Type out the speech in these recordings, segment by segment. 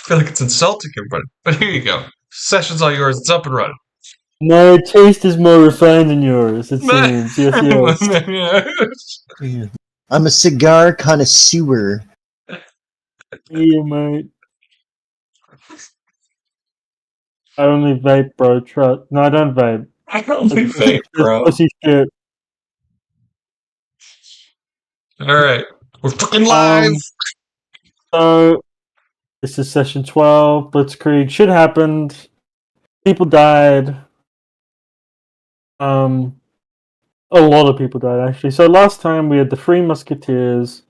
feel like it's insulting everybody. But here you go. Session's all yours. It's up and running. My taste is more refined than yours, it seems. Yes, yes. I'm a cigar connoisseur. Yeah, mate. I only vape, bro. Trust. No, I don't vape. I only vape, That's bro. pussy shit. Alright. We're fucking live! So, this is session 12. Blitzkrieg. Shit happened. People died. A lot of people died, actually. So, last time we had the Three Musketeers,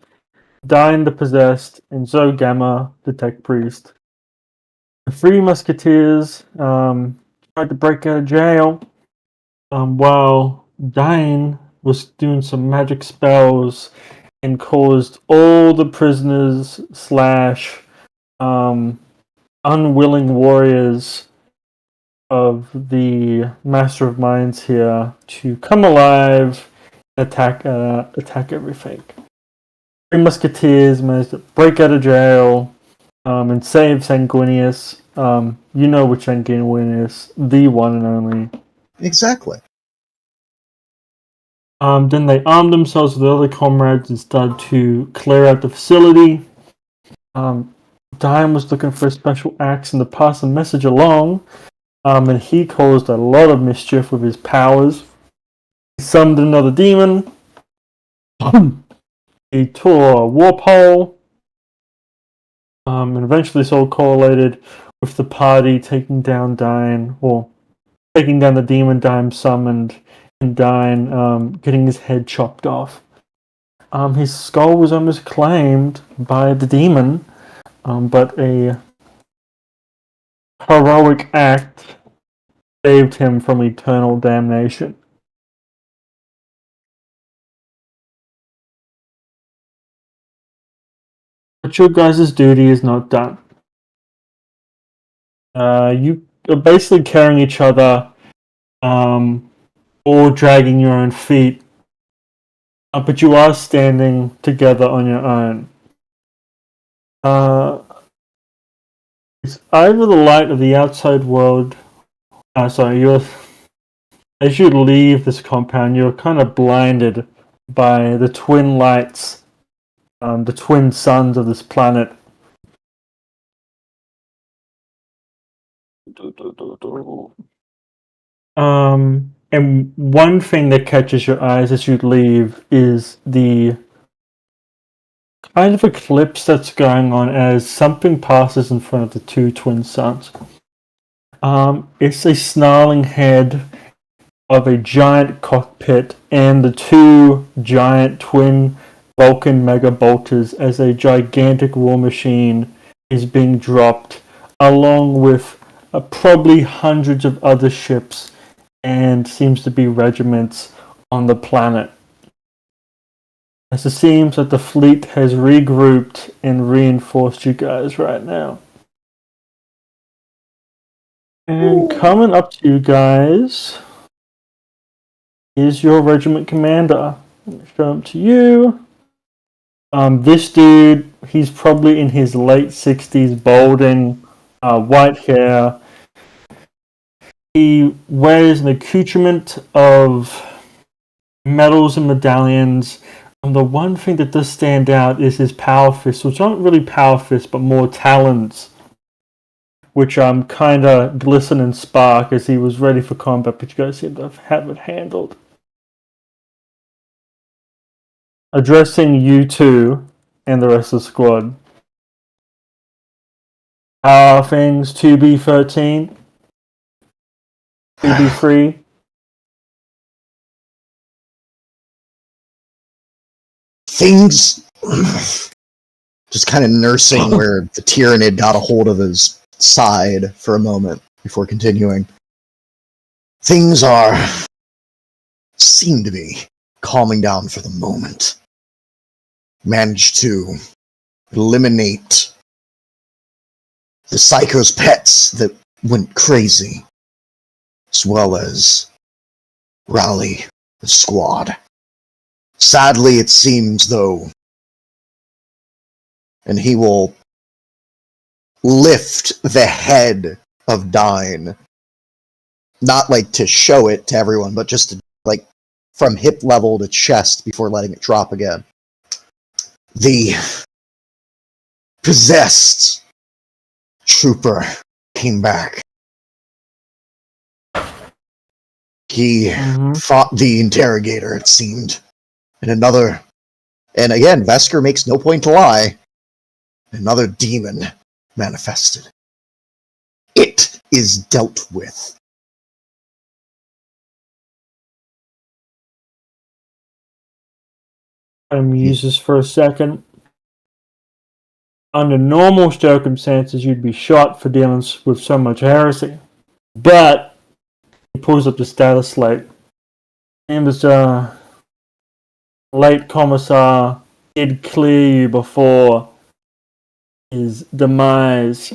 Dine the Possessed, and Zoe Gamma, the Tech Priest. The Three Musketeers tried to break out of jail while Dine was doing some magic spells and caused all the prisoners / unwilling warriors of the Master of Minds here to come alive and attack everything. Three Musketeers managed to break out of jail and save Sanguinius. You know which Sanguinius, the one and only. Exactly. Then they armed themselves with other comrades and started to clear out the facility. Dime was looking for a special axe and to pass a message along, and he caused a lot of mischief with his powers. He summoned another demon. He tore a warp hole. And eventually this all correlated with the party taking down Dine, or taking down the demon Dime summoned, and Dine getting his head chopped off. His skull was almost claimed by the demon, but a heroic act saved him from eternal damnation. But your guys' duty is not done. You are basically carrying each other, or dragging your own feet, but you are standing together on your own. It's either the light of the outside world. As you leave this compound, you're kind of blinded by the twin lights, the twin suns of this planet. And one thing that catches your eyes as you leave is the kind of eclipse that's going on as something passes in front of the two twin suns. It's a snarling head of a giant cockpit and the two giant twin Vulcan mega bolters as a gigantic war machine is being dropped, along with probably hundreds of other ships and seems to be regiments on the planet. As it seems that the fleet has regrouped and reinforced you guys right now. And coming up to you guys is your regiment commander. Let me show him to you. This dude, he's probably in his late 60s, balding, white hair. He wears an accoutrement of medals and medallions. And the one thing that does stand out is his power fists, which aren't really power fists, but more talons, which kind of glisten and spark as he was ready for combat, but you guys seem to have it handled. Addressing you two and the rest of the squad. How are things 2B13? 2B3? Things just kind of nursing where the Tyrannid got a hold of his side for a moment before continuing. Things seem to be calming down for the moment. Managed to eliminate the Psycho's pets that went crazy, as well as rally the squad. Sadly, it seems, though, and he will lift the head of Dine. Not like to show it to everyone, but just to, like, from hip level to chest before letting it drop again. The possessed trooper came back. He fought the interrogator, it seemed. And again, Vesker makes no point to lie. Another demon manifested. It is dealt with. Muses for a second. Under normal circumstances, you'd be shot for dealing with so much heresy. But he pulls up the status slate. He was late commissar did clear you before his demise.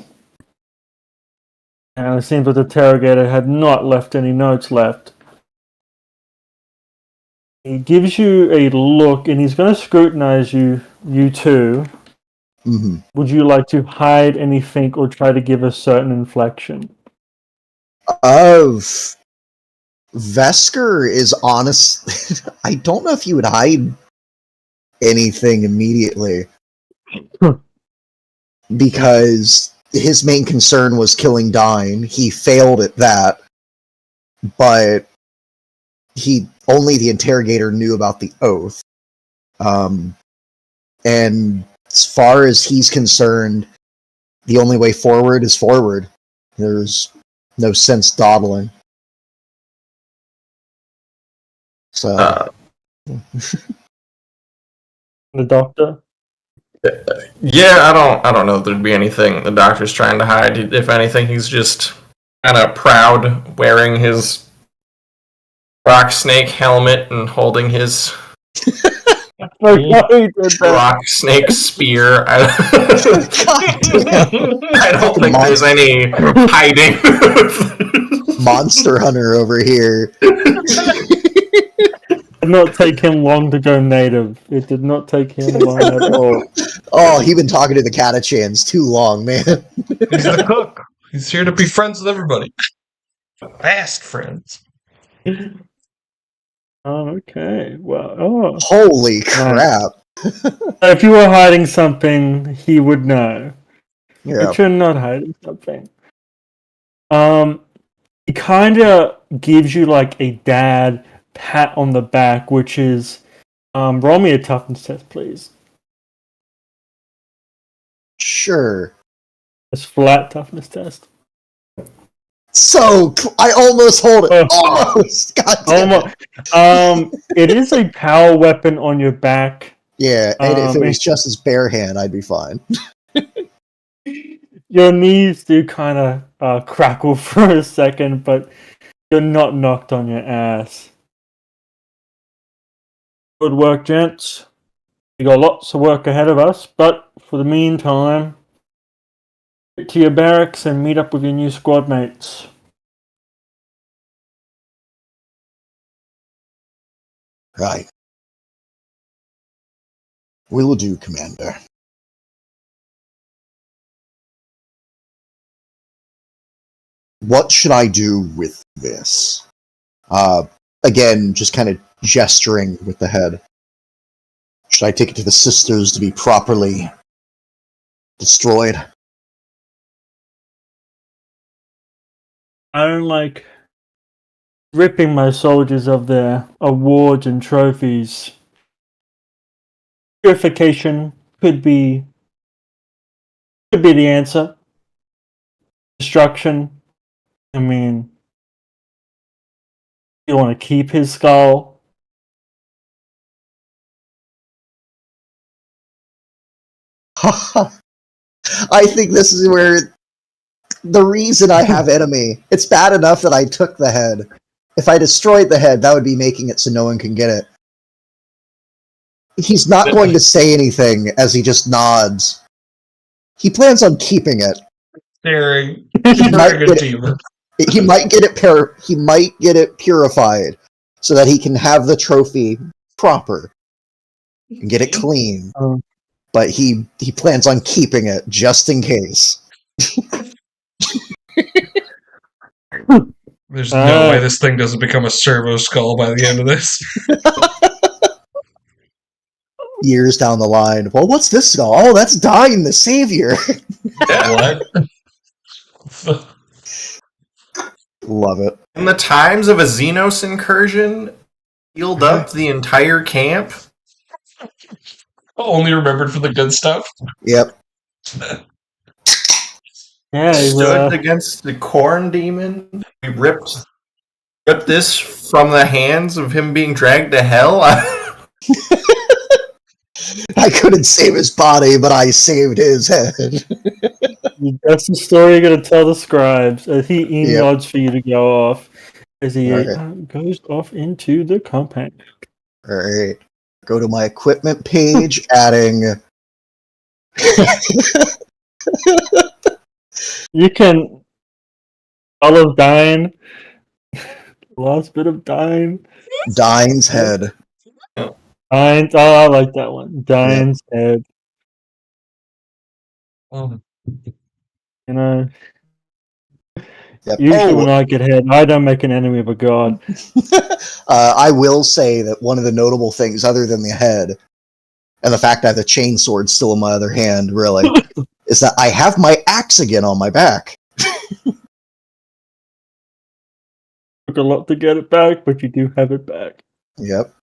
And it seems that the interrogator had not left any notes left. He gives you a look, and he's going to scrutinize you too. Mm-hmm. Would you like to hide anything or try to give a certain inflection? Vesker is honest. I don't know if you would hide anything immediately. Because his main concern was killing Dine. He failed at that. But only the interrogator knew about the oath. And as far as he's concerned, the only way forward is forward. There's no sense dawdling. So, the doctor? Yeah, I don't know if there'd be anything the doctor's trying to hide. If anything, he's just kind of proud, wearing his rock snake helmet and holding his rock snake spear. I don't think there's any hiding. Monster Hunter over here. It did not take him long to go native. It did not take him long at all. Oh, he's been talking to the Catachans too long, man. He's the cook. He's here to be friends with everybody. Fast friends. Okay. Well, Holy crap. If you were hiding something, he would know. Yeah. But you're not hiding something. He kind of gives you like a dad pat on the back, which is, roll me a toughness test, please. Sure. It's flat toughness test. So, I almost hold it. Almost. God damn it. It is a power weapon on your back. Yeah, and if it was just his bare hand, I'd be fine. Your knees do kind of crackle for a second, but you're not knocked on your ass. Good work, gents. We got lots of work ahead of us, but for the meantime, get to your barracks and meet up with your new squad mates. Right. We will do, Commander. What should I do with this? Again, just kind of gesturing with the head. Should I take it to the sisters to be properly destroyed? I don't like ripping my soldiers of their awards and trophies. Purification could be the answer. Destruction. I mean, you want to keep his skull. I think this is where the reason I have enemy. It's bad enough that I took the head. If I destroyed the head, that would be making it so no one can get it. He's not going to say anything as he just nods. He plans on keeping it. Staring. He might get it purified so that he can have the trophy proper and get it clean. But he plans on keeping it just in case. There's no way this thing doesn't become a servo skull by the end of this. Years down the line. Well, what's this skull? Oh, that's Dying the Savior. What? Love it. In the times of a Xenos incursion, healed up the entire camp. Only remembered for the good stuff. Yep. Yeah, Stood against the corn demon. We ripped this from the hands of him being dragged to hell. I couldn't save his body, but I saved his head. That's the story you're going to tell the scribes as he nods for you to go off as he goes off into the compound. All right. Go to my equipment page, adding. You can. All of Dine. Last bit of Dine. Dine's head. Dine's. Oh, I like that one. Dine's head. You know. Yep. Usually when I get hit, I don't make an enemy of a god. I will say that one of the notable things, other than the head, and the fact that I have the chainsword still in my other hand, really, is that I have my axe again on my back. Took a lot to get it back, but you do have it back. Yep.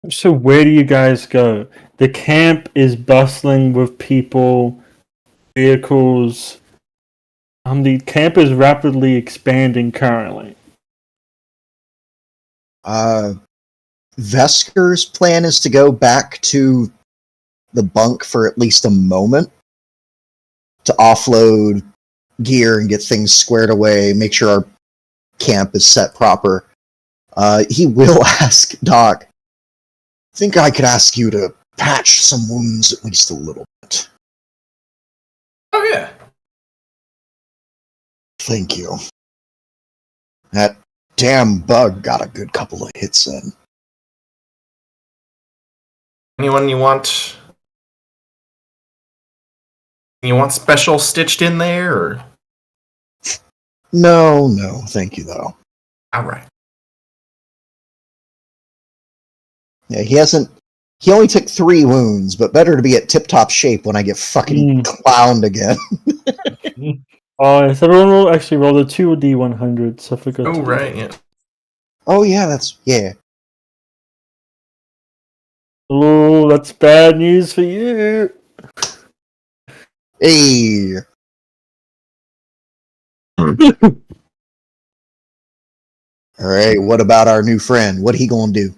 So where do you guys go? The camp is bustling with people, vehicles. The camp is rapidly expanding currently. Vesker's plan is to go back to the bunk for at least a moment to offload gear and get things squared away, make sure our camp is set proper. He will ask Doc, I think I could ask you to patch some wounds at least a little bit. Oh, yeah. Thank you. That damn bug got a good couple of hits in. Anyone you want? You want special stitched in there, or? No, thank you though. All right. Yeah, he only took 3 wounds, but better to be at tip-top shape when I get fucking clowned again. Oh, so everyone actually roll a 2d100, so I forgot to do Right, that. yeah. Oh yeah, yeah. Oh, that's bad news for you. Hey. Alright, what about our new friend? What he gonna do?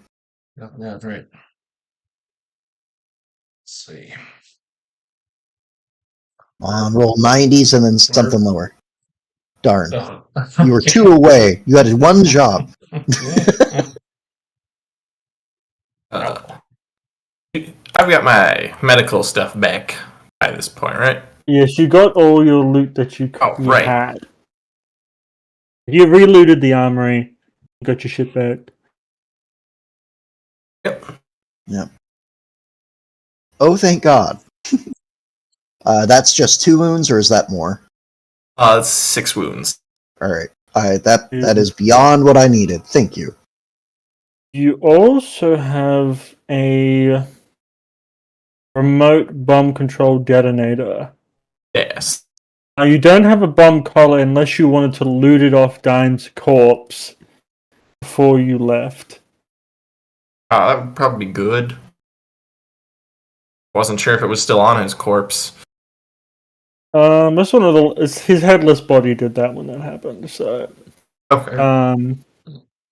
Yeah, right. Let's see. Roll 90s and then something lower. Darn. Oh. You were 2 away. You had 1 job. I've got my medical stuff back by this point, right? Yes, you got all your loot that you Right. had. You relooted the armory. You got your shit back. Yep. Oh, thank God. That's just 2 wounds, or is that more? It's 6 wounds. Alright. That is beyond what I needed. Thank you. You also have a remote bomb control detonator. Yes. Now, you don't have a bomb collar unless you wanted to loot it off Dine's corpse before you left. That would probably be good. Wasn't sure if it was still on his corpse. That's one of his headless body did that when that happened. So, okay.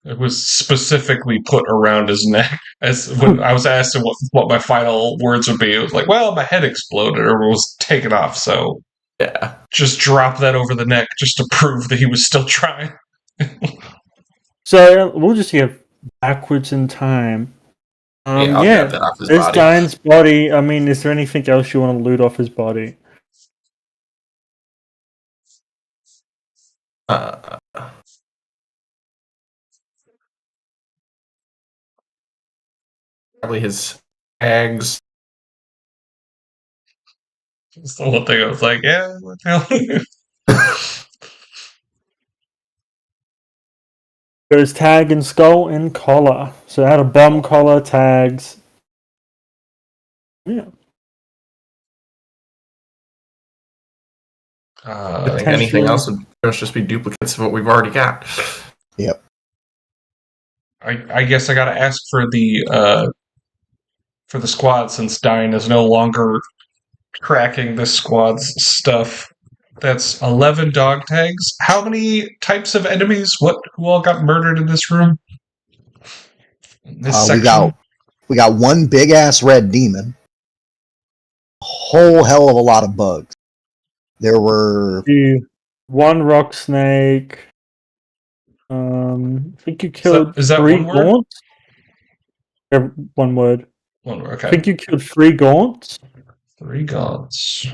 It was specifically put around his neck. As when I was asked what my final words would be, it was like, "Well, my head exploded or was taken off, so yeah, just drop that over the neck just to prove that he was still trying." So we'll just get backwards in time. I'll grab that off his there's body. Dine's body. I mean, is there anything else you want to loot off his body? Probably his tags. That's the one thing I was like, yeah, what the hell? There's tag and skull and collar. So I had a bomb collar, tags. Yeah. I think anything else would just be duplicates of what we've already got. Yep. I guess I gotta ask for the squad, since Dyne is no longer tracking this squad's stuff. That's 11 dog tags. How many types of enemies? Who all got murdered in this room? This section? We got one big ass red demon. A whole hell of a lot of bugs. There were one rock snake. I think you killed is that 3 one word? gaunts. Yeah, one word. One word. Okay. I think you killed 3 gaunts. 3 gods.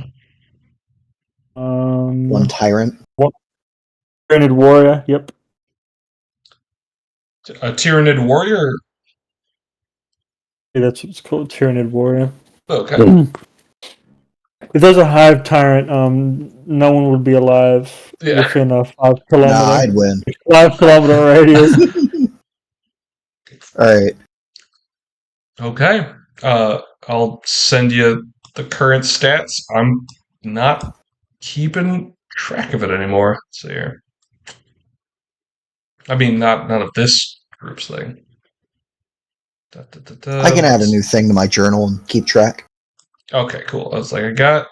one tyrant. What? Tyrannid warrior. Yep. A Tyrannid warrior. Yeah, that's what it's called. Tyrannid warrior. Okay. If there's a hive tyrant, no one would be alive within a 5 kilometer. Nah, I'd win. 5 kilometer radius. All right. Okay. I'll send you the current stats. I'm not keeping track of it anymore. Let's see here. I mean, none of this group's thing. I can add a new thing to my journal and keep track. Okay, cool. I was like, I got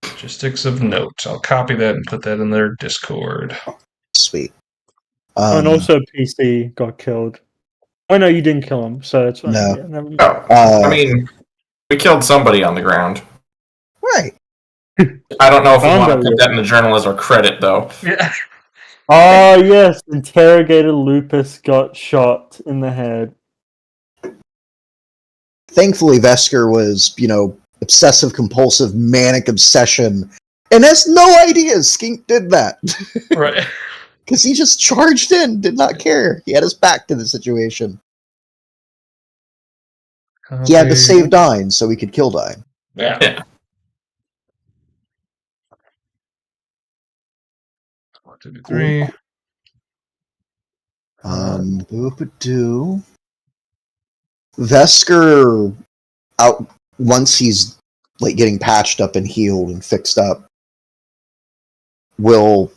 logistics of note. I'll copy that and put that in their Discord. Sweet. And also PC got killed. Oh no, you didn't kill him, so it's fine. No. Yeah, never mind. I mean, we killed somebody on the ground. Right. I don't know if we want to put that in the journal as our credit, though. Yeah. Oh yes, Interrogator Lupus got shot in the head. Thankfully, Vesker was, obsessive compulsive manic obsession, and has no idea Skink did that. Right. Because he just charged in, did not care. He had his back to the situation. He had to save Dyne so he could kill Dyne. Yeah. 1, 2, 3. Boop-a-doo. Vesker, out once he's getting patched up and healed and fixed up, will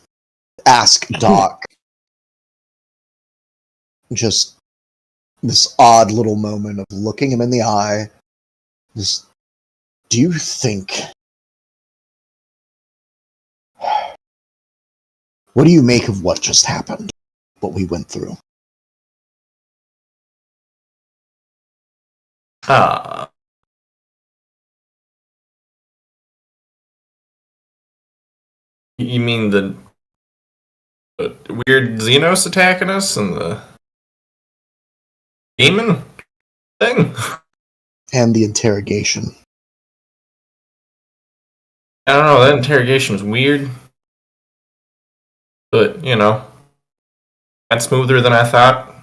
ask Doc just this odd little moment of looking him in the eye. Just, do you think? What do you make of what just happened? What we went through? You mean the weird Xenos attacking us and the demon thing? And the interrogation. I don't know, that interrogation was weird. But, that's smoother than I thought.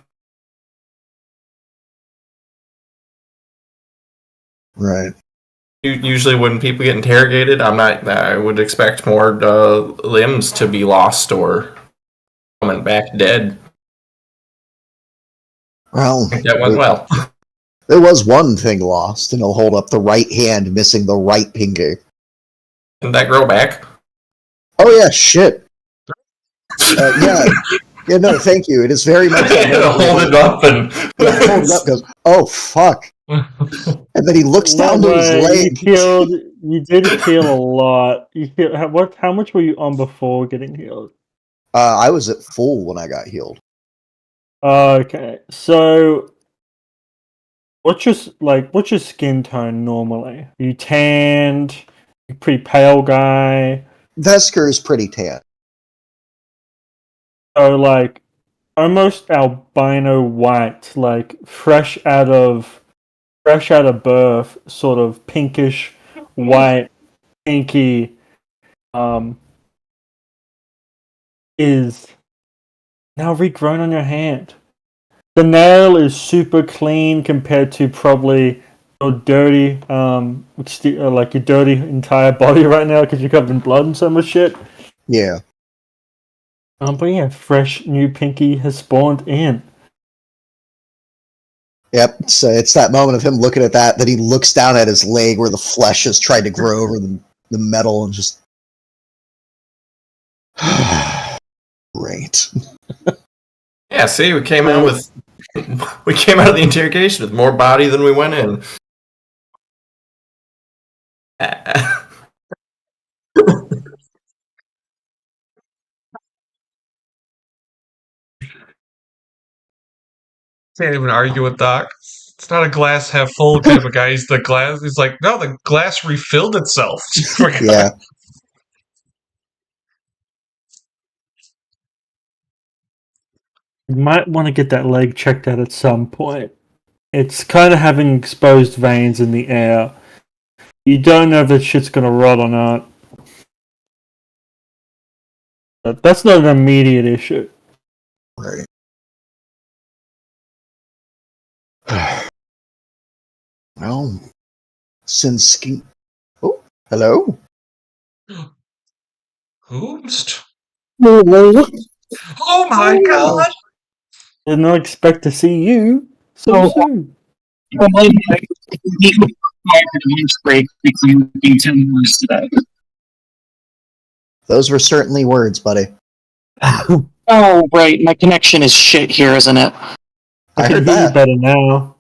Right. Usually when people get interrogated, I would expect more limbs to be lost or coming back dead. Well, That went well. There was one thing lost, and he'll hold up the right hand, missing the right finger. Didn't that grow back? Oh yeah, shit. Yeah, no, thank you. It is very much. Hold it up and hold it up. Goes, oh fuck. And then he looks down to his leg. You did heal a lot. How much were you on before getting healed? I was at full when I got healed. Okay, so what's your skin tone normally? Are you tanned? You pretty pale guy? Vesker is pretty tan. So almost albino white, fresh out of birth, sort of pinkish white, pinky, is now regrown on your hand. The nail is super clean compared to probably Your dirty, like your dirty entire body right now because you're covered in blood and so much shit. Yeah. But yeah, fresh new Pinky has spawned in. Yep. So it's that moment of him looking at that he looks down at his leg where the flesh has tried to grow over the metal and just. Great. Yeah, see, we came out of the interrogation with more body than we went in. Can't even argue with Doc. It's not a glass half full kind of a guy. He's like, no, the glass refilled itself. Yeah. You might want to get that leg checked out at some point. It's kind of having exposed veins in the air. You don't know if that shit's gonna rot or not. But that's not an immediate issue. Right. Well, since oh, hello. Who's? Oh Oh my god! Did not expect to see you so soon. Break between 10 hours today. Those were certainly words, buddy. Oh, right. My connection is shit here, isn't it? I can heard hear you that. better now.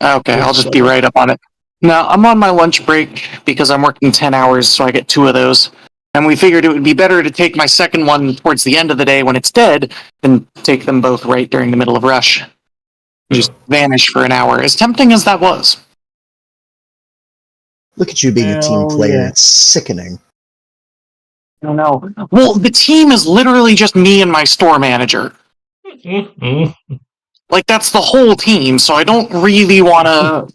Okay, I'll just be right up on it. Now, I'm on my lunch break because I'm working 10 hours, so I get 2 of those. And we figured it would be better to take my second one towards the end of the day when it's dead than take them both right during the middle of rush. Just vanish for an hour, as tempting as that was. Look at you being a team Hell player. yeah. It's sickening. I don't know. Well, the team is literally just me and my store manager. Like, that's the whole team, so I don't really want to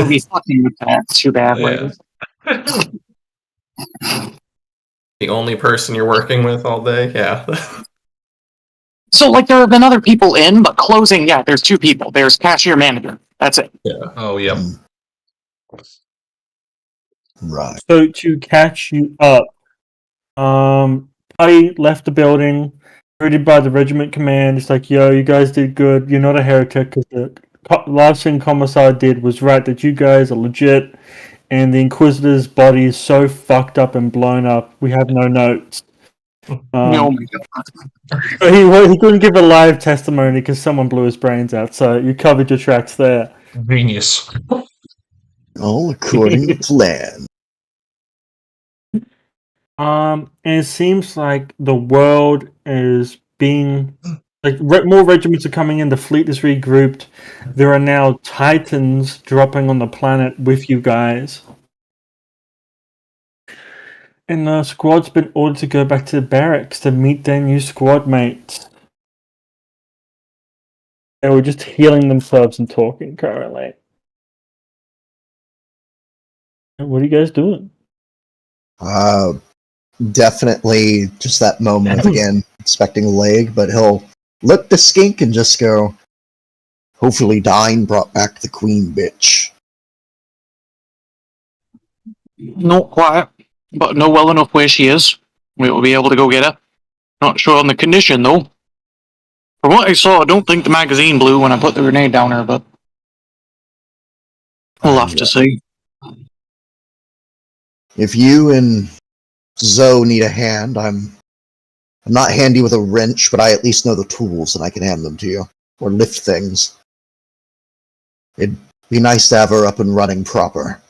be fucking with that too badly. Yeah. The only person you're working with all day? Yeah. So, like, there have been other people in, but closing, yeah, there's 2 people. There's cashier manager. That's it. Yeah. Oh, yep. Right. So to catch you up, I left the building, greeted by the regiment command. It's like, yo, you guys did good. You're not a heretic, because the last thing Commissar did was right that you guys are legit, and the Inquisitor's body is so fucked up and blown up, we have no notes. Oh my god. But he couldn't give a live testimony because someone blew his brains out, so you covered your tracks there. Genius. All according to plan. And it seems like the world is being like more regiments are coming in. The fleet is regrouped. There are now Titans dropping on the planet with you guys, and the squad's been ordered to go back to the barracks to meet their new squad mates. They were just healing themselves and talking currently. What are you guys doing? Definitely just that moment of, again, expecting a leg, but he'll look the skink and just go, hopefully Dine brought back the queen bitch. Not quite, but know well enough where she is. We will be able to go get her. Not sure on the condition, though. From what I saw, I don't think the magazine blew when I put the grenade down her, but we'll have to see. If you and Zoe need a hand, I'm not handy with a wrench, but I at least know the tools and I can hand them to you. Or lift things. It'd be nice to have her up and running proper.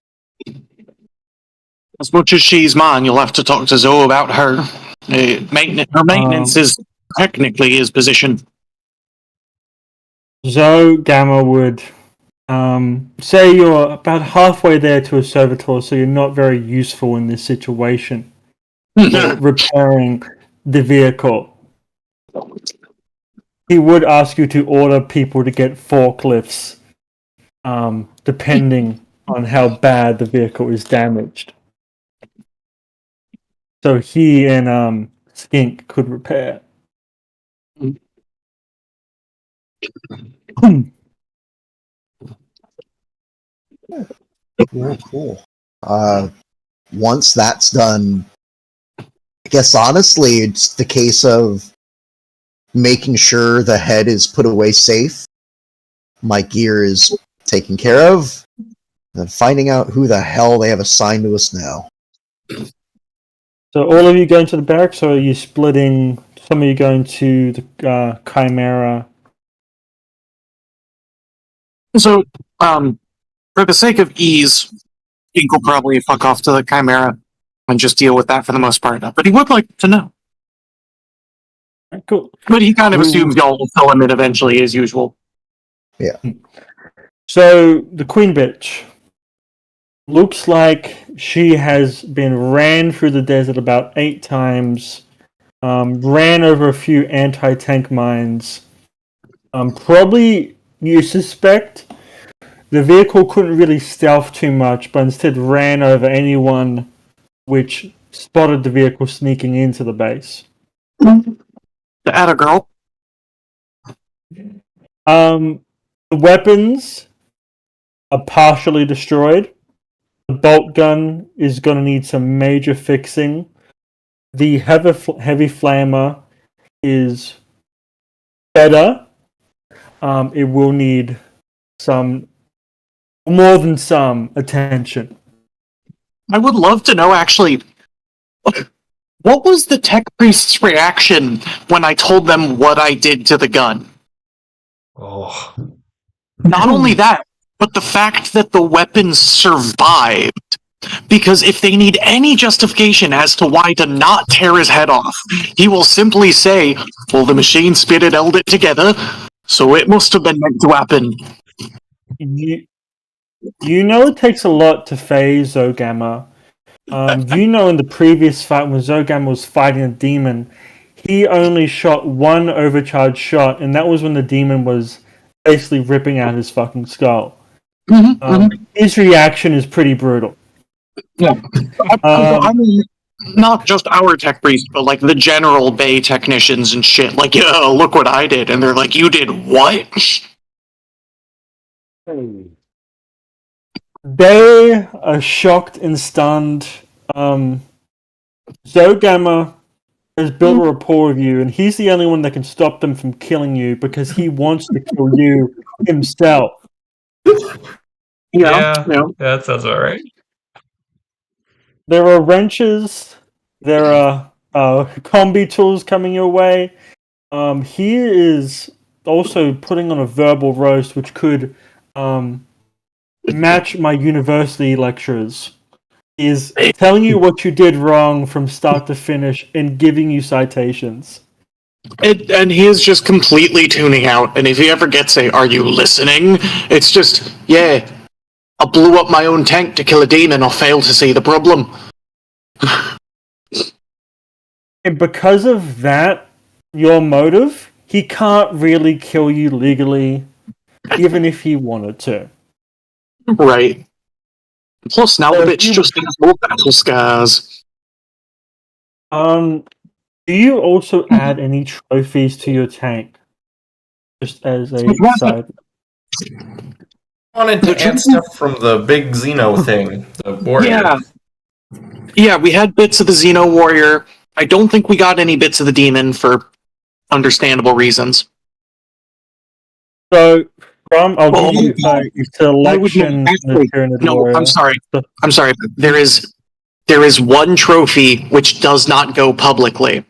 As much as she's mine, you'll have to talk to Zoe about her. Her maintenance is technically his position. Zoe Gamma would say you're about halfway there to a servitor, so you're not very useful in this situation. Repairing the vehicle. He would ask you to order people to get forklifts, depending on how bad the vehicle is damaged. So he and Skink could repair. Cool. Once that's done, I guess honestly, it's the case of making sure the head is put away safe, my gear is taken care of, and finding out who the hell they have assigned to us now. So all of you going to the barracks, or are you splitting? Some of you going to the Chimera? So, for the sake of ease, Ink will probably fuck off to the Chimera and just deal with that for the most part. But he would like to know. Cool. But he kind of assumes y'all will fill him in eventually, as usual. Yeah. So the Queen Bitch looks like she has been ran through the desert about 8 times, ran over a few anti-tank mines. Probably, you suspect, the vehicle couldn't really stealth too much, but instead ran over anyone which spotted the vehicle sneaking into the base. The Atta girl. The weapons are partially destroyed. The bolt gun is going to need some major fixing. The heavy flamer is better. It will need some, more than some, attention. I would love to know, actually, what was the tech priest's reaction when I told them what I did to the gun? Oh. Not only that, but the fact that the weapon survived. Because if they need any justification as to why to not tear his head off, he will simply say, well, the machine spit and held it together, so it must have been meant to happen. You know it takes a lot to phase Zogama. You know in the previous fight when Zogama was fighting a demon, he only shot one overcharged shot, and that was when the demon was basically ripping out his fucking skull. His reaction is pretty brutal. Yeah. I mean, not just our tech priest, but like the general Bay technicians and shit. Like, yo, look what I did. And they're like, you did what? They are shocked and stunned. Zogama has built a rapport with you, and he's the only one that can stop them from killing you because he wants to kill you himself. Yeah, that sounds alright. There are wrenches. There are combi tools coming your way. He is also putting on a verbal roast, which could match my university lectures. He is telling you what you did wrong from start to finish and giving you citations. And he is just completely tuning out. And if he ever gets a, are you listening? It's just, yeah, I blew up my own tank to kill a demon or fail to see the problem. And because of that, your motive, he can't really kill you legally, even if he wanted to. Right. Plus, now the bitch just has more battle scars. Do you also add any trophies to your tank? Just as a side. I wanted to add stuff from the big Xeno thing, the warrior. Yeah, we had bits of the Xeno warrior. I don't think we got any bits of the demon for understandable reasons. So, I'll give you a selection. I'm sorry. There is one trophy which does not go publicly.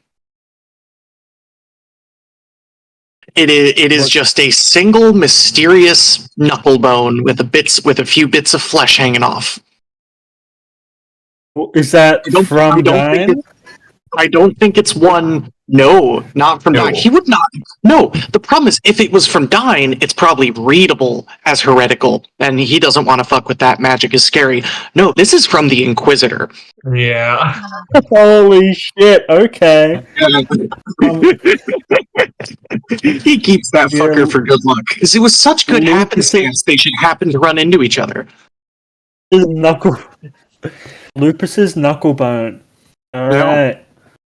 It is just a single mysterious knuckle bone with a few bits of flesh hanging off. Is that from Dine? I don't think it's one. No, not from Dine. He would not. No, the problem is if it was from Dine, it's probably readable as heretical, and he doesn't want to fuck with that. Magic is scary. No, this is from the Inquisitor. Yeah. Holy shit, okay. He keeps that fucker for good luck. Because it was such good happenstance they should happen to run into each other. Lupus's knucklebone. Alright.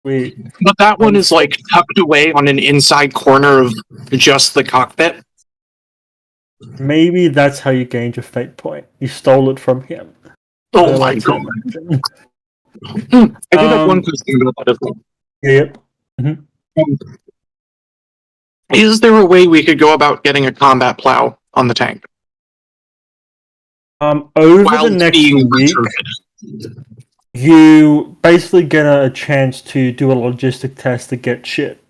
Wait. But that one is like tucked away on an inside corner of just the cockpit. Maybe that's how you gained your fate point. You stole it from him. Oh my god. I did have one question about that as well. Yep. Is there a way we could go about getting a combat plow on the tank? Over While the next being week, retrofitted? you basically get a chance to do a logistic test to get shit.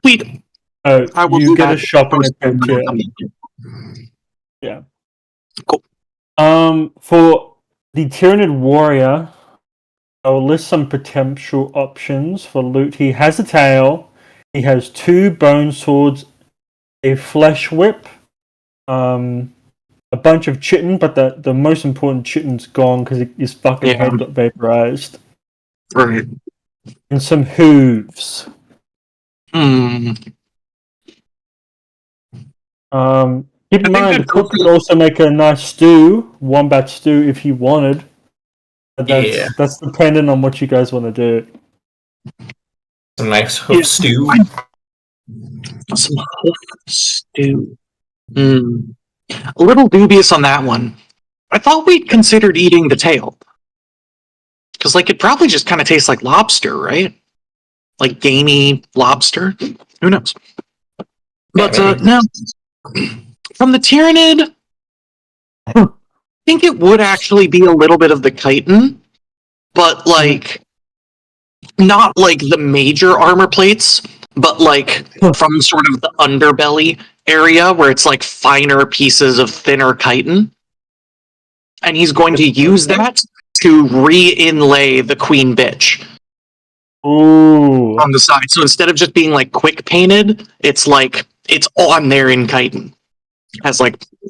Sweet. I will You do get that a shopping first attempt when I here. come in. Yeah. Cool. For the Tyranid Warrior, I'll list some potential options for loot. He has a tail. He has 2 bone swords, a flesh whip, a bunch of chitin, but the most important chitin's gone because his fucking head got vaporized. Right. And some hooves. Keep in mind, the cook could also make a nice stew, wombat stew, if he wanted. But that's dependent on what you guys want to do. Some nice hoof stew. Some hoof stew. A little dubious on that one. I thought we'd considered eating the tail. Because, it probably just kind of tastes like lobster, right? Like gamey lobster. Who knows? But, no. From the Tyranid, I think it would actually be a little bit of the chitin, but, not the major armor plates, but, from sort of the underbelly area where it's, finer pieces of thinner chitin. And he's going to use that to re-inlay the queen bitch. Ooh. On the side. So instead of just being quick painted, it's it's on there in chitin. Has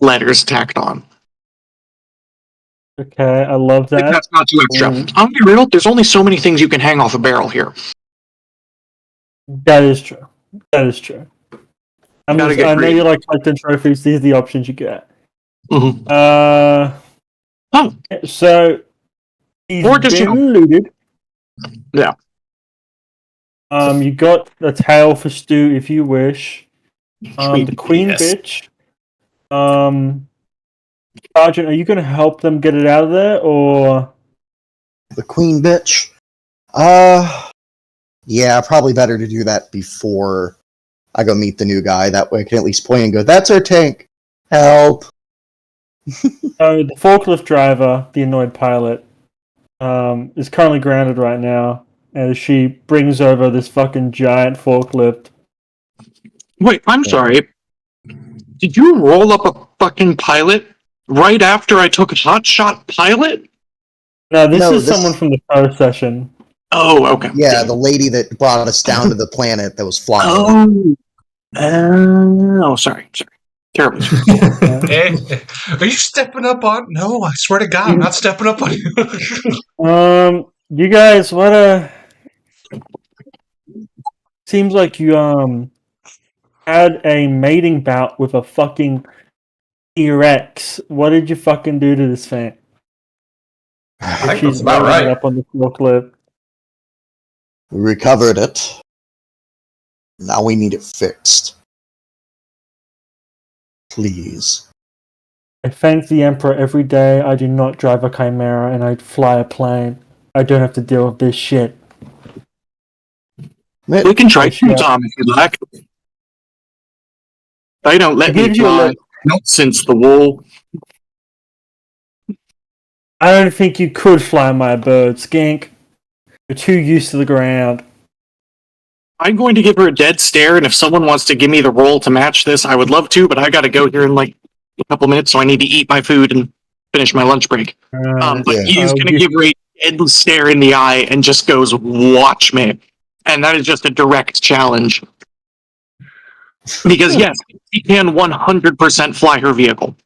letters tacked on. Okay, I love that. That's not too extra. I'll be real, there's only so many things you can hang off a barrel here. That is true. I know you like collecting trophies. These are the options you get. So he's been looted. Yeah. You got the tail for stew if you wish. The queen bitch. Sergeant, are you going to help them get it out of there, or the queen bitch? Yeah, probably better to do that before I go meet the new guy. That way I can at least point and go, "That's our tank. Help!" So the forklift driver, the annoyed pilot, is currently grounded right now as she brings over this fucking giant forklift. Wait, I'm sorry. Did you roll up a fucking pilot right after I took a hotshot pilot? No, this is someone from the first session. Oh, okay. Yeah, the lady that brought us down to the planet that was flying. Sorry. Terrible. Hey, are you stepping up on? No, I swear to God, I'm not stepping up on you. You guys, seems like you had a mating bout with a fucking T-Rex. What did you fucking do to this thing? I think that's about right. Up on the forklift. We recovered it. Now we need it fixed. Please. I thank the Emperor every day. I do not drive a Chimera and I fly a plane. I don't have to deal with this shit. We can try Tom if you like. They don't let me fly. Not since the war. I don't think you could fly my bird, Skink. You're too used to the ground. I'm going to give her a dead stare, and if someone wants to give me the role to match this, I would love to, but I gotta go here in a couple minutes, so I need to eat my food and finish my lunch break. But he's gonna give her a dead stare in the eye and just goes, "Watch me." And that is just a direct challenge. Because yes, he can 100% fly her vehicle.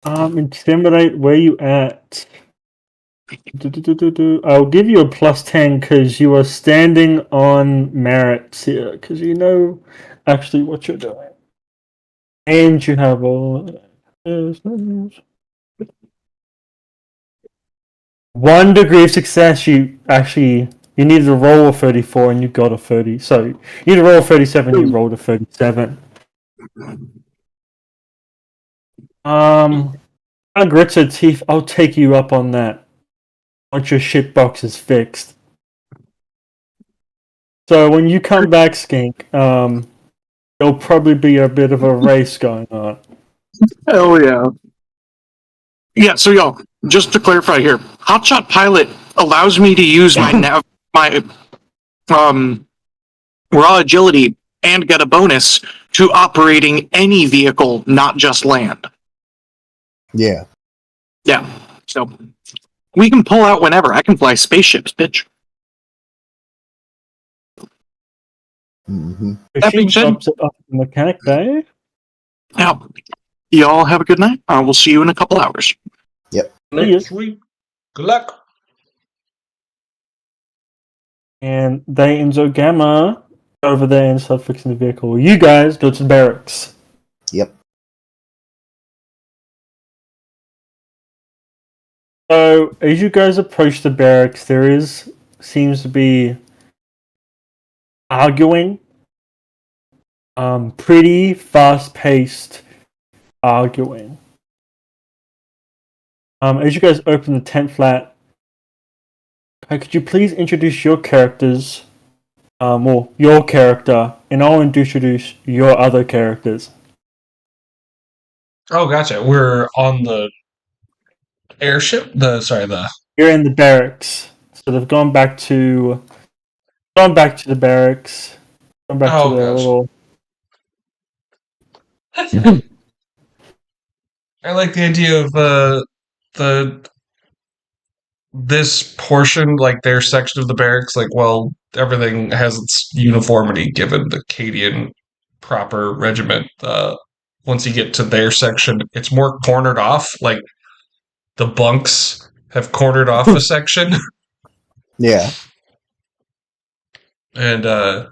Intimidate, where you at? I'll give you a +10 because you are standing on merits here, because you know actually what you're doing. And you have all... 1 degree of success, you needed a roll of 34 and you got a 30. So you need to roll a 37, you rolled a 37. I grit her teeth. I'll take you up on that once your shitbox is fixed. So when you come back, Skink, there'll probably be a bit of a race going on. Hell yeah. Yeah, so y'all, just to clarify here, Hotshot Pilot allows me to use my raw agility and get a bonus to operating any vehicle, not just land. Yeah. Yeah, so we can pull out whenever. I can fly spaceships, bitch. Mm-hmm. That She being said- drops it off the mechanic bay. Yeah. Y'all have a good night. We'll see you in a couple hours. Next week. Good luck. And they and Zogama go over there and start fixing the vehicle. You guys go to the barracks. Yep. So as you guys approach the barracks, seems to be arguing. Pretty fast-paced arguing. As you guys open the tent flat, could you please introduce your characters, or your character, and I'll introduce your other characters. Oh, gotcha. We're on the airship. You're in the barracks, so they've gone back to the barracks, gone back to their gosh. little. I like the idea of this portion, like their section of the barracks. Like, well, everything has its uniformity given the Cadian proper regiment. Once you get to their section, it's more cornered off. Like the bunks have cornered off a section, Yeah. and the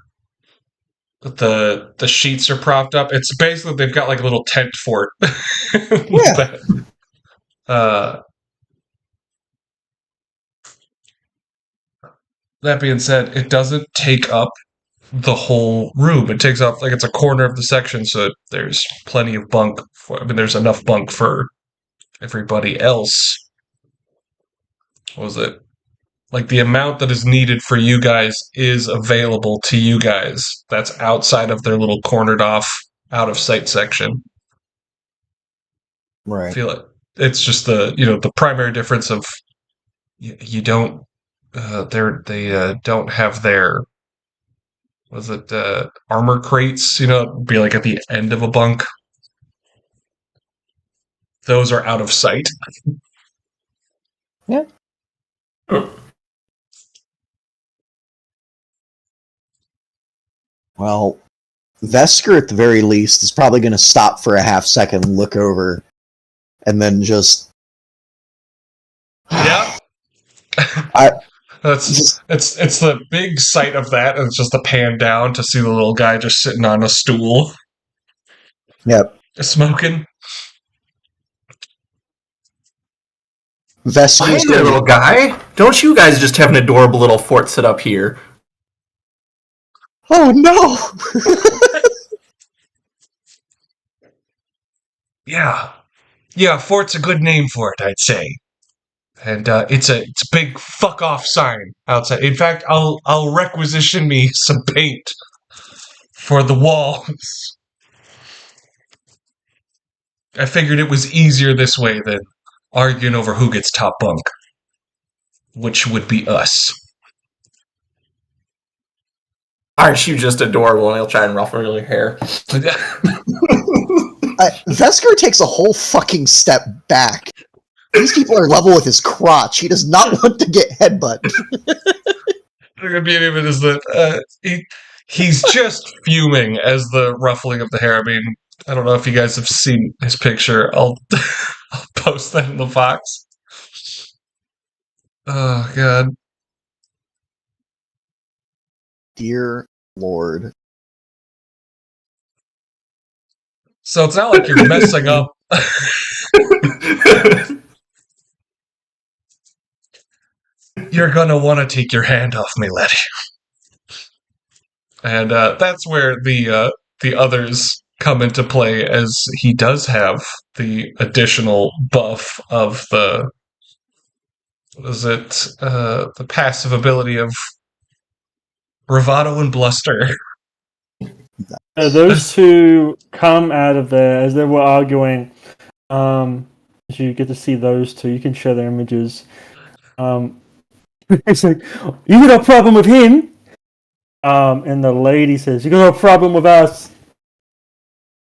sheets are propped up. It's basically they've got like a little tent fort. Yeah. That being said, it doesn't take up the whole room. It takes up like it's a corner of the section, so there's plenty of bunk. There's enough bunk for everybody else. What was it? Like the amount that is needed for you guys is available to you guys. That's outside of their little cornered off, out of sight section. I Right. feel it. It's just the primary difference of you don't they don't have their armor crates, be like at the end of a bunk. Those are out of sight. Yeah. Well, Vesker at the very least is probably going to stop for a half second, look over, and then just. Yeah. It's the big sight of that, and it's just a pan down to see the little guy just sitting on a stool. Yep. Smoking. Vesker's Hi there, little guy. Don't you guys just have an adorable little fort set up here? Oh no! Yeah, fort's a good name for it, I'd say. And it's a big fuck off sign outside. In fact, I'll requisition me some paint for the walls. I figured it was easier this way than arguing over who gets top bunk, which would be us. Aren't you just adorable? And he'll try and ruffle your hair. Vesker takes a whole fucking step back. These people are level with his crotch. He does not want to get headbutt. The beauty of it is that he's just fuming as the ruffling of the hair. I mean, I don't know if you guys have seen his picture. I'll post that in the box. Oh, God. Dear Lord. So it's not like you're messing up. You're gonna want to take your hand off me, laddie. And that's where the others come into play, as he does have the additional buff of the the passive ability of bravado and bluster. Those two come out of there as they were arguing. As you get to see those two, you can share their images. It's like, you got a problem with him? And the lady says, you got a problem with us?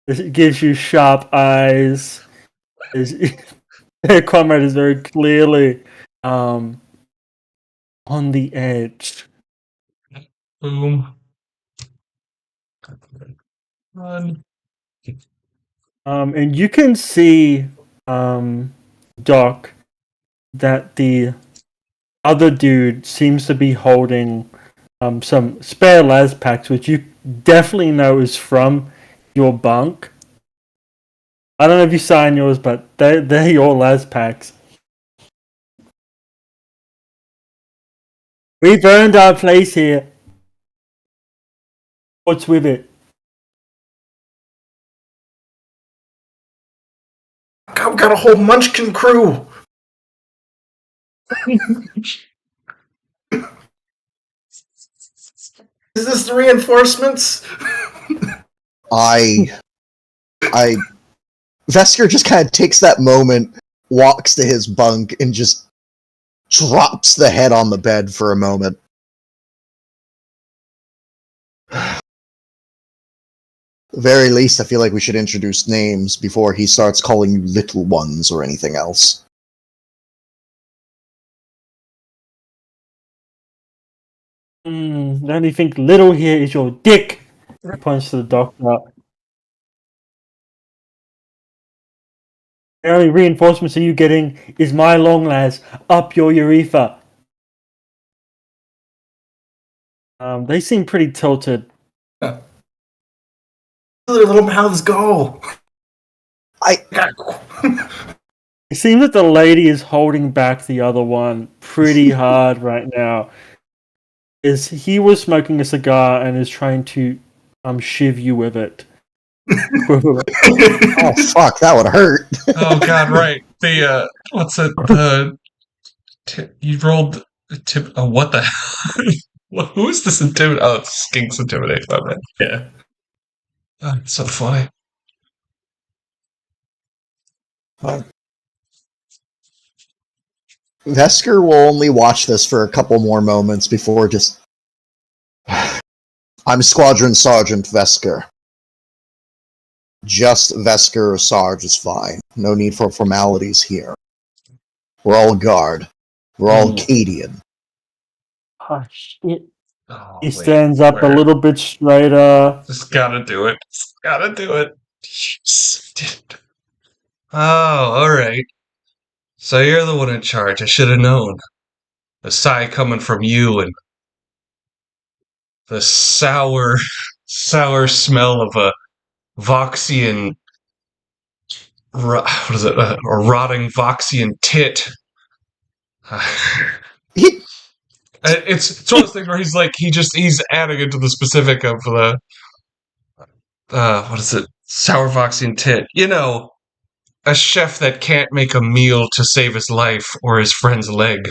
It gives you sharp eyes. Their comrade is very clearly on the edge. Boom. Run. And you can see, Doc, that the other dude seems to be holding some spare las packs, which you definitely know is from your bunk. I don't know if you signed yours, but they're your las packs. We've earned our place here. What's with it? I've got a whole Munchkin crew. Is this the reinforcements? Vesker just kind of takes that moment, walks to his bunk, and just drops the head on the bed for a moment. At the very least, I feel like we should introduce names before he starts calling you little ones or anything else. The only thing little here is your dick. He points to the doctor. The only reinforcements are you getting is my long las up your urethra. They seem pretty tilted. Where their little mouths go? It seems that the lady is holding back the other one pretty hard right now. He was smoking a cigar and is trying to shiv you with it. Oh fuck, that would hurt. Oh god, right. The what's it? You rolled what the hell? Who is this intimidate? Oh, it's Skink's intimidate. My bad. Yeah. Oh, it's so funny. Vesker will only watch this for a couple more moments before just... I'm Squadron Sergeant Vesker. Just Vesker or Sarge is fine. No need for formalities here. We're all guard. We're all Cadian. Oh, shit. Oh, He stands up a little bit straighter. Just gotta do it. Just gotta do it. Oh, alright. So you're the one in charge. I should have known. The sigh coming from you and the sour smell of a Voxian... what is it? A rotting Voxian tit. It's one of those things where he's like, he's adding it to the specific of the... what is it? Sour Voxian tit. You know, a chef that can't make a meal to save his life or his friend's leg.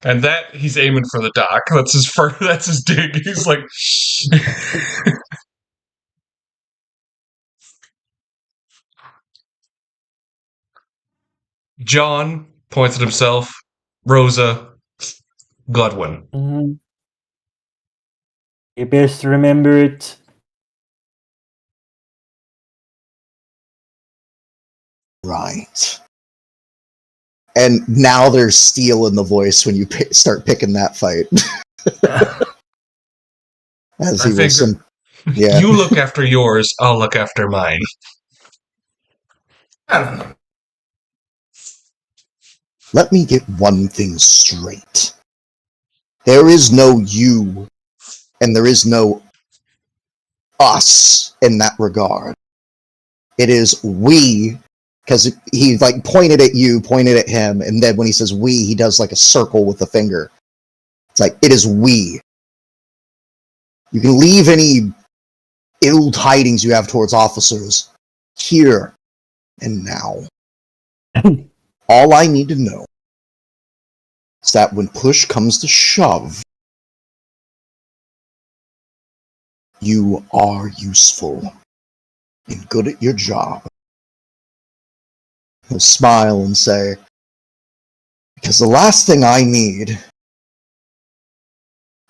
And that, he's aiming for the doc. That's his dig. He's like... John points at himself. Rosa. Godwin. Mm-hmm. You best remember it. Right. And now there's steel in the voice when you start picking that fight. As he will yeah. You look after yours, I'll look after mine. I don't know. Let me get one thing straight. There is no you, and there is no us in that regard. It is we, because he like pointed at you, pointed at him, and then when he says we, he does like a circle with the finger. It's like, it is we. You can leave any ill tidings you have towards officers, here and now. All I need to know is that when push comes to shove, you are useful and good at your job. He'll smile and say, because the last thing I need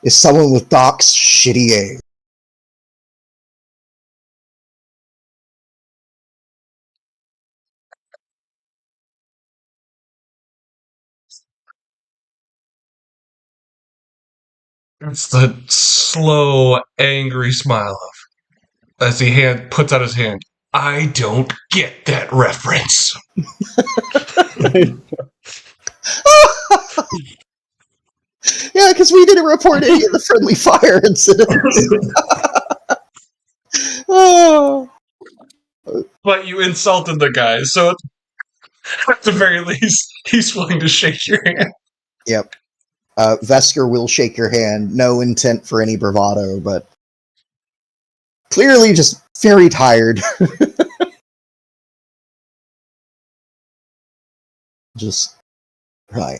is someone with Doc's shitty aim. It's the slow, angry smile as he puts out his hand. I don't get that reference. Yeah, because we didn't report any of the friendly fire incidents. Oh. But you insulted the guy, so at the very least, he's willing to shake your hand. Yep. Vesker will shake your hand. No intent for any bravado, but clearly just very tired. Just, right.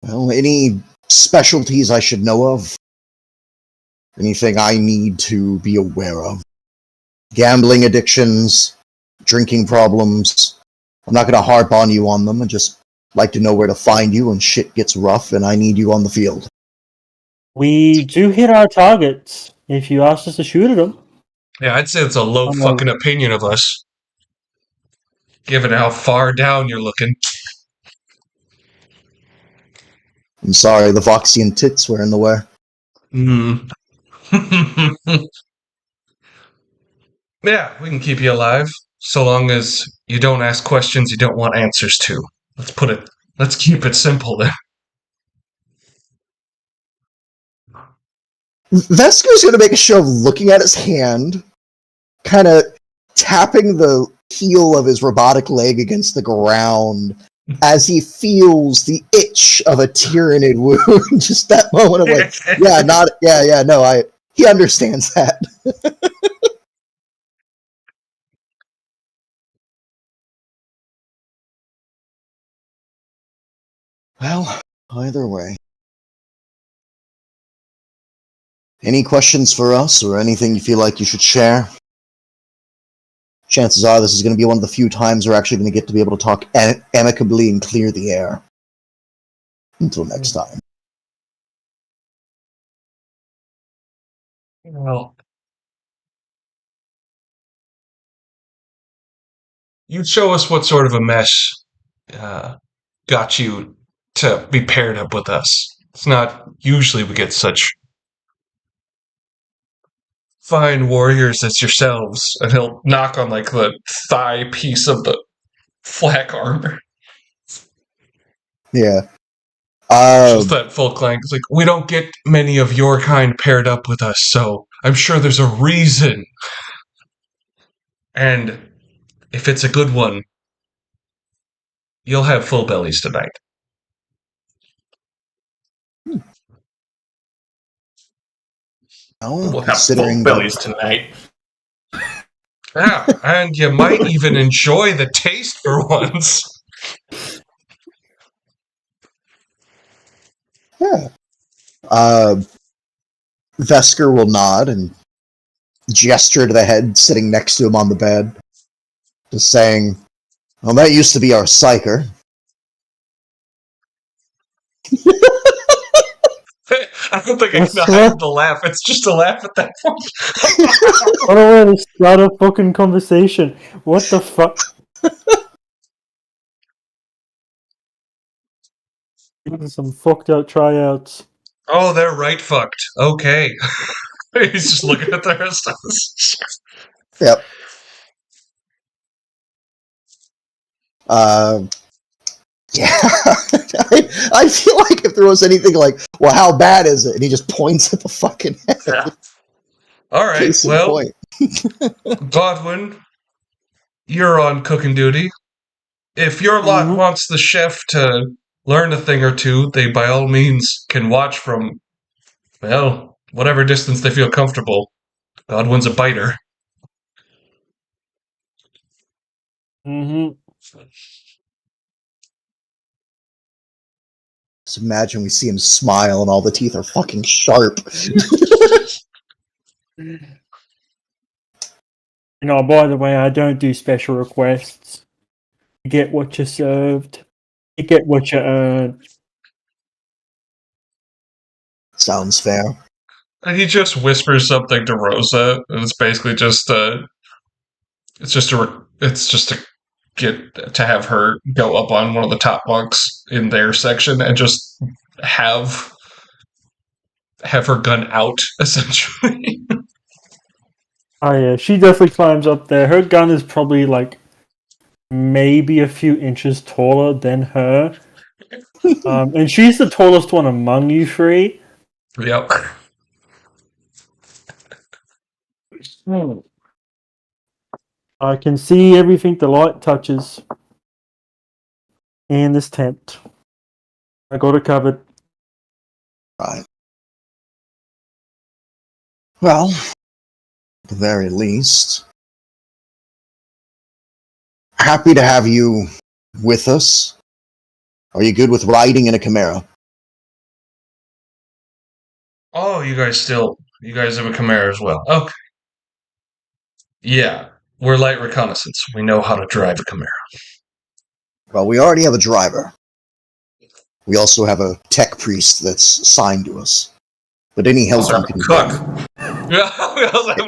Well, any specialties I should know of? Anything I need to be aware of? Gambling addictions, drinking problems. I'm not going to harp on you on them. I just like to know where to find you when shit gets rough and I need you on the field. We do hit our targets if you ask us to shoot at them. Yeah, I'd say it's a low fucking opinion of us, given how far down you're looking. I'm sorry, the Voxian tits were in the way. Yeah, we can keep you alive, so long as you don't ask questions you don't want answers to. Let's keep it simple then. Vesker's going to make a show of looking at his hand, kind of tapping the heel of his robotic leg against the ground as he feels the itch of a Tyranid wound. Just that moment of like, he understands that. Well, either way. Any questions for us or anything you feel like you should share? Chances are this is going to be one of the few times we're actually going to get to be able to talk amicably and clear the air. Until next time. Well, you show us what sort of a mess got you to be paired up with us. It's not usually we get such fine warriors as yourselves. And he'll knock on like the thigh piece of the flak armor. Yeah. Just that full clank. It's like, we don't get many of your kind paired up with us, so I'm sure there's a reason. And if it's a good one, you'll have full bellies tonight. Well, We'll have full bellies tonight. Yeah, and you might even enjoy the taste for once. Yeah. Vesker will nod and gesture to the head sitting next to him on the bed, just saying, well, that used to be our psyker. I don't think I can hide the laugh. It's just a laugh at that point. I don't want to start a fucking conversation. What the fuck? Some fucked out tryouts. Oh, they're right fucked. Okay. He's just looking at the rest of us. Yep. Yeah. I feel like if there was anything like, well, how bad is it? And he just points at the fucking head. Yeah. All right, well, Godwin, you're on cooking duty. If your lot wants the chef to learn a thing or two, they by all means can watch from, well, whatever distance they feel comfortable. The odd one's a biter. Mm-hmm. Just imagine we see him smile and all the teeth are fucking sharp. By the way, I don't do special requests. You get what you're served. You get what you earn. Sounds fair. And he just whispers something to Rosa, and it's basically just it's just to get to have her go up on one of the top bunks in their section and just have her gun out, essentially. Oh yeah, she definitely climbs up there. Her gun is probably like maybe a few inches taller than her. And she's the tallest one among you three. Yep. I can see everything the light touches in this tent. I got it covered. Right. Well, at the very least, happy to have you with us. Are you good with riding in a Chimera? Oh, you guys have a Chimera as well. Okay. Yeah, we're light reconnaissance. We know how to drive a Chimera. Well, we already have a driver. We also have a tech priest that's assigned to us. But any help Also, you can cook. Yeah, we also have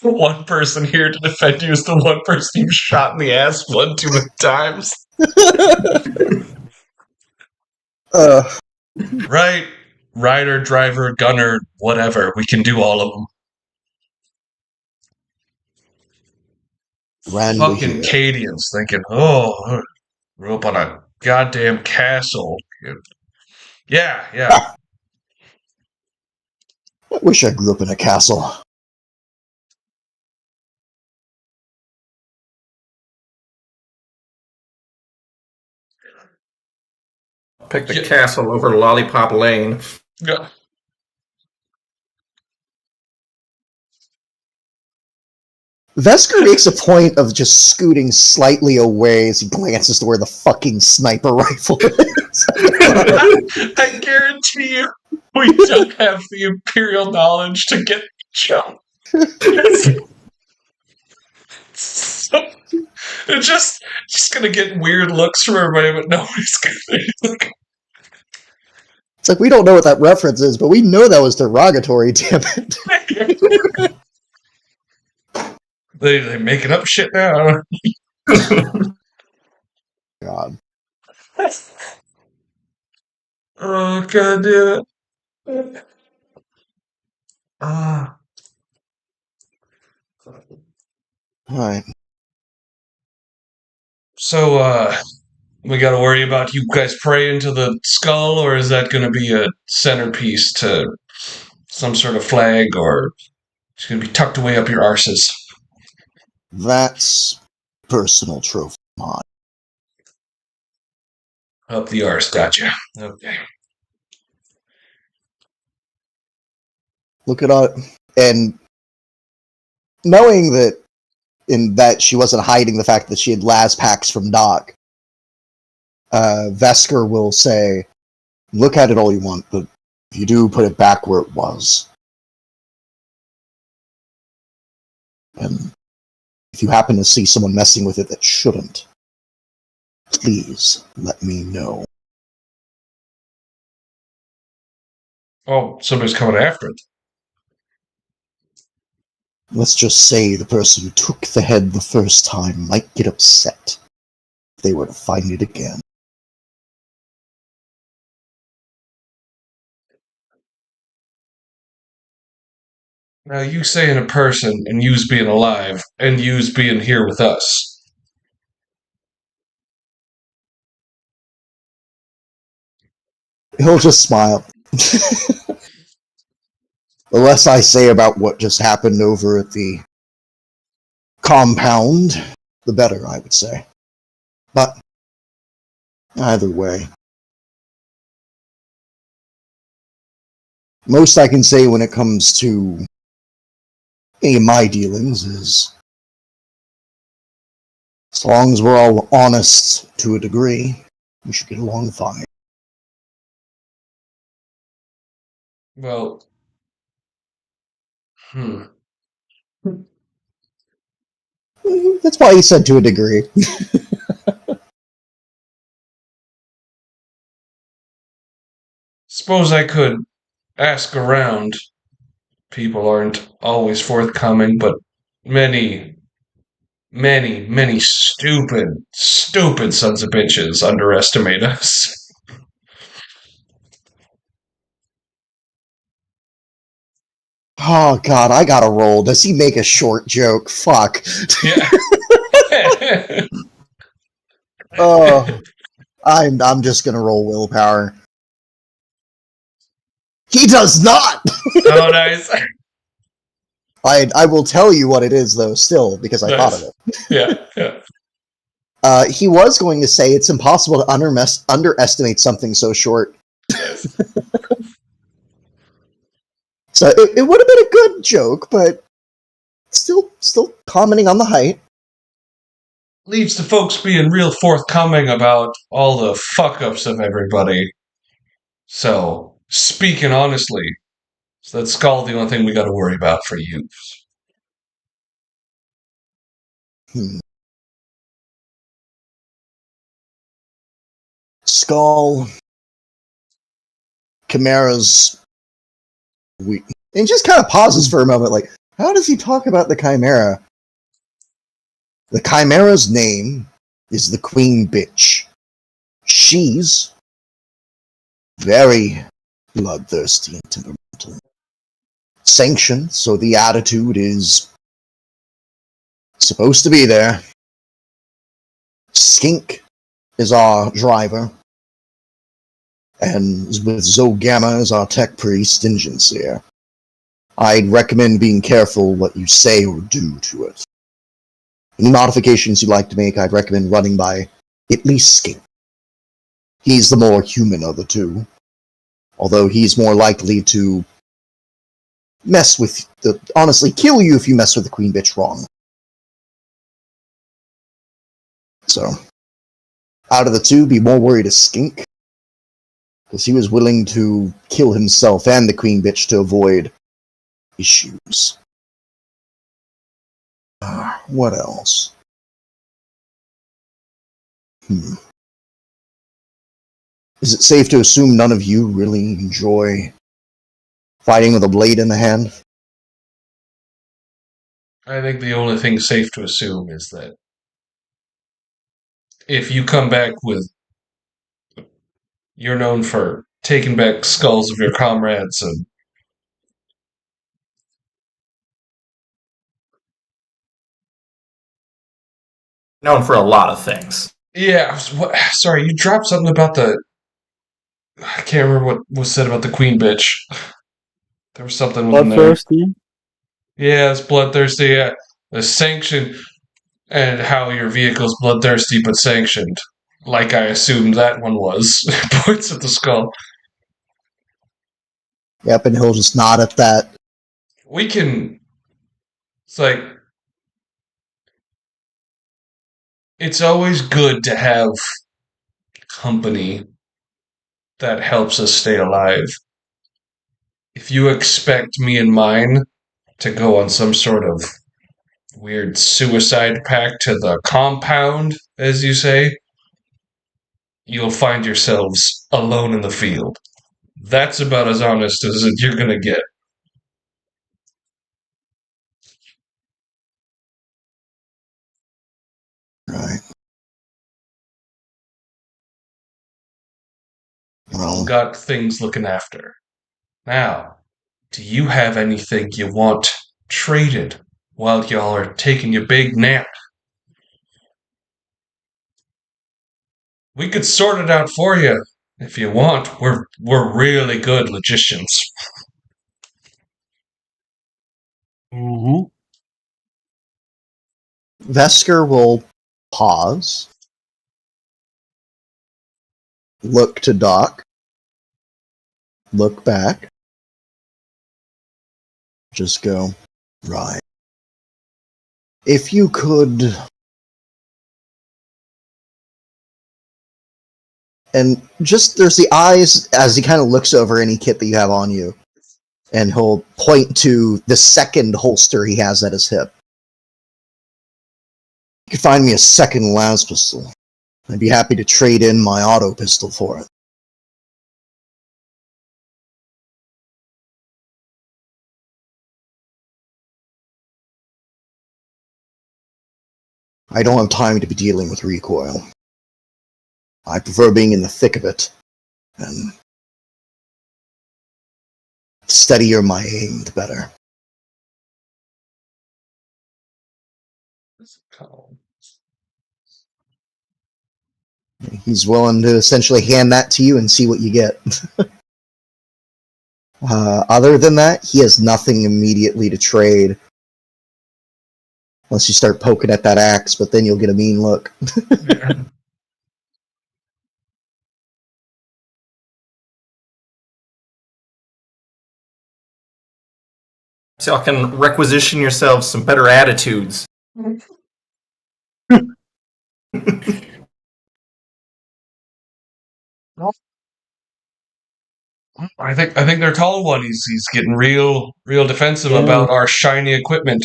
one person here to defend you is the one person you shot in the ass one too many times. Right. Rider, driver, gunner, whatever. We can do all of them. Fucking Cadians thinking, oh, grew up on a goddamn castle. Yeah. I wish I grew up in a castle. Pick the castle over Lollipop Lane. Yeah. Vesker makes a point of just scooting slightly away as he glances to where the fucking sniper rifle is. I guarantee you, we don't have the imperial knowledge to get the jump. It's just gonna get weird looks from everybody, but nobody's gonna. It's like, we don't know what that reference is, but we know that was derogatory, damn it. They making up shit now. God. Oh, god damn it. Alright. So, we gotta worry about you guys praying to the skull, or is that gonna be a centerpiece to some sort of flag, or it's gonna be tucked away up your arses? That's personal trophy mod. Up the arse, gotcha. Okay. Look at all, and knowing that she wasn't hiding the fact that she had las packs from Doc, Vesker will say, look at it all you want, but if you do, put it back where it was. And if you happen to see someone messing with it that shouldn't, please let me know. Oh, somebody's coming after it. Let's just say the person who took the head the first time might get upset if they were to find it again. Now, you saying a person, and yous being alive, and yous being here with us. He'll just smile. The less I say about what just happened over at the compound, the better, I would say. But either way, Most I can say when it comes to any of my dealings is, as long as we're all honest to a degree, we should get along fine. Well, That's why he said to a degree. suppose I could ask around. People aren't always forthcoming, but many, many stupid sons of bitches underestimate us. Oh god, I gotta roll. Does he make a short joke? Fuck. Yeah. Oh, I'm just gonna roll willpower. He does not. Oh, nice. I will tell you what it is though, still, because I thought of it. Yeah. He was going to say it's impossible to underestimate something so short. Yes. So it would have been a good joke, but still commenting on the height. Leads to folks being real forthcoming about all the fuck ups of everybody. So, speaking honestly, so that's Skull the only thing we gotta worry about for you. Skull, Chimera's weak. And just kind of pauses for a moment, like, how does he talk about the Chimera? The Chimera's name is the Queen Bitch. She's very bloodthirsty and temperamental. Sanctioned, so the attitude is supposed to be there. Skink is our driver. And with Zogama as our tech priest, Ingenseer. I'd recommend being careful what you say or do to it. Any modifications you'd like to make, I'd recommend running by at least Skink. He's the more human of the two, although he's more likely to honestly kill you if you mess with the Queen Bitch wrong. So, out of the two, be more worried of Skink, because he was willing to kill himself and the Queen Bitch to avoid issues. What else? Is it safe to assume none of you really enjoy fighting with a blade in the hand? I think the only thing safe to assume is that if you come back with, you're known for taking back skulls of your comrades and Known for a lot of things. yeah. Sorry, you dropped something about the. I can't remember what was said about the queen bitch. There was something within there. Bloodthirsty. Yeah, it's bloodthirsty. Yeah, the sanction and how your vehicle's bloodthirsty but sanctioned. Like I assumed that one was. Points at the skull. Yep, and he'll just nod at that. We can. It's like it's always good to have company that helps us stay alive. If you expect me and mine to go on some sort of weird suicide pact to the compound, as you say, you'll find yourselves alone in the field. That's about as honest as you're gonna get. Right. All got things looking after. Now, do you have anything you want traded while y'all are taking your big nap? We could sort it out for you if you want. We're really good logicians. Mm-hmm. Vesker will pause, look to Doc, look back, just go, right. If you could... And just, there's the eyes as he kind of looks over any kit that you have on you. And he'll point to the second holster he has at his hip. You can find me a second las pistol. I'd be happy to trade in my auto pistol for it. I don't have time to be dealing with recoil. I prefer being in the thick of it, and the steadier my aim, the better. He's willing to essentially hand that to you and see what you get. Other than that, he has nothing immediately to trade. Unless you start poking at that axe, but then you'll get a mean look. Yeah. So y'all can requisition yourselves some better attitudes. I think they're calling one. He's getting real defensive Yeah. about our shiny equipment,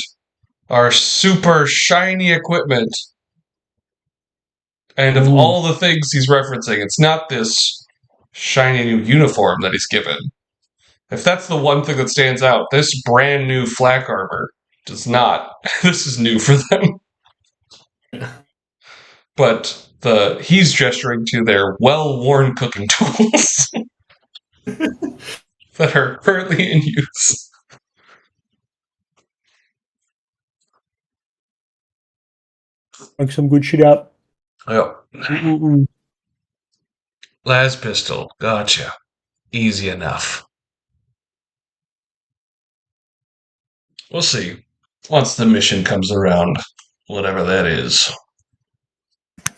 our super shiny equipment, and of all the things he's referencing, it's not this shiny new uniform that he's given. If that's the one thing that stands out, this brand new flak armor does not. This is new for them. But he's gesturing to their well-worn cooking tools that are currently in use. Like some good shit up. Yep. Mm-mm. Las pistol, gotcha. Easy enough. We'll see. Once the mission comes around, whatever that is.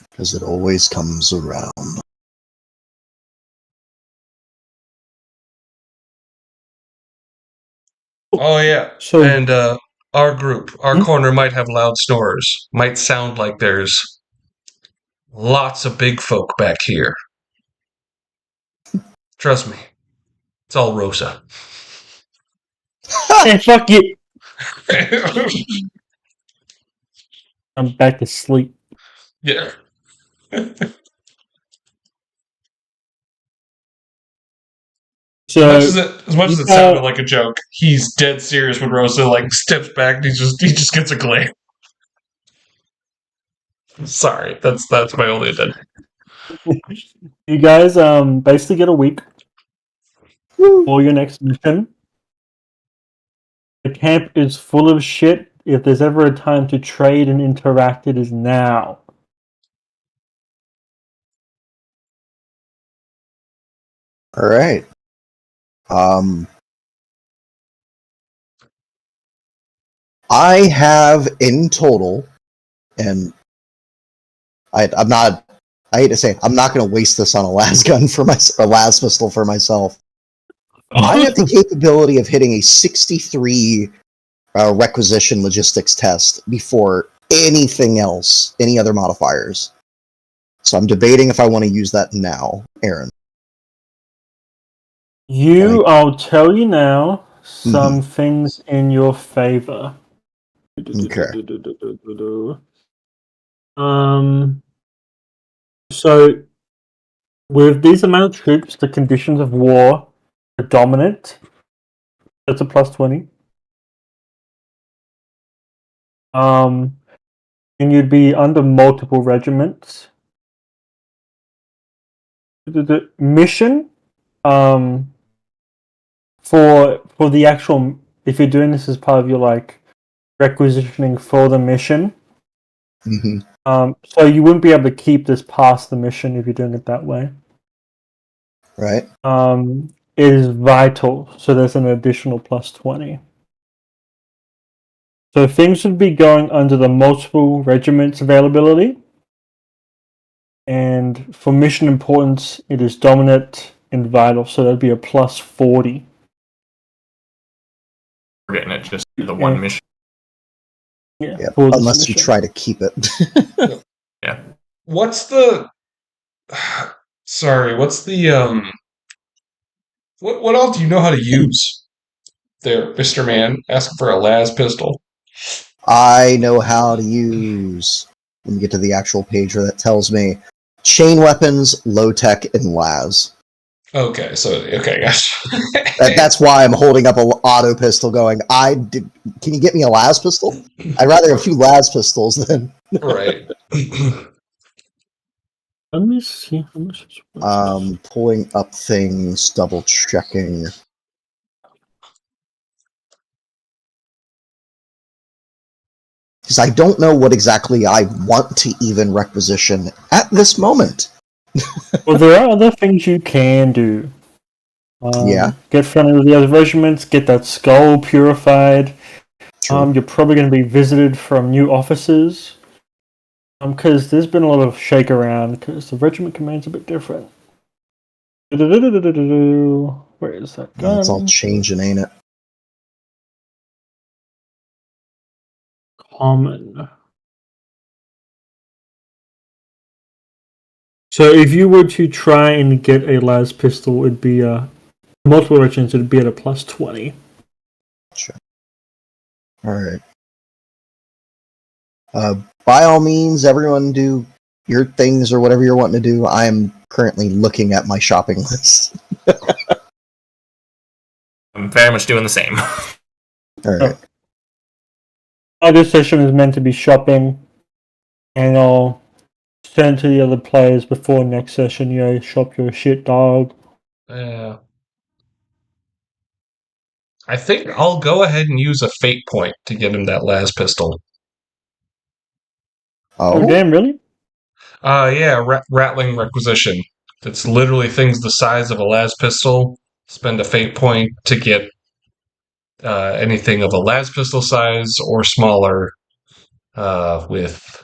Because it always comes around. Oh yeah. So And our group, our corner might have loud snores. Might sound like there's lots of big folk back here. Trust me. It's all Rosa. hey, fuck you. I'm back to sleep. Yeah. So As much as it sounded like a joke, he's dead serious when Rosa like steps back and he just gets a glare. Sorry, that's my only intention. you guys basically get a week for your next mission. The camp is full of shit. If there's ever a time to trade and interact, it is now. Alright. I have in total, and I'm not, I hate to say, I'm not going to waste this on a las gun for my, or las pistol for myself. I have the capability of hitting a 63 requisition logistics test before anything else, any other modifiers. So I'm debating if I want to use that now, Aaron. I'll tell you now some things in your favor. Okay. So with these amount of troops, the conditions of war are dominant. That's a plus 20. And you'd be under multiple regiments. The mission, for the actual, if you're doing this as part of your like requisitioning for the mission, so you wouldn't be able to keep this past the mission if you're doing it that way. Right. It is vital, so there's an additional plus 20. So things would be going under the multiple regiments availability. And for mission importance, it is dominant and vital, so that'd be a plus 40. We're getting it just the one mission. Yeah, Yeah, for this unless you mission. try to keep it. Yeah. What's the? Sorry, what's the What all do you know how to use? There, Mister Man, asking for a las pistol. I know how to use. Let me get to the actual page where that tells me chain weapons, low tech, and las. Okay, gosh. That's why I'm holding up an auto pistol going, can you get me a las pistol? I'd rather have 2 las pistols than... Right. Let me see how much. Pulling up things, double checking. Because I don't know what exactly I want to even requisition at this moment. Well, there are other things you can do. Yeah. Get friendly with the other regiments, get that skull purified. True. You're probably going to be visited from new officers. Because there's been a lot of shake around, because the regiment command's a bit different. Where is that gun? It's all changing, ain't it? Common. So if you were to try and get a las pistol, it'd be multiple regiments, it'd be at a plus 20. Sure. Alright. By all means, everyone do your things or whatever you're wanting to do. I am currently looking at my shopping list. I'm very much doing the same. Alright. This session is meant to be shopping, and I'll send to the other players before next session. Shop your shit, dog. Yeah. I think I'll go ahead and use a fate point to get him that las pistol. Oh, damn, really? Yeah, rattling requisition. It's literally things the size of a las pistol. Spend a fate point to get anything of a las pistol size or smaller with,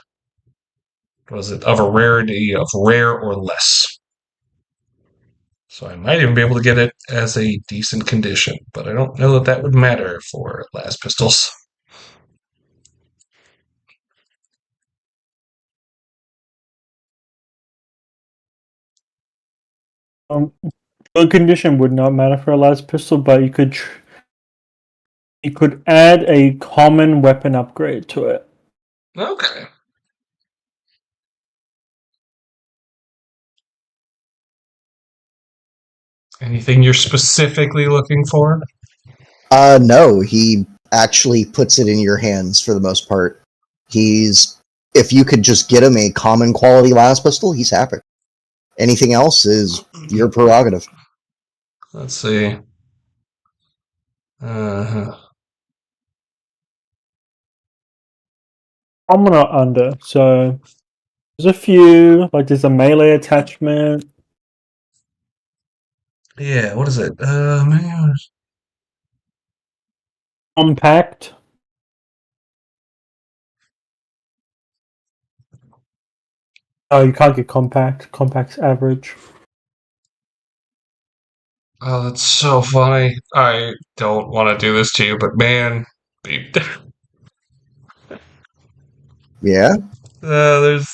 of a rarity of rare or less. So I might even be able to get it as a decent condition, but I don't know that would matter for las pistols. Good condition would not matter for a las pistol, but you could add a common weapon upgrade to it. Okay. Anything you're specifically looking for? No, he actually puts it in your hands for the most part. If you could just get him a common quality las pistol, he's happy. Anything else is your prerogative. Let's see. Uh-huh. I'm not under, so there's a few, like there's a melee attachment. Yeah, what is it? Man. Compact. Oh, you can't get compact. Compact's average. Oh, that's so funny. I don't want to do this to you, but man, Yeah? there's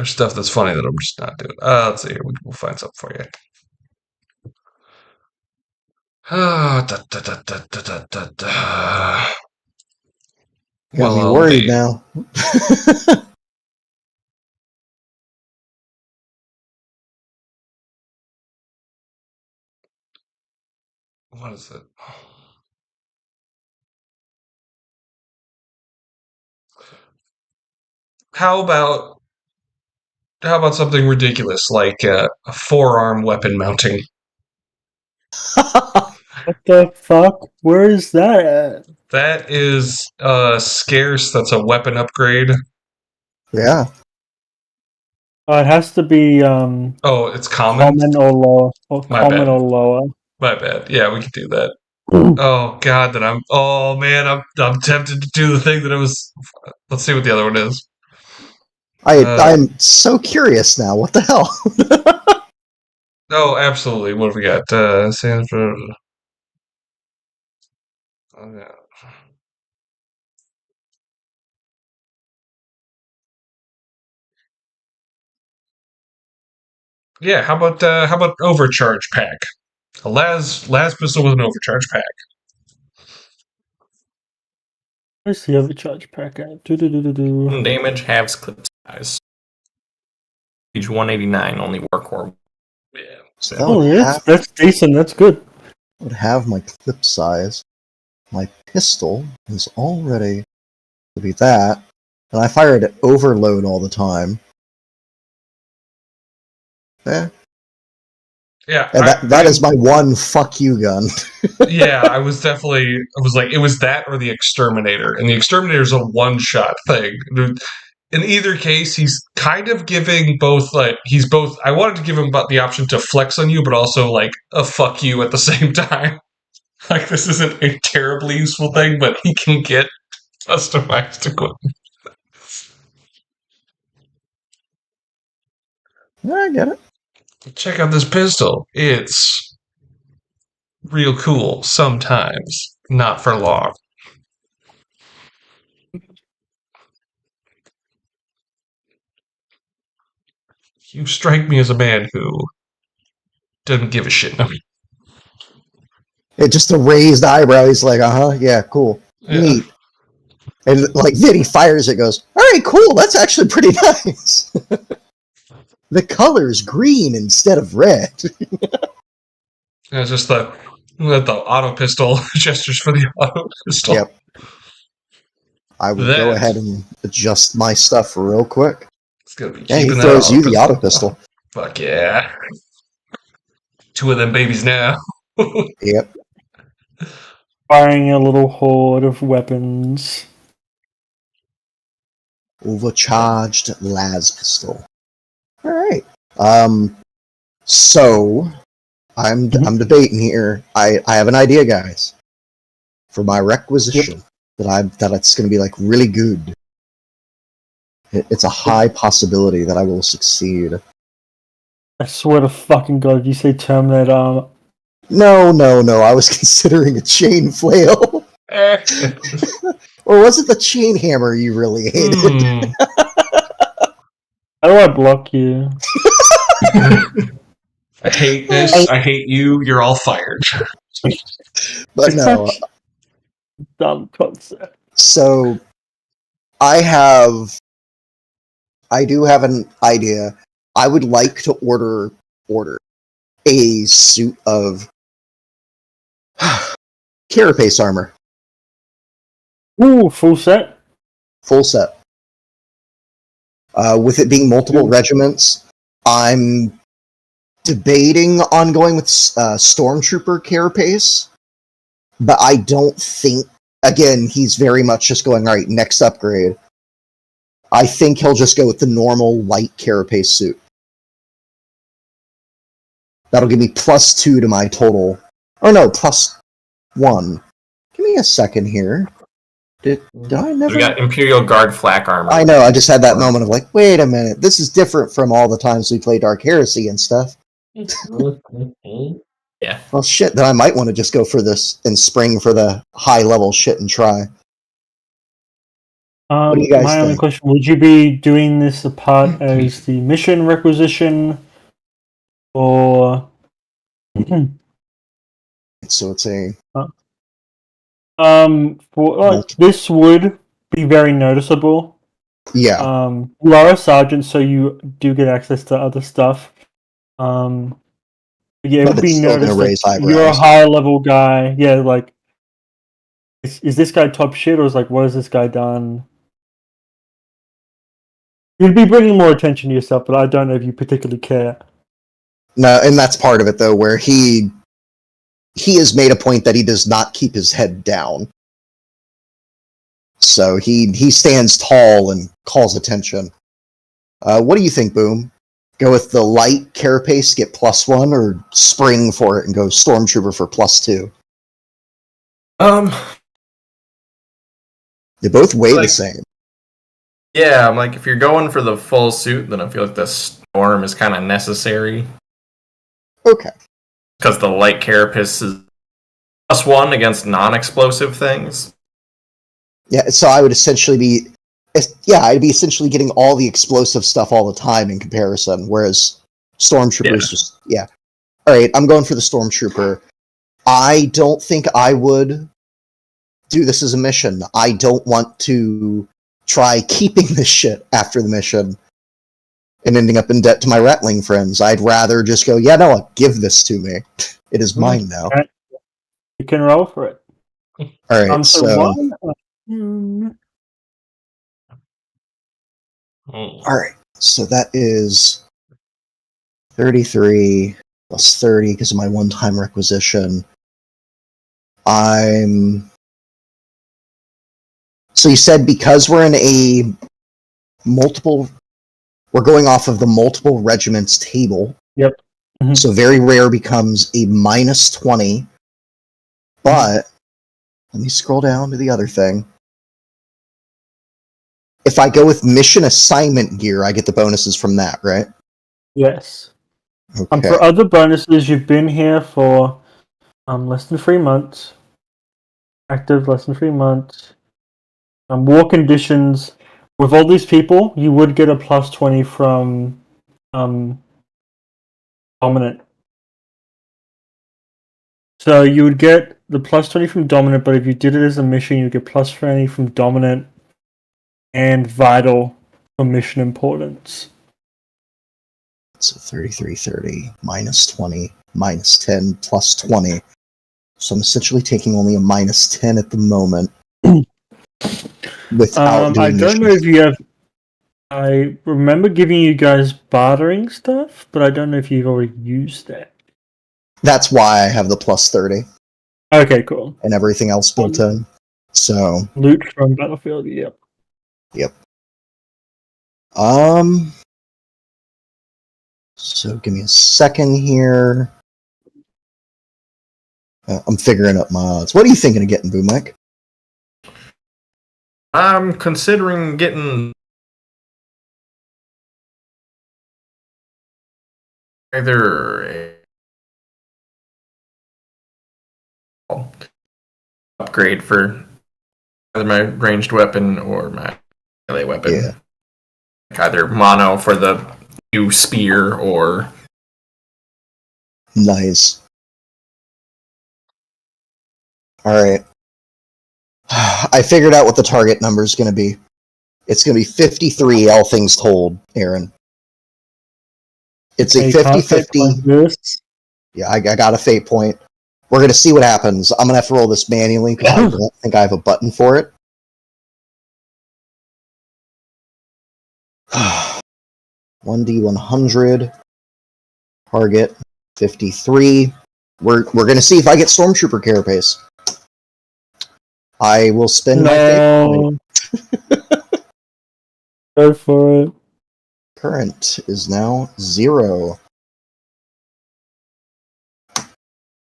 stuff that's funny that I'm just not doing. Let's see. We'll find something for you. Got me I'll worried be. now. What is it? How about something ridiculous like a forearm weapon mounting? What the fuck? Where is that at? That is scarce. That's a weapon upgrade. Yeah. It has to be Oh, it's common. common or lower. Or My common bad. or lower. My bad. Yeah, we can do that. Oh God, that I'm. Oh man, I'm tempted to do the thing that I was. Let's see what the other one is. I'm so curious now. What the hell? Oh, absolutely. What have we got? Sanford. Oh, yeah. Yeah, how about overcharge pack? A las pistol with an overcharge pack. Where's the other charge pack at? Do. Damage, halves, clip size. Page 189, only work or. Yeah. So that Oh, would yeah, have, that's decent. That's good. would have my clip size. My pistol is all ready to be that, and I fire it at overload all the time. Eh. Yeah, And that is my one fuck you gun. yeah, I was like, it was that or the Exterminator, and the Exterminator's a one-shot thing. In either case, he's kind of giving both, like, he's both, I wanted to give him the option to flex on you, but also, like, a fuck you at the same time. Like, this isn't a terribly useful thing, but he can get customized equipment. Yeah, I get it. Check out this pistol. It's real cool sometimes, not for long. You strike me as a man who doesn't give a shit. It just a raised eyebrow. He's like, yeah, cool, Yeah. neat. And like then he fires it. Goes, all right, cool. That's actually pretty nice. The color's green instead of red. It's just the auto pistol gestures for the auto pistol. Yep. I will go ahead and adjust my stuff real quick. It's gonna be Yeah, he keeping throws that you the auto pistol. Fuck yeah. Two of them babies now. Yep. Firing a little horde of weapons. Overcharged las pistol. All right. So I'm debating here. I have an idea, guys, for my requisition that it's going to be like really good. It's a high possibility that I will succeed. I swear to fucking God, you say Terminator armor. No. I was considering a chain flail. Or was it the chain hammer you really hated? How do I block you? I hate this. I hate you. You're all fired. But no. Dumb concept. So I do have an idea. I would like to order a suit of carapace armor. Ooh, full set? Full set. With it being multiple regiments, I'm debating on going with Stormtrooper carapace, but I don't think, again, he's very much just going, all right, next upgrade. I think he'll just go with the normal light carapace suit. That'll give me +2 to my total. Oh no, +1. Give me a second here. Did I never? We got Imperial Guard flak armor. I know, I just had that moment of like, wait a minute, this is different from all the times we play Dark Heresy and stuff. Yeah. Well, shit, then I might want to just go for this in spring for the high level shit and try. What do you guys my only think? question, would you be doing this apart as the mission requisition, or... So it's a... this would be very noticeable. Yeah. You are a sergeant, so you do get access to other stuff. Yeah, it would be noticed. You're a high level guy. Yeah, like, is this guy top shit, or is like, what has this guy done? You'd be bringing more attention to yourself, but I don't know if you particularly care. No, and that's part of it though, where he has made a point that he does not keep his head down. So he stands tall and calls attention. What do you think, Boom? Go with the light carapace, get +1, or spring for it and go Stormtrooper for +2? They both weigh the same. Yeah, I'm like, if you're going for the full suit, then I feel like the Storm is kind of necessary. Okay. Because the light carapace is +1 against non-explosive things. Yeah, so I would essentially be... Yeah, I'd be essentially getting all the explosive stuff all the time in comparison, whereas Stormtroopers just... Yeah. Alright, I'm going for the Stormtrooper. I don't think I would do this as a mission. I don't want to try keeping this shit after the mission and ending up in debt to my Ratling friends. I'd rather just go, yeah, no, give this to me. It is mine now. You can roll for it. Alright, so... Alright, so that is 33 plus 30 because of my one-time requisition. So you said because we're in a multiple... We're going off of the multiple regiments table. Yep. Mm-hmm. So very rare becomes a -20. But, let me scroll down to the other thing. If I go with mission assignment gear, I get the bonuses from that, right? Yes. Okay. And for other bonuses, you've been here for less than 3 months. Active, less than 3 months. War conditions. With all these people, you would get a +20 from Dominant. So you would get the +20 from Dominant, but if you did it as a mission, you'd get +20 from Dominant and Vital for mission importance. So 33, 20, -10, +20. So I'm essentially taking only a -10 at the moment. Without I don't know if you have... I remember giving you guys bartering stuff, but I don't know if you've already used that. That's why I have the +30. Okay, cool. And everything else built in. So... Loot from Battlefield, yep. Yep. So give me a second here. I'm figuring up my odds. What are you thinking of getting, Boom Mike? I'm considering getting either a upgrade for either my ranged weapon or my melee weapon. Yeah. Like either mono for the new spear or... Nice. Alright. I figured out what the target number is going to be. It's going to be 53, all things told, Aaron. It's a 50-50. Yeah, I got a fate point. We're going to see what happens. I'm going to have to roll this manually because I don't think I have a button for it. 1d100. Target 53. We're going to see if I get Stormtrooper carapace. I will spend my fate point. Go for it. Current is now 0.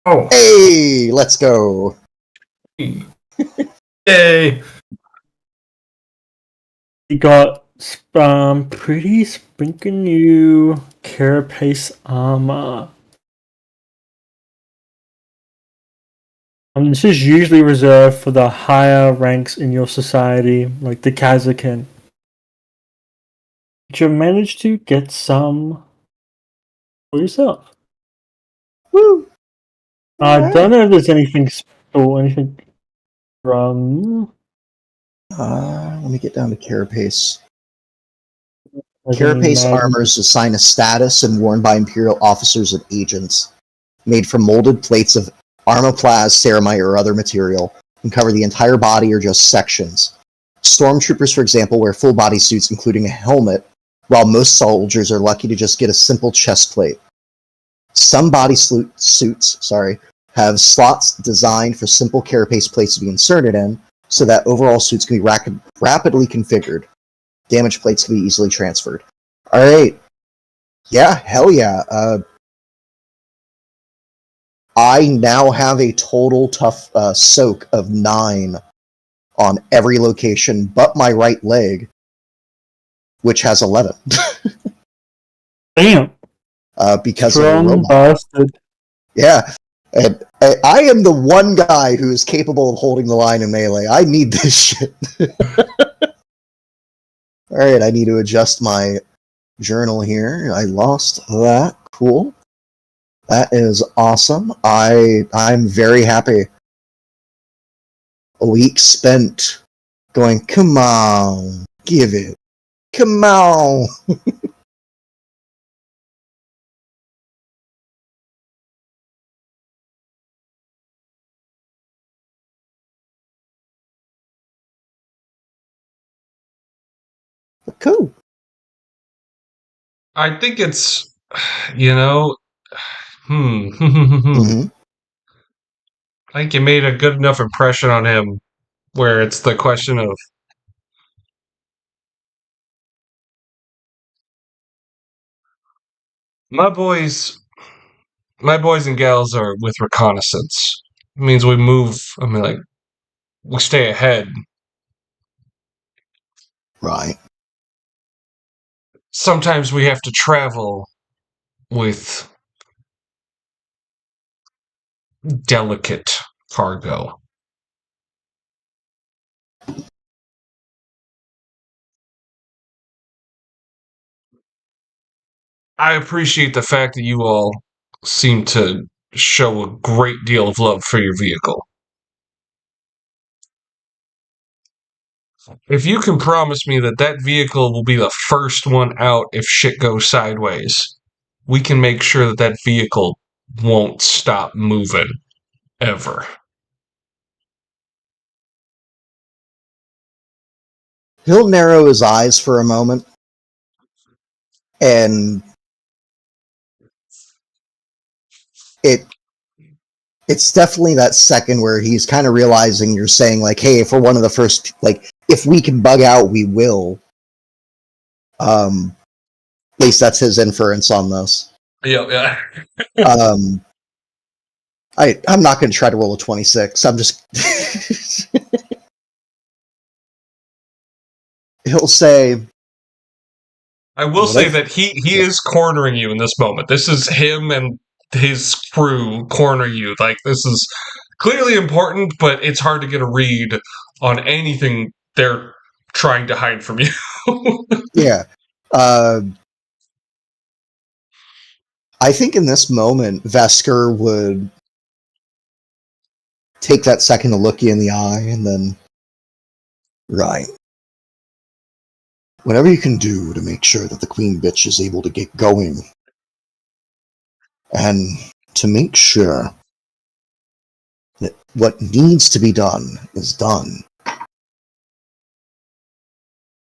Oh, Hey, let's go. yay! You got pretty sprinking new carapace armor. This is usually reserved for the higher ranks in your society, like the Kazakin. Did you manage to get some for yourself? Woo! I don't know if there's anything special, anything from... Let me get down to carapace. like Carapace any armors assign a status and worn by Imperial officers and agents, made from molded plates of armoplast, ceramite, or other material, and cover the entire body or just sections. Stormtroopers, for example, wear full body suits including a helmet, while most soldiers are lucky to just get a simple chest plate. Some body suits have slots designed for simple carapace plates to be inserted in, so that overall suits can be rapidly configured. Damage plates can be easily transferred. Alright. Yeah, hell yeah. I now have a total tough soak of 9 on every location but my right leg, which has 11. Damn. because of a Strong robot. bastard. Yeah. And I am the one guy who is capable of holding the line in melee. I need this shit. Alright, I need to adjust my journal here. I lost that. Cool. That is awesome. I'm very happy. A week spent going, come on, give it. Come on. Cool. I think it's, you know, Mm-hmm. I think you made a good enough impression on him where it's the question of my boys and gals are with reconnaissance. It means we move, I mean, like, we stay ahead. Right. Sometimes we have to travel with delicate cargo. I appreciate the fact that you all seem to show a great deal of love for your vehicle. If you can promise me that that vehicle will be the first one out if shit goes sideways, we can make sure that that vehicle won't stop moving ever. He'll narrow his eyes for a moment, and it's definitely that second where he's kind of realizing you're saying, like, hey, if we're one of the first, like, if we can bug out, we will. At least that's his inference on this. Yeah. I'm not going to try to roll a 26. I'm just... He'll say... I will say that he is cornering you in this moment. This is him and his crew cornering you. Like, this is clearly important, but it's hard to get a read on anything they're trying to hide from you. Yeah. I think in this moment, Vesker would take that second to look you in the eye, and then... Right. Whatever you can do to make sure that the queen bitch is able to get going, and to make sure that what needs to be done is done,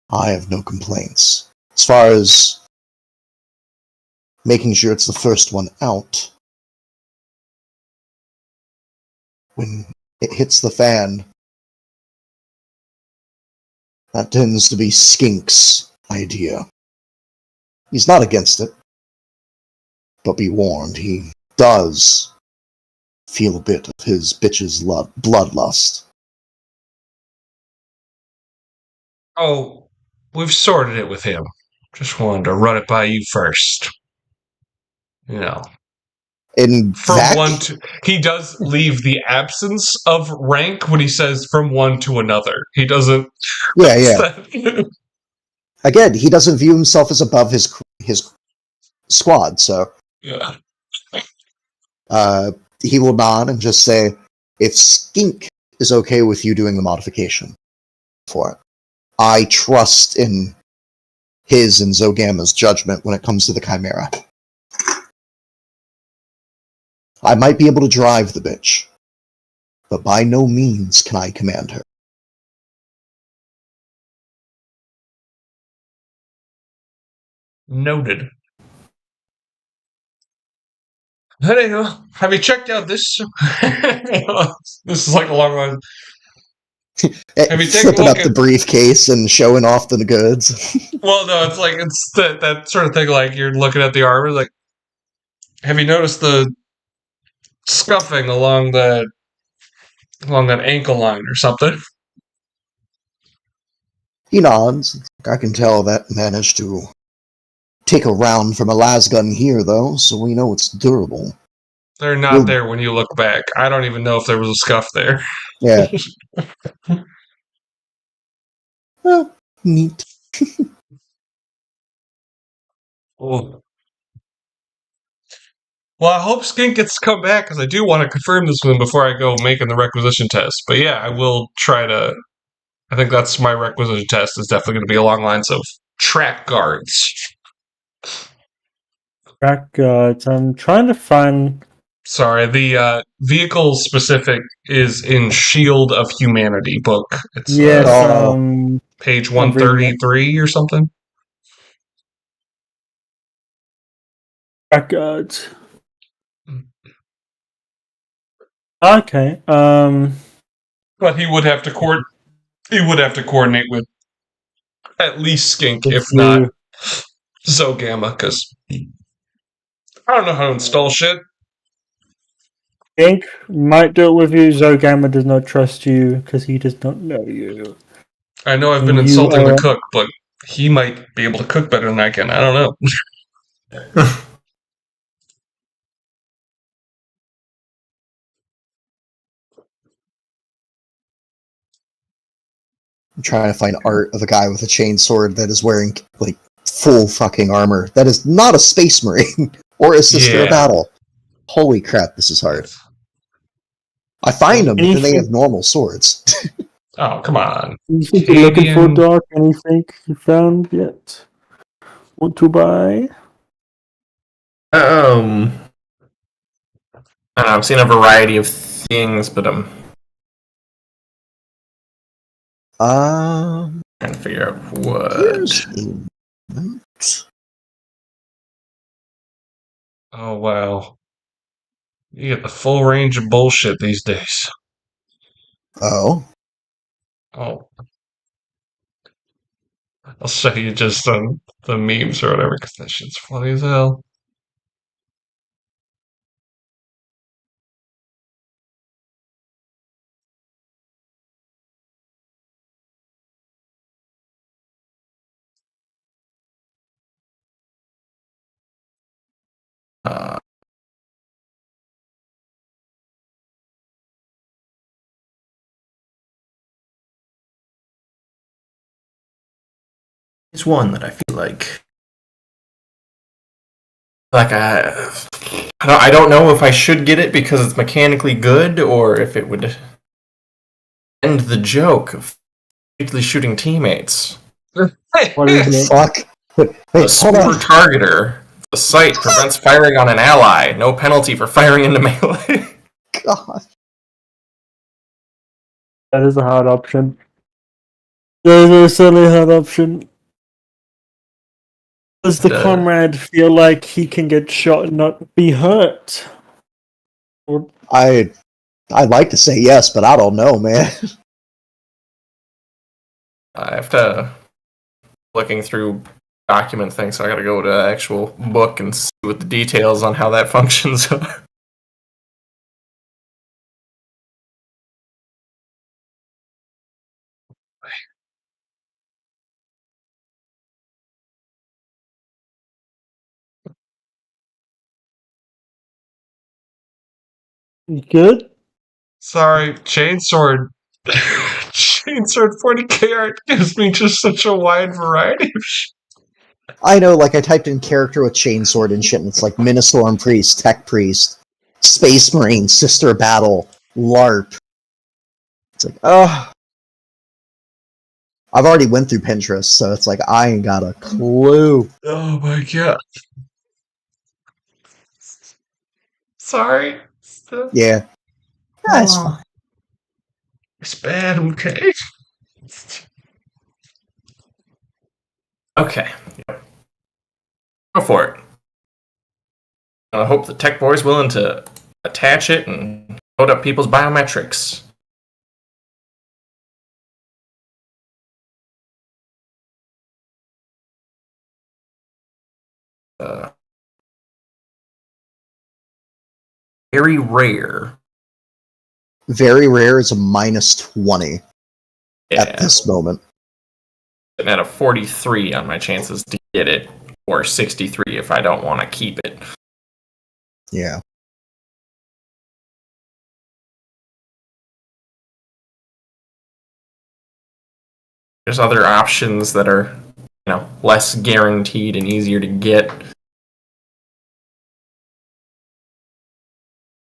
I have no complaints. As far as making sure it's the first one out, when it hits the fan, that tends to be Skink's idea. He's not against it, but be warned, he does feel a bit of his bitch's bloodlust. Oh, we've sorted it with him. Just wanted to run it by you first. You know. In From that, one to... He does leave the absence of rank when he says from one to another. He doesn't... yeah. Again, he doesn't view himself as above his squad, so... Yeah. He will nod and just say, if Skink is okay with you doing the modification for it, I trust in his and Zogama's judgment when it comes to the Chimera. I might be able to drive the bitch, but by no means can I command her. Noted. Anyway, have you checked out this? This is like a long one. Have you taken a Flipping look up the at... briefcase and showing off the goods. Well, no, it's like, it's that sort of thing, like, you're looking at the armor, like, have you noticed the scuffing along that ankle line or something? He nods. I can tell that managed to take a round from a lasgun here, though, so we know it's durable. They're not there when you look back. I don't even know if there was a scuff there. Yeah. Oh, neat. Oh. Well, I hope Skink gets to come back, because I do want to confirm this with him before I go making the requisition test. But yeah, I will try to... I think that's my requisition test, is definitely going to be along lines of track guards. Track guards. I'm trying to find. Sorry, the vehicle specific is in Shield of Humanity book. It's Yes. page I'm reading it. 133 or something. Track guards. Okay. But he would have to coordinate with at least Skink, if not Zogamma, because I don't know how to install shit. Ink might do it with you. Zogamma does not trust you because he does not know you. I know I've been insulting the cook, but he might be able to cook better than I can. I don't know. I'm trying to find art of a guy with a chainsword that is wearing, like, full fucking armor. That is not a space marine or a sister of battle. Holy crap, this is hard. I find them, but then they have normal swords. Oh, come on. Anything you're looking for, Doc? Anything you found yet? Want to buy? I've seen a variety of things, but I'm trying to figure out what. Oh, wow. You get the full range of bullshit these days. Oh. Oh. I'll show you just the memes or whatever, because that shit's funny as hell. It's one that I feel like I don't know if I should get it because it's mechanically good or if it would end the joke of usually shooting teammates. What is it? Fuck. Wait, A super targeter. The sight prevents firing on an ally. No penalty for firing into melee. God. That is a hard option. That is certainly a hard option. Does the comrade feel like he can get shot and not be hurt? Or I'd like to say yes, but I don't know, man. I have to looking through document things, so I gotta go to the actual book and see what the details on how that functions are. you good? Sorry, Chainsword. Chainsword 40k art gives me just such a wide variety of shit. I know, like, I typed in character with chainsword and shit, and it's like Ministorm Priest, Tech Priest, Space Marine, Sister of Battle, LARP. It's like, oh. I've already went through Pinterest, so it's like, I ain't got a clue. Oh my god. Sorry. Yeah. It's fine. It's bad, okay? Okay. Yep. Go for it. I hope the tech boy's willing to attach it and load up people's biometrics. Very rare. Very rare is a minus 20 Yeah. at this moment. Sitting at a 43 on my chances to get it. or 63 if I don't want to keep it. Yeah. There's other options that are, less guaranteed and easier to get.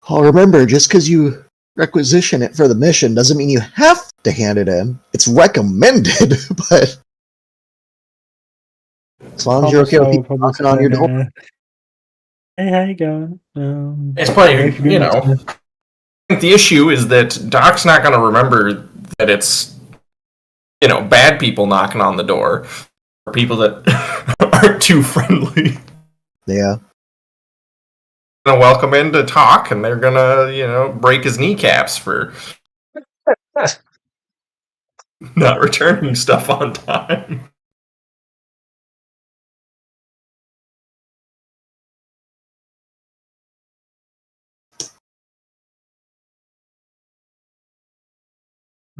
Oh, remember, just because you requisition it for the mission doesn't mean you have to hand it in. It's recommended, but as long as you're okay with people knocking on your door. Hey, how you going? It's probably, I think the issue is that Doc's not going to remember that it's, bad people knocking on the door, or people that aren't too friendly. Yeah. Gonna welcome in to talk, and they're gonna, break his kneecaps for not returning stuff on time.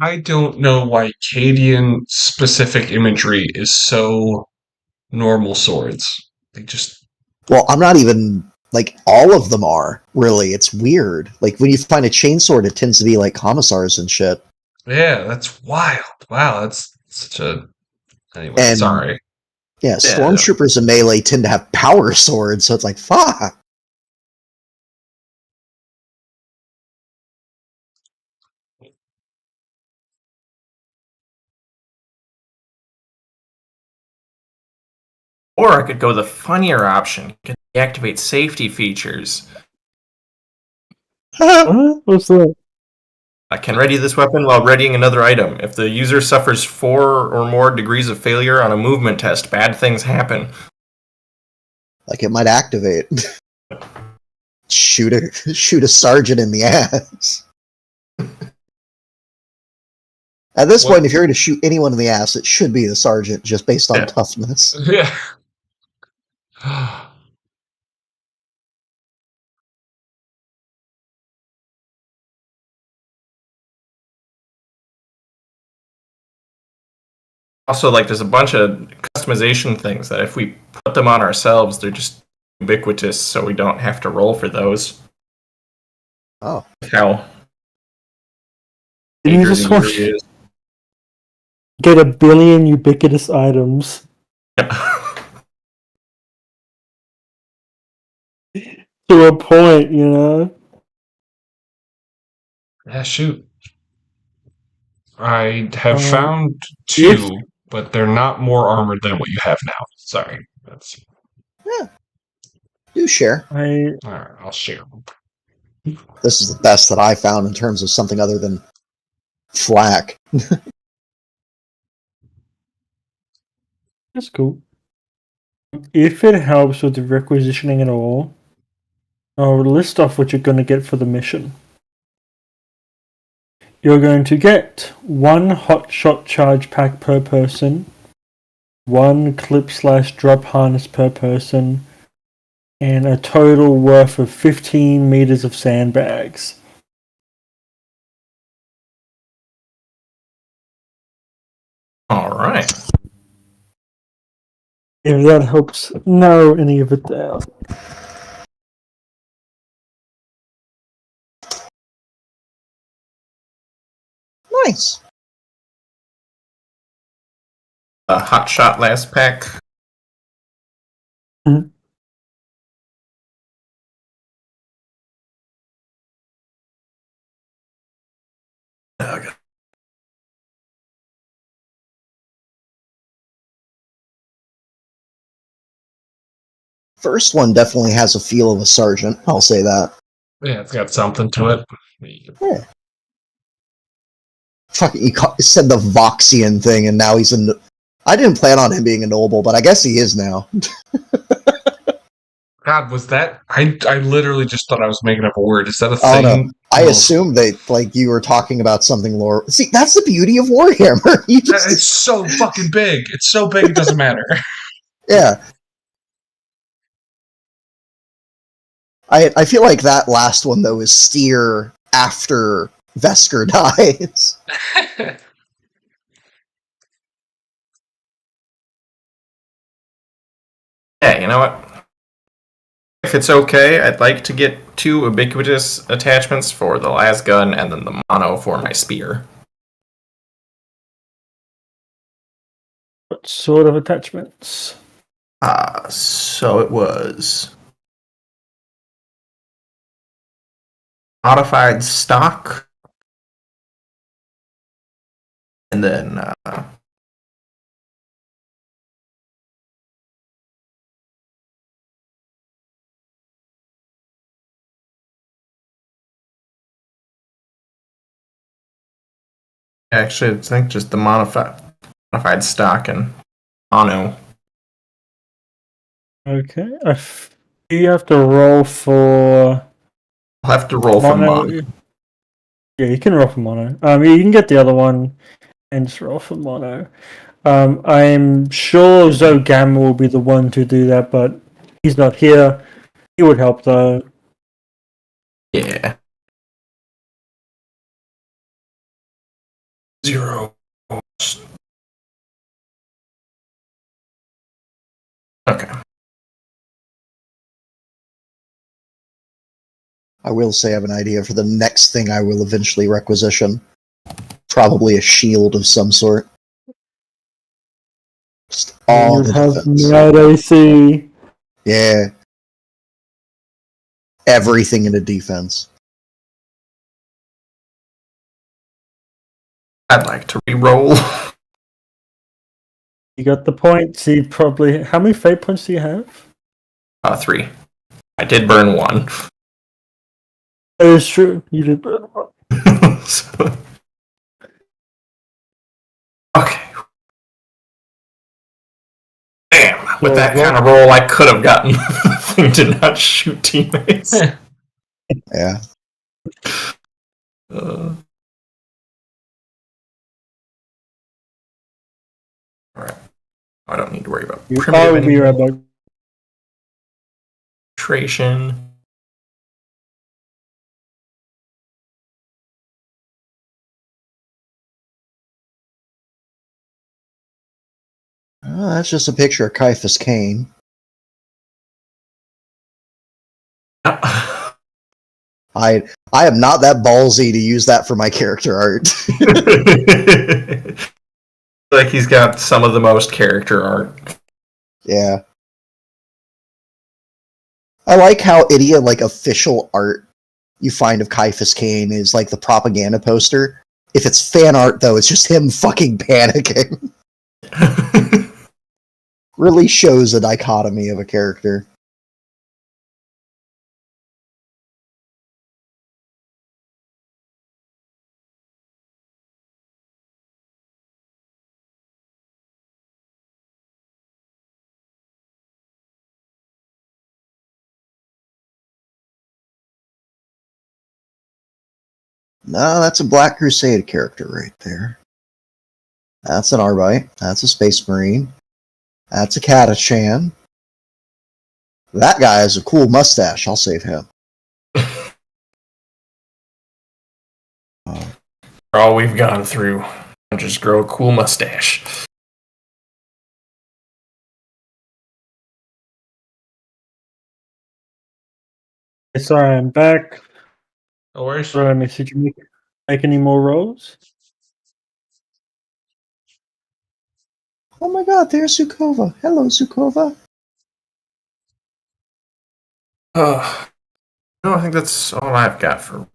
I don't know why Cadian specific imagery is so normal swords. They just. Well, I'm not even like all of them are really. It's weird. Like when you find a chainsword, it tends to be like commissars and shit. Yeah, that's wild. Wow, that's such a. Anyway, And- sorry. Yeah, stormtroopers and melee tend to have power swords, so it's like fuck. Or I could go the funnier option, can deactivate safety features. What? What's that? I can ready this weapon while readying another item. If the user suffers 4 or more degrees of failure on a movement test, bad things happen. Like it might activate. shoot a sergeant in the ass. At this point, if you're going to shoot anyone in the ass, it should be the sergeant, just based on toughness. Yeah. Also, there's a bunch of customization things that if we put them on ourselves, they're just ubiquitous, so we don't have to roll for those. Oh. How You just want to get 1 billion ubiquitous items. To a point, Yeah, shoot. I have found 2, but they're not more armored than what you have now. Sorry. That's. Yeah. Do share. Alright, I'll share. This is the best that I found in terms of something other than flak. That's cool. If it helps with the requisitioning at all, I'll list off what you're going to get for the mission. You're going to get 1 hotshot charge pack per person, 1 clip/drop harness per person, and a total worth of 15 meters of sandbags. Alright. If that helps narrow any of it down. Nice. A hot shot last pack. Mm-hmm. Okay. First one definitely has a feel of a sergeant. I'll say that. Yeah, it's got something to it. Yeah. Fucking, he said the Voxian thing, and now he's a. I didn't plan on him being a noble, but I guess he is now. God, was that? I literally just thought I was making up a word. Is that a Oh, thing? no. I assumed that you were talking about something lore. See, that's the beauty of Warhammer. It's so fucking big. It's so big it doesn't matter. Yeah. I feel like that last one, though, is steer after Vesker dies. Yeah, you know what? If it's okay, I'd like to get 2 ubiquitous attachments for the las gun and then the mono for my spear. What sort of attachments? So it was modified stock, and then actually, I think just the modified stock and mono. Okay. Do you have to roll for I'll have to roll for mono? mono. Yeah, you can roll for mono. You can get the other one and just roll for mono. I'm sure Zogam will be the one to do that, but he's not here. He would help though. Yeah. 0. Okay. I will say I have an idea for the next thing I will eventually requisition. Probably a shield of some sort. Just all You the have defense. mad AC. Yeah. Everything into defense. I'd like to re-roll. You got the points. You probably. How many fate points do you have? 3. I did burn 1. That is true. You did. So- okay. Damn. With that kind of roll, I could have gotten the thing to not shoot teammates. Yeah. Alright. I don't need to worry about I will primitive be right back. penetration. Oh, that's just a picture of Caiaphas Cain. I am not that ballsy to use that for my character art. Like he's got some of the most character art. Yeah. I like how any like official art you find of Caiaphas Cain is like the propaganda poster. If it's fan art though, it's just him fucking panicking. Really shows a dichotomy of a character. No, that's a Black Crusade character right there. That's an Arbite. That's a Space Marine. That's a Catachan. That guy has a cool mustache. I'll save him. For all we've gone through, I'll just grow a cool mustache. Sorry, I'm back. No worries. Sorry, did you make any more rolls? Oh my god, there's Zukova. Hello, Zukova. No, I think that's all I've got for.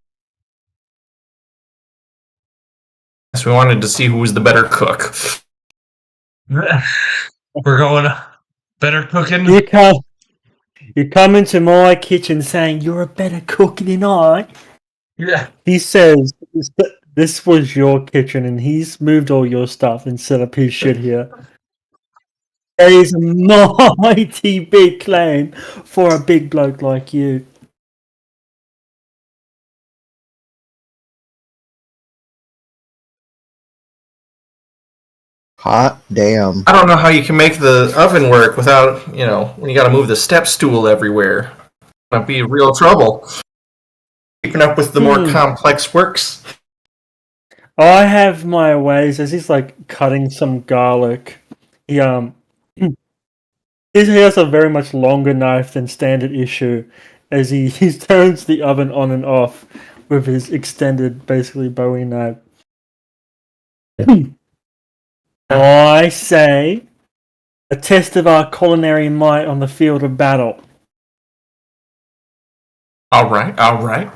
Yes, we wanted to see who was the better cook. We're going better cooking. You come into my kitchen saying you're a better cook than I. Yeah. He says this was your kitchen and he's moved all your stuff and set up his shit here. That is a mighty big claim for a big bloke like you. Hot damn. I don't know how you can make the oven work without, when you gotta move the step stool everywhere. That'd be real trouble. Keeping up with the more complex works. I have my ways as he's like cutting some garlic. He He has a very much longer knife than standard issue, as he turns the oven on and off with his extended, basically Bowie knife. I say, a test of our culinary might on the field of battle. All right.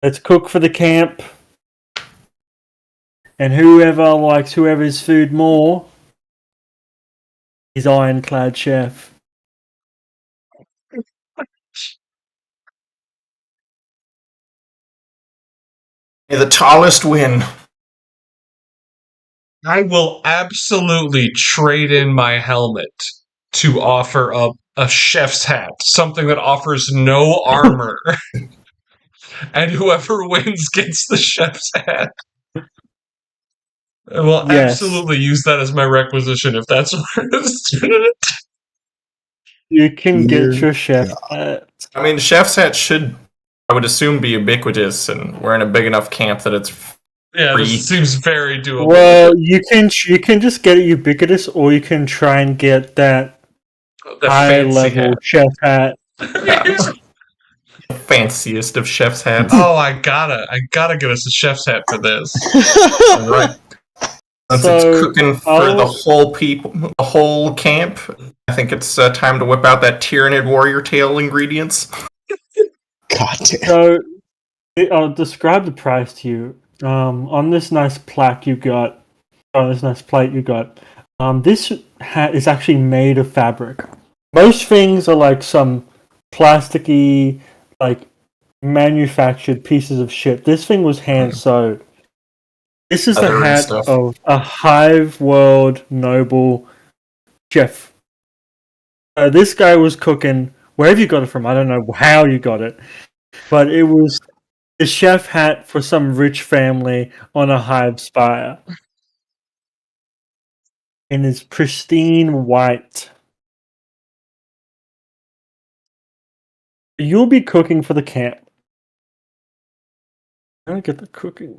Let's cook for the camp. And whoever likes whoever's food more is Ironclad Chef. May the tallest win. I will absolutely trade in my helmet to offer up a chef's hat, something that offers no armor. And whoever wins gets the chef's hat. I will absolutely use that as my requisition if that's what it is. You can get Dear your chef God. hat. I mean, chef's hat should, I would assume, be ubiquitous, and we're in a big enough camp that it's Yeah, free. this seems very doable. Well, you can just get it ubiquitous, or you can try and get that The high fancy level hat. chef hat. The fanciest of chef's hats. Oh, I gotta get us a chef's hat for this. All right. Since So, it's cooking for the whole people, the whole camp, I think it's time to whip out that Tyrannid warrior tail ingredients. God damn. So, I'll describe the price to you. On this nice plaque you got, on this nice plate you got, this hat is actually made of fabric. Most things are like some plasticky, like manufactured pieces of shit. This thing was hand sewed. This is the Other hat stuff. of a Hive World noble chef. This guy was cooking, wherever you got it from, I don't know how you got it, but it was the chef hat for some rich family on a hive spire. And it's pristine white. You'll be cooking for the camp. I don't get the cooking.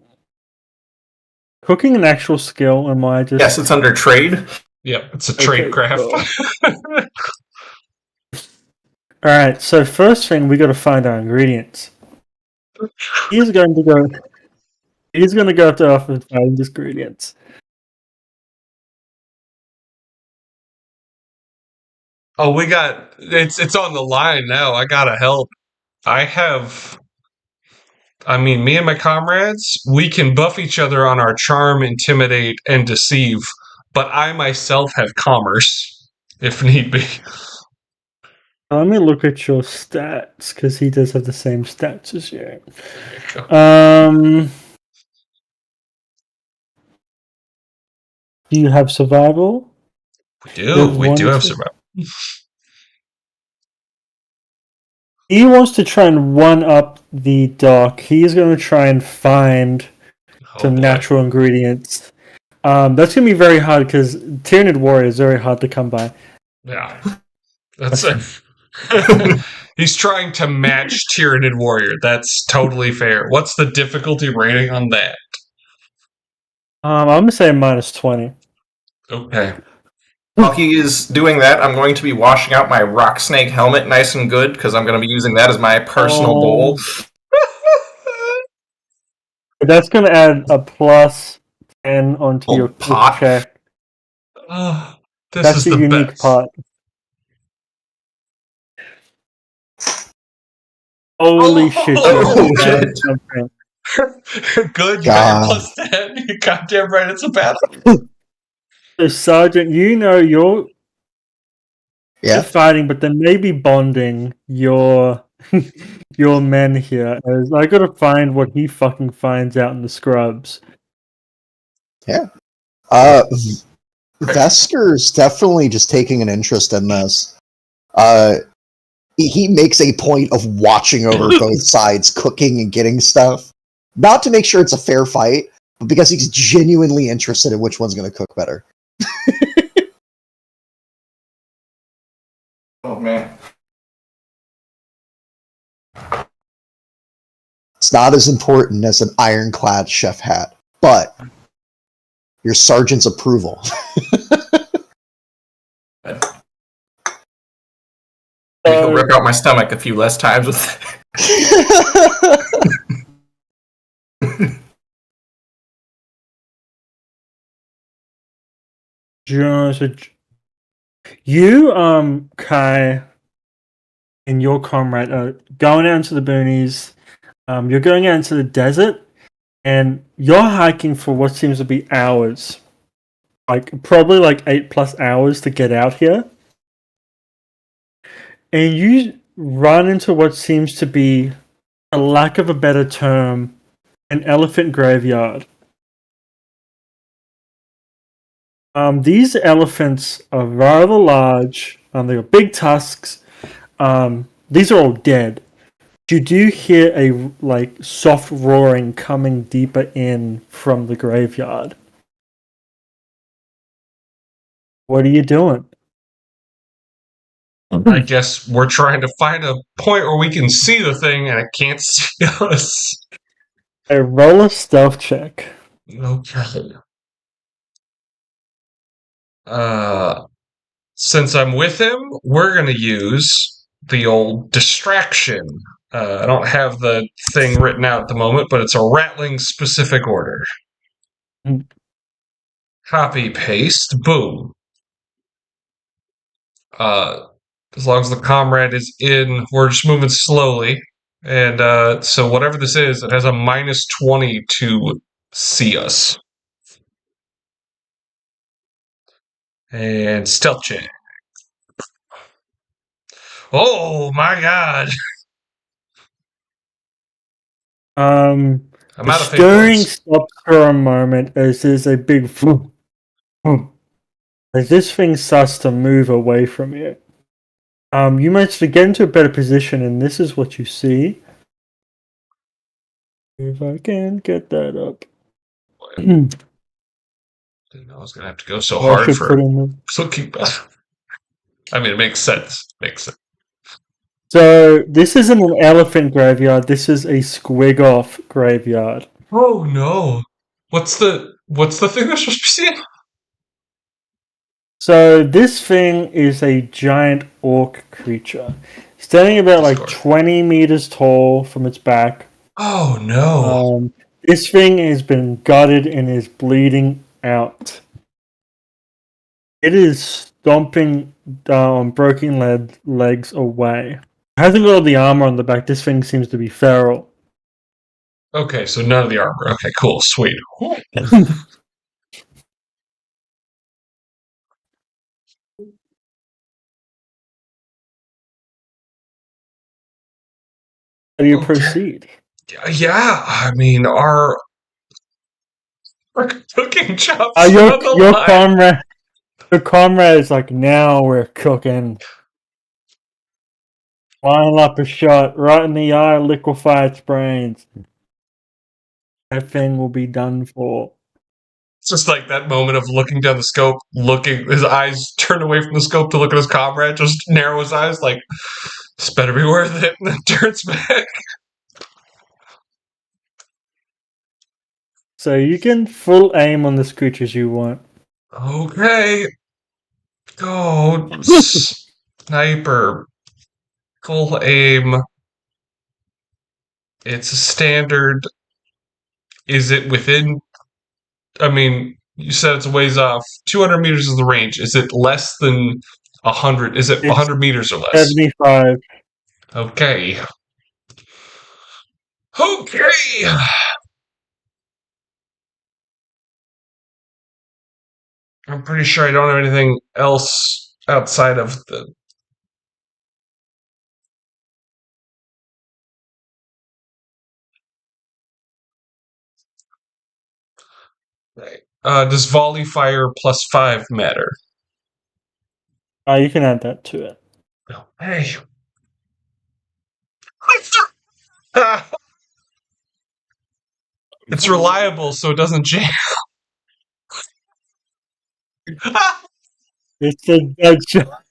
Cooking an actual skill, am I just... Yes, it's under trade. Yep, it's a trade craft. cool. Alright, so first thing, we gotta find our ingredients. He's going to go to office and find ingredients. Oh, we got it's on the line now. I gotta help. Me and my comrades, we can buff each other on our charm, intimidate, and deceive, but I myself have commerce, if need be. Let me look at your stats, because he does have the same stats as you. There you go. Do you have survival? We do have survival. He wants to try and one up the doc. He's going to try and find some natural ingredients. That's going to be very hard because Tyrannid Warrior is very hard to come by. Yeah. That's it. He's trying to match Tyrannid Warrior. That's totally fair. What's the difficulty rating on that? I'm going to say -20. Okay. While he is doing that, I'm going to be washing out my rock snake helmet nice and good, because I'm going to be using that as my personal bowl. That's going to add a +10 onto your pot. check. Oh, this That's is the the unique best. pot. Holy shit. Oh, that's shit. something. Good, you got your +10. You're goddamn right, it's a battle. So, Sergeant, you're fighting, but then maybe bonding your men here. As I gotta find what he fucking finds out in the scrubs. Yeah. Vesker's definitely just taking an interest in this. He makes a point of watching over both sides, cooking and getting stuff. Not to make sure it's a fair fight, but because he's genuinely interested in which one's going to cook better. Oh, man. It's not as important as an ironclad chef hat, but your sergeant's approval. Maybe he'll rip out my stomach a few less times with You, Kai, and your comrade are going out into the boonies. You're going out into the desert, and you're hiking for what seems to be hours. Probably 8+ hours to get out here. And you run into what seems to be, a lack of a better term, an elephant graveyard. These elephants are rather large. They got big tusks. These are all dead. You do hear a soft roaring coming deeper in from the graveyard. What are you doing? I guess we're trying to find a point where we can see the thing and it can't see us. Roll a stealth check. Okay. Since I'm with him, we're gonna use the old distraction. I don't have the thing written out at the moment, but it's a rattling specific order. Mm. Copy, paste, boom. As long as the comrade is in, we're just moving slowly. And so whatever this is, it has a -20 to see us. And stealth check. Oh my god! I'm The out of fate stirring points. stops for a moment as there's a big as this thing starts to move away from you. You manage to get into a better position, and this is what you see. If I can get that up. Didn't know I was gonna have to go so I hard should for put in the... cooking. I mean, it makes sense. Makes sense. So this isn't an elephant graveyard. This is a squig-off graveyard. Oh no! What's the thing they're supposed to be seeing? So this thing is a giant orc creature, standing about 20 meters tall from its back. Oh no! This thing has been gutted and is bleeding out. It is stomping on broken legs away. It hasn't got all the armor on the back. This thing seems to be feral. Okay, so none of the armor. Okay, cool, sweet. How do you Okay. proceed? Yeah, I mean, our cooking chops are on the Your line. comrade is like, now we're cooking. Line up a shot right in the eye, liquefy its brains. That thing will be done for. It's just like that moment of looking down the scope, looking, his eyes turn away from the scope to look at his comrade, just narrow his eyes, like, this better be worth it, and then turns back. So you can full aim on the creatures you want. Okay. Go, sniper. Full aim. It's a standard. Is it within? I mean, you said it's a ways off. 200 meters is the range. Is it less than 100? Is it It's 100 meters or less? 75. Okay. Okay. I'm pretty sure I don't have anything else outside of the. Right. Does volley fire +5 matter? You can add that to it. No. Hey. It's reliable, so it doesn't jam. It's a dead shot.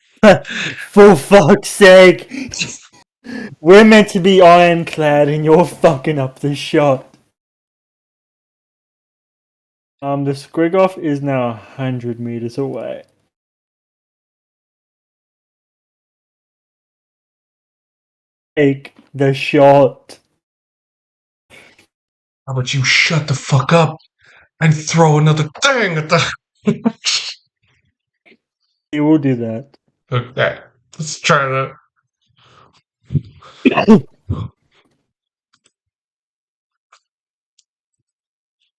For fuck's sake. We're meant to be ironclad and you're fucking up the shot. The Squigoff is now 100 meters away. Take the shot. How about you shut the fuck up and throw another thing at the. He will do that. Okay, let's try to.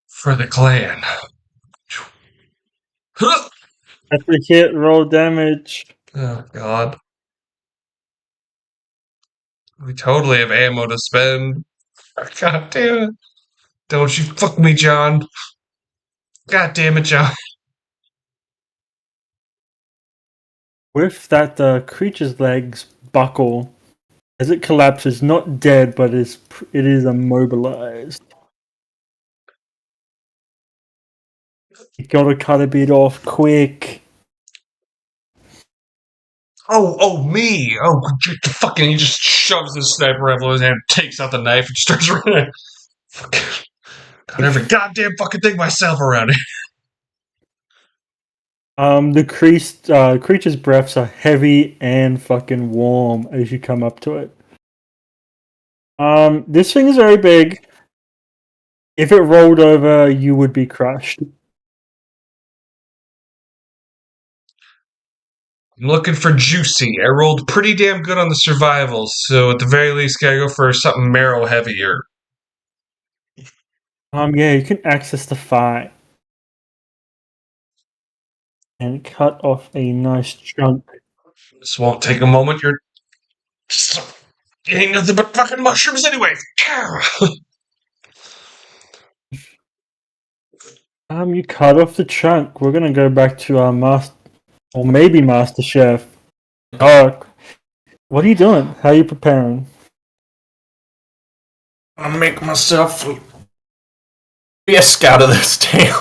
For the clan. Oh After hit, roll damage. god. We totally have ammo to spend. God damn it. Don't you fuck me, John. God damn it, John. With that, the creature's legs buckle as it collapses. Not dead, but it is immobilized. You gotta cut a bit off quick. Oh, me! Oh, fucking, he just shoves his sniper rifle in his hand, takes out the knife, and starts running. Fucking, got every goddamn fucking thing myself around it. The creature's breaths are heavy and fucking warm as you come up to it. This thing is very big. If it rolled over, you would be crushed. I'm looking for juicy. I rolled pretty damn good on the survival, so at the very least, gotta go for something marrow heavier. Yeah, you can access the fight and cut off a nice chunk. This won't take a moment. You're eating nothing but fucking mushrooms anyway. You cut off the chunk. We're gonna go back to our master, or maybe Master Chef. Oh, what are you doing? How are you preparing? I'll make myself a bisque out of this tail.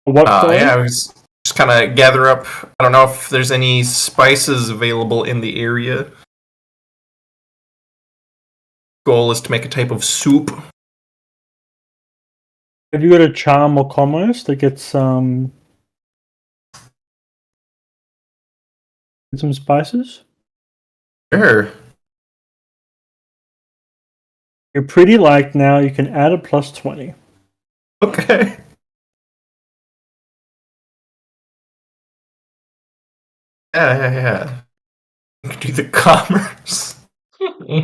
What? Yeah, I was just kind of gather up. I don't know if there's any spices available in the area. Goal is to make a type of soup. Have you got a charm or commerce to get some spices? Sure. You're pretty light now. You can add a +20. Okay. Yeah. You can do the commerce.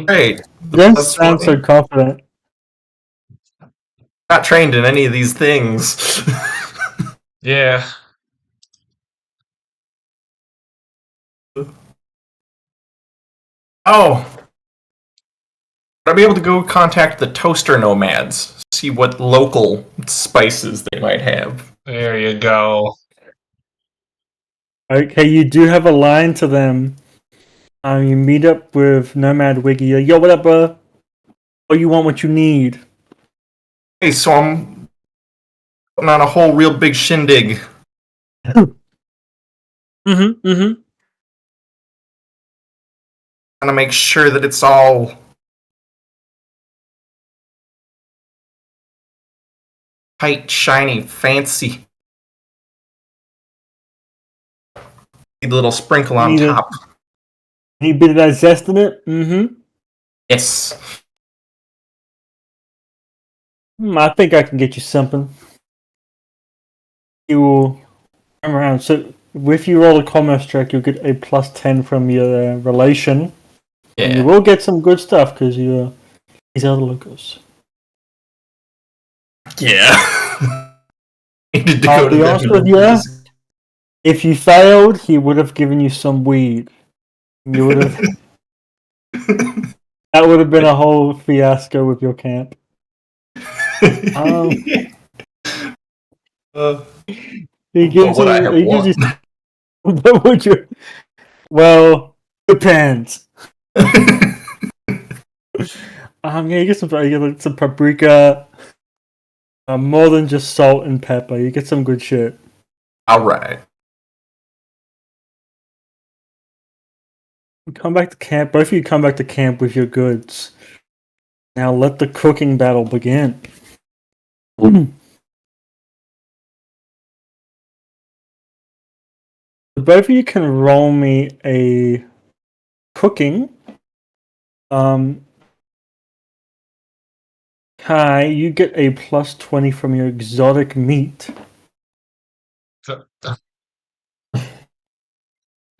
Great. Don't That's sound so funny. confident. Not trained in any of these things. Yeah. Oh. I'll be able to go contact the toaster nomads, see what local spices they might have. There you go. Okay, you do have a line to them. You meet up with Nomad Wiggy. Yo, what up, bro? Oh, you want what you need? Hey, so I'm putting on a whole real big shindig. Mm-hmm. Trying to make sure that it's all tight, shiny, fancy. Need a little sprinkle on Need a- top. Need a bit of that zest in it? Mm-hmm. Yes. I think I can get you something. You will come around. So, if you roll a commerce check, you'll get a +10 from your relation. And you Yeah. will get some good stuff because he's other locals. Yeah. Needed to I'll go to be them. honest with you. If you failed, he would have given you some weed. You would have. That would have been a whole fiasco with your camp. He gives what would I you. have He gives you. won? What would you? Depends. Yeah, you get some paprika. More than just salt and pepper. You get some good shit. All right. Come back to camp. Both of you come back to camp with your goods. Now let the cooking battle begin. Both both of you can roll me a cooking. Kai, you get a plus 20 from your exotic meat.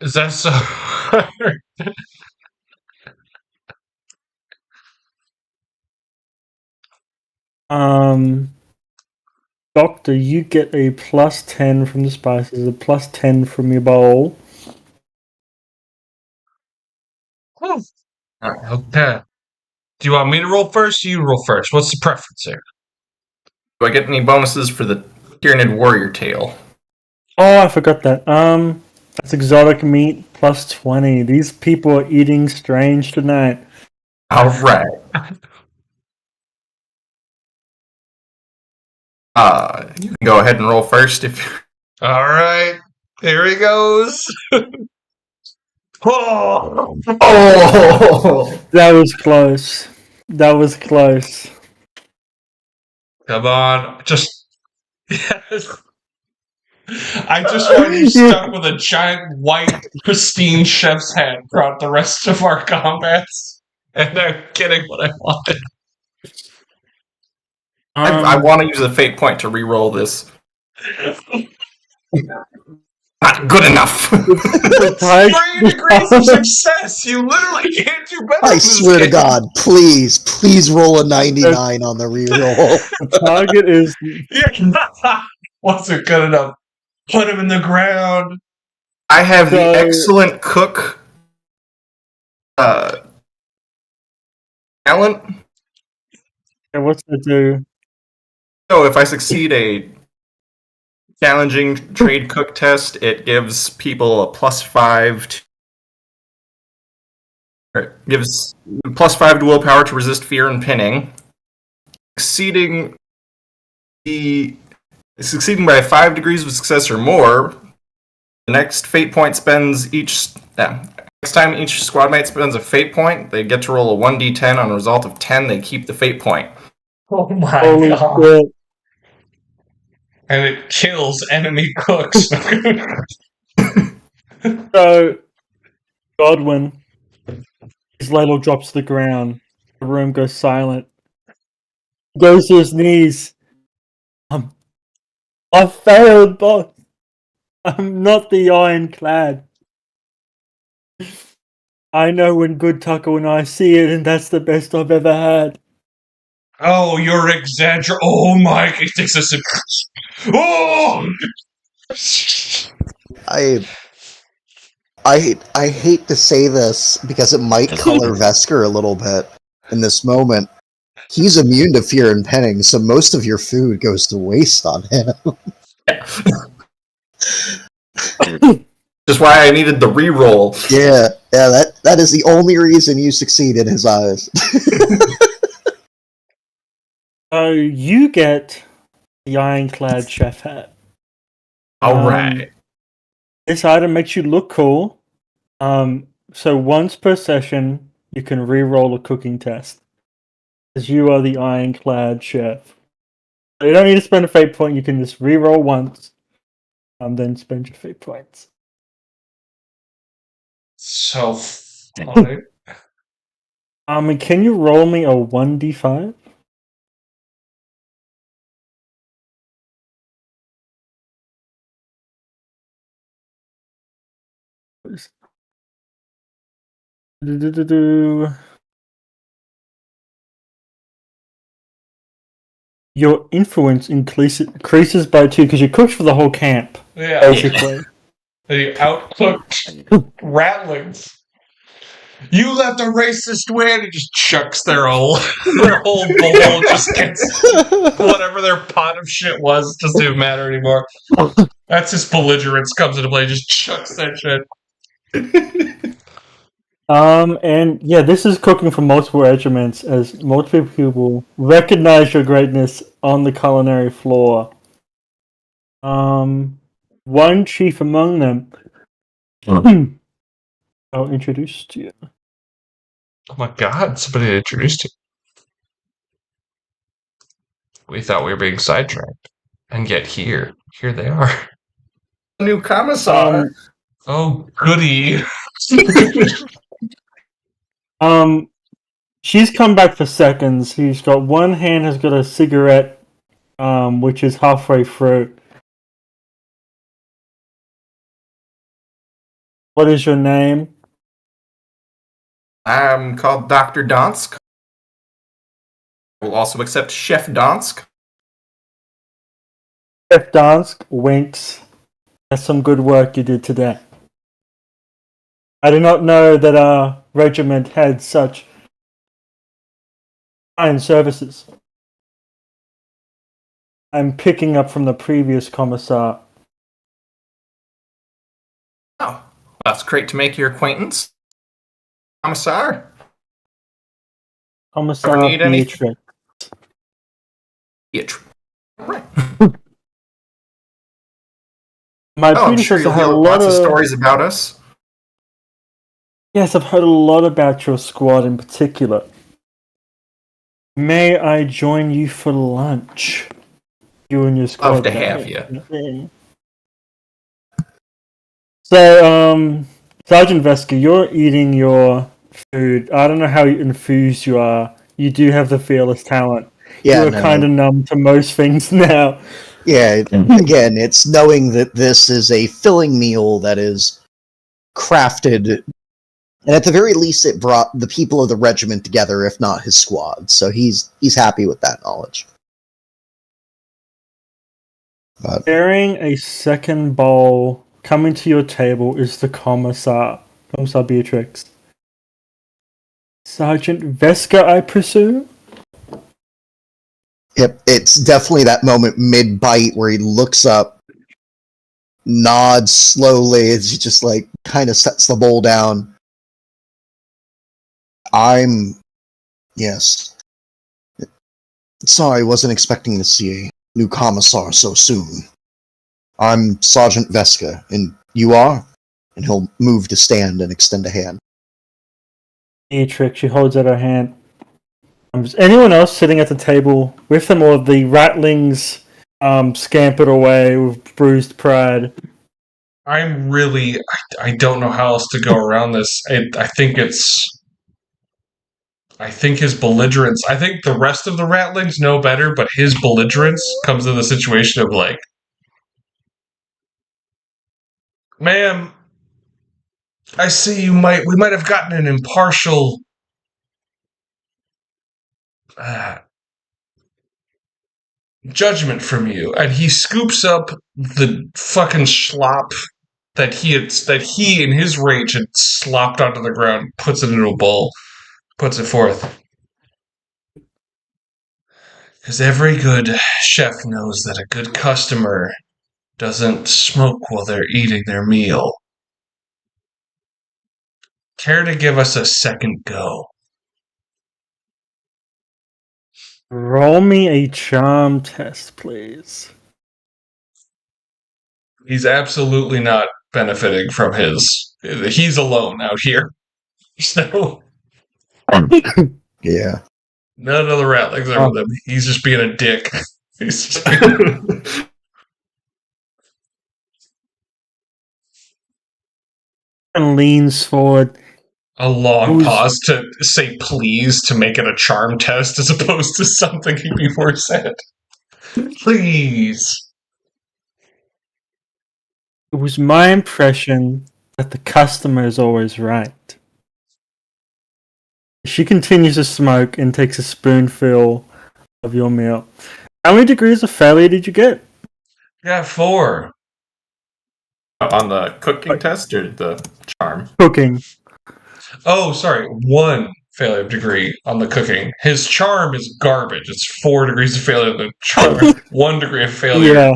Is that so? Doctor, you get a plus 10 from the spices, a plus 10 from your bowl. Okay. Do you want me to roll first or you roll first? What's the preference here? Do I get any bonuses for the Tyranid Warrior Tail? Oh, I forgot that. That's exotic meat plus 20. These people are eating strange tonight. Alright. You can go ahead and roll first if Alright. Here he goes. Oh! That was close. That was close. Come on. Just. Yes. I just want you stuck with a giant white pristine chef's hat throughout the rest of our combats. And I'm getting what I wanted. I want to use a fate point to re-roll this. Not good enough. 3 degrees of success. You literally can't do better. I swear to God, please roll a 99 on the reroll. The target is Wasn't good enough. Put him in the ground. I have the excellent cook talent. And what's it do? So if I succeed a challenging trade cook test, it gives people a +5 gives +5 to willpower to resist fear and pinning. Succeeding by 5 degrees of success or more, the next fate point spends next time each squad mate spends a fate point, they get to roll a 1d10. On a result of 10, they keep the fate point. Oh my Holy god. shit. And it kills enemy cooks. So, Godwin, his ladle drops to the ground. The room goes silent. He goes to his knees. I failed, boss. I'm not the ironclad. I know when good Tucker when I see it, and that's the best I've ever had. Oh, you're exaggerating. Oh my, he thinks this is. Oh! I hate to say this because it might color Vesker a little bit in this moment. He's immune to fear and penning, so most of your food goes to waste on him. Just why I needed the re-roll. Yeah, that is the only reason you succeed in his eyes. So you get the ironclad chef hat. Alright. This item makes you look cool. So once per session, you can re-roll a cooking test. Because you are the ironclad chef. So you don't need to spend a fate point, you can just re-roll once. Then spend your fate points. So funny. Can you roll me a 1d5? Your influence increases by 2 because you cooked for the whole camp, Yeah. basically. The outcooked rattlings. You let the racist win. He just chucks their whole bowl. Just gets whatever their pot of shit was. Doesn't even matter anymore. That's his belligerence comes into play. Just chucks that shit. And yeah, this is cooking for multiple regiments as multiple people recognize your greatness on the culinary floor. One chief among them I'll introduce to you. Oh my god, somebody introduced you. We thought we were being sidetracked. And yet here they are. New commissar. Oh, goody. She's come back for seconds. She's got one hand has got a cigarette, which is halfway through. What is your name? I'm called Dr. Donsk. I will also accept Chef Donsk. Chef Dansk winks. That's some good work you did today. I did not know that our regiment had such fine services. I'm picking up from the previous commissar. Oh, that's great to make your acquaintance. Commissar? Commissar Ever need anything? Beatrix. Beatrix. Right. My Oh, I'm sure predecessor you'll had hear a lot lots of stories about us. Yes, I've heard a lot about your squad in particular. May I join you for lunch? You and your squad. Love to have you. So, Sergeant Vesker, you're eating your food. I don't know how enthused you are. You do have the fearless talent. Yeah, You're no. kind of numb to most things now. Yeah, again, it's knowing that this is a filling meal that is crafted, and at the very least, it brought the people of the regiment together, if not his squad. So he's happy with that knowledge. But Carrying a second bowl coming to your table is the Commissar Beatrix. Sergeant Vesker, I presume? yep, it's definitely that moment mid-bite where he looks up, nods slowly as he just like kind of sets the bowl down. Yes. Sorry, wasn't expecting to see a new commissar so soon. I'm Sergeant Veska, and you are? And he'll move to stand and extend a hand. Beatrix, she holds out her hand. Is anyone else sitting at the table with them, or the ratlings scampered away with bruised pride? I'm really. I don't know how else to go around this. I think his belligerence. I think the rest of the ratlings know better, but his belligerence comes in the situation of like, ma'am, I see we might have gotten an impartial judgment from you. And he scoops up the fucking slop that he in his rage had slopped onto the ground, puts it into a bowl, puts it forth. Because every good chef knows that a good customer doesn't smoke while they're eating their meal. Care to give us a second go? Roll me a charm test, please. He's absolutely not benefiting from his. He's alone out here. So Yeah. none of the ratlings are with him. He's just being a dick. He's just being... And leans forward. A long pause to say please to make it a charm test as opposed to something he before said. Please. It was my impression that the customer is always right. She continues to smoke and takes a spoonful of your meal. How many degrees of failure did you get? Yeah, 4. On the cooking test or the charm? Cooking. Oh, sorry. 1 failure degree on the cooking. His charm is garbage. It's 4 degrees of failure on the charm. 1 degree of failure. Yeah.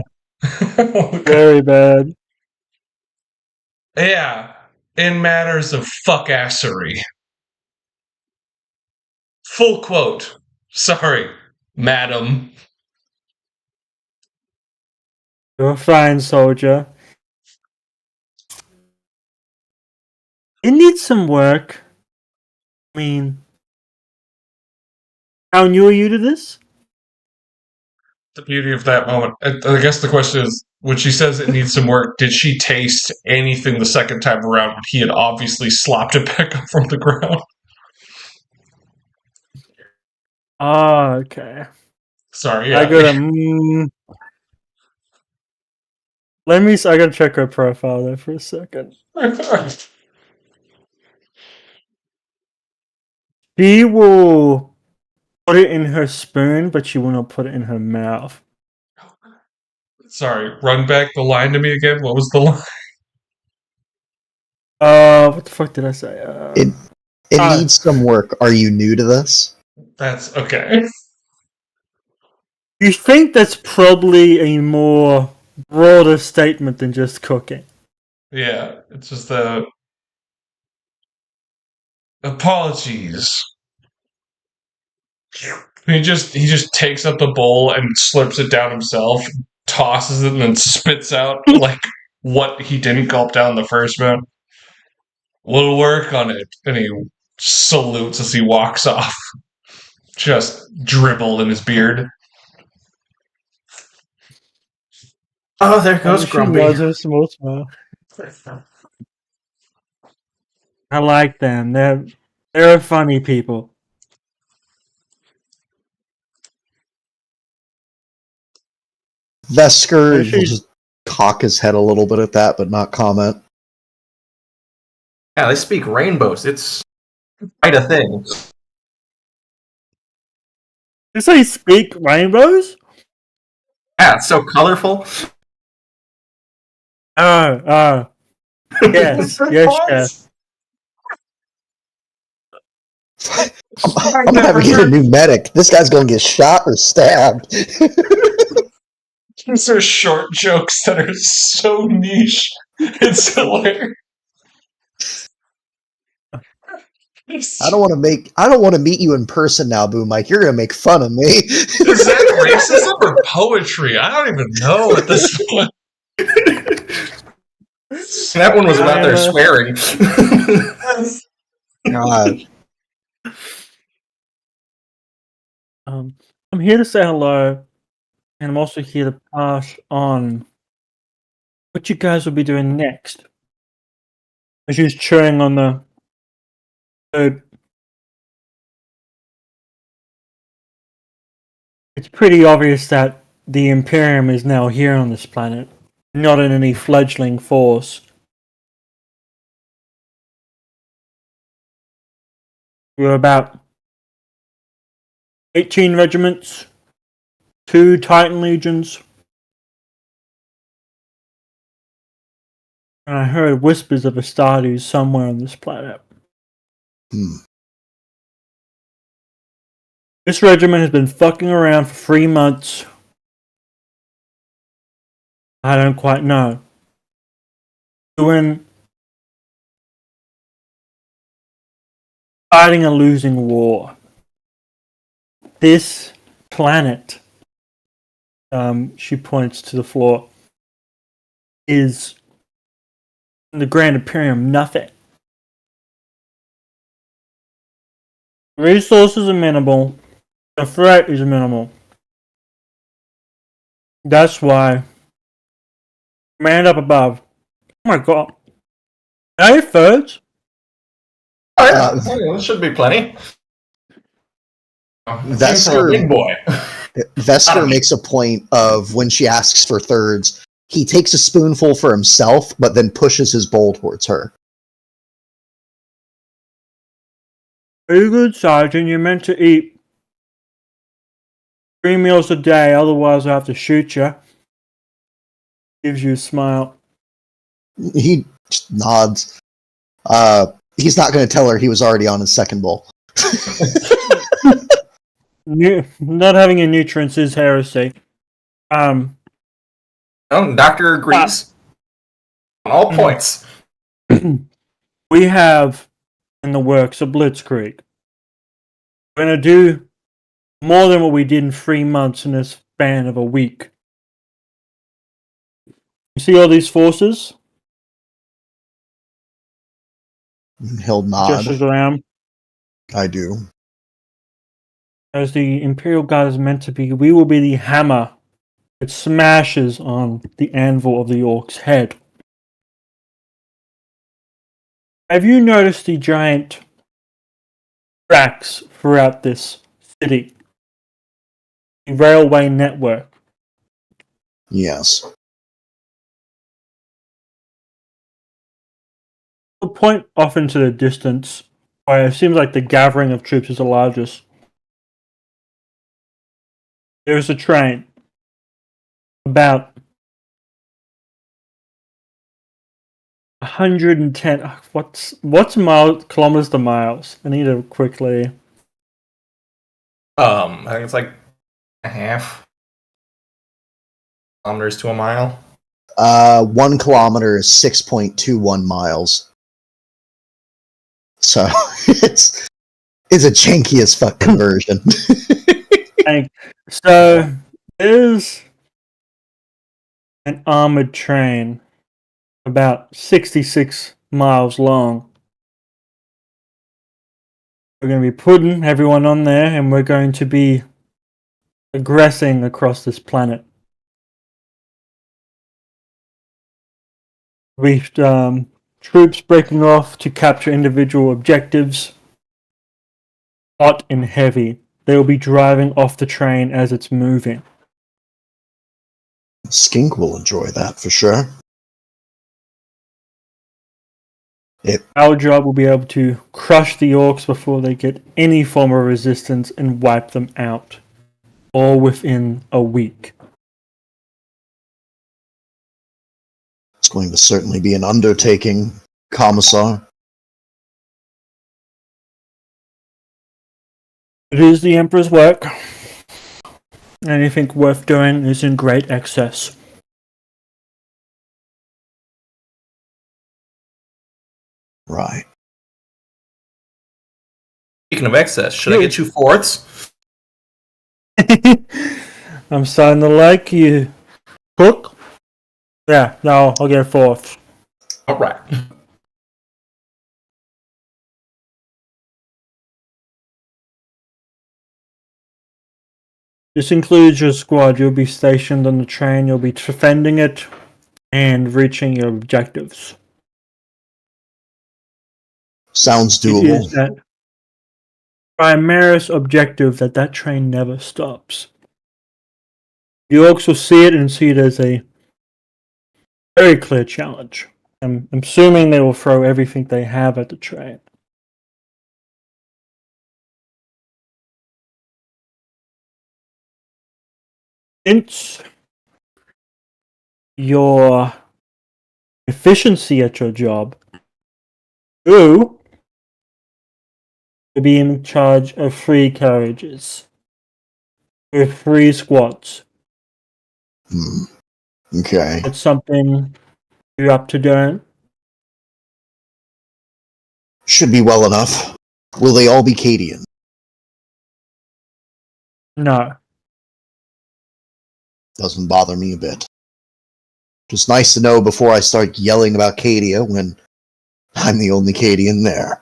Very bad. Yeah. In matters of fuckassery. Full quote. Sorry, madam. You're a fine soldier. It needs some work. I mean, how new are you to this? The beauty of that moment. I guess the question is, when she says it needs some work, did she taste anything the second time around when he had obviously slopped it back up from the ground? Okay. Sorry, yeah. I gotta. I gotta check her profile there for a second. She will put it in her spoon, but she will not put it in her mouth. Sorry, run back the line to me again. What was the line? What the fuck did I say? It needs some work. Are you new to this? That's okay. You think that's probably a more broader statement than just cooking? Yeah, it's just the apologies. He just takes up the bowl and slurps it down himself, tosses it, and then spits out like what he didn't gulp down the first round. We'll work on it. And he salutes as he walks off. Just dribble in his beard. Oh, there goes She Grumpy. loves her small smile. I like them. They're funny people. Vesker will just cock his head a little bit at that, but not comment. Yeah, they speak rainbows. It's quite a thing. You say speak rainbows? Yeah, it's so colorful. Oh. Yes, yes. I'm gonna have to get a new medic. This guy's gonna get shot or stabbed. These are short jokes that are so niche. It's hilarious. I don't want to meet you in person now, Boo Mike. You're gonna make fun of me. Is that racism or poetry? I don't even know at this point. That one was about their swearing. God. I'm here to say hello, and I'm also here to pass on what you guys will be doing next. She's chewing on the food. It's pretty obvious that the Imperium is now here on this planet, not in any fledgling force. We're about 18 regiments, 2 Titan legions. And I heard whispers of Astartes somewhere on this planet. This regiment has been fucking around for 3 months. I don't quite know. Fighting a losing war. This planet, she points to the floor, is in the Grand Imperium nothing. Resources are minimal. The threat is minimal. That's why, man up above. Oh my god. Hey, thirds. Oh, yeah. There should be plenty. Vesker, big boy. Vesker makes a point of when she asks for thirds, he takes a spoonful for himself, but then pushes his bowl towards her. Very good, Sergeant. You're meant to eat 3 meals a day, otherwise I have to shoot you. Gives you a smile. He just nods. He's not going to tell her he was already on his second bowl. Not having a nutrients is heresy. Oh, Doctor agrees on all points. We have in the works a Blitzkrieg. We're going to do more than what we did in 3 months in a span of a week. You see all these forces? He'll nod. Gestures around. I do. As the Imperial Guard is meant to be, we will be the hammer It smashes on the anvil of the orc's head. Have you noticed the giant tracks throughout this city? The railway network. Yes. A point off into the distance, where it seems like the gathering of troops is the largest. There's a train. About 110. What's kilometers to miles? I need to quickly. I think it's like a half kilometers to a mile. 1 kilometer is 6.21 miles. So it's a janky as fuck conversion. So there's an armored train about 66 miles long. We're going to be putting everyone on there, and we're going to be aggressing across this planet. We've troops breaking off to capture individual objectives. Hot and heavy. They will be driving off the train as it's moving. Skink will enjoy that for sure. Our job will be able to crush the orcs before they get any form of resistance and wipe them out. All within a week. It's going to certainly be an undertaking, Commissar. It is the Emperor's work. Anything worth doing is in great excess. Right. Speaking of excess, should I get you fourths? I'm starting to like you. Cook? Yeah, no, I'll get a fourth. All right. This includes your squad. You'll be stationed on the train. You'll be defending it and reaching your objectives. Sounds It doable. is that Primaris objective that train never stops. The orcs will see it and see it as a very clear challenge. I'm assuming they will throw everything they have at the train. Since your efficiency at your job, you will be in charge of 3 carriages with 3 squads. Okay. That's something you're up to doing. Should be well enough. Will they all be Cadian? No. Doesn't bother me a bit. Just nice to know before I start yelling about Cadia when I'm the only Cadian there.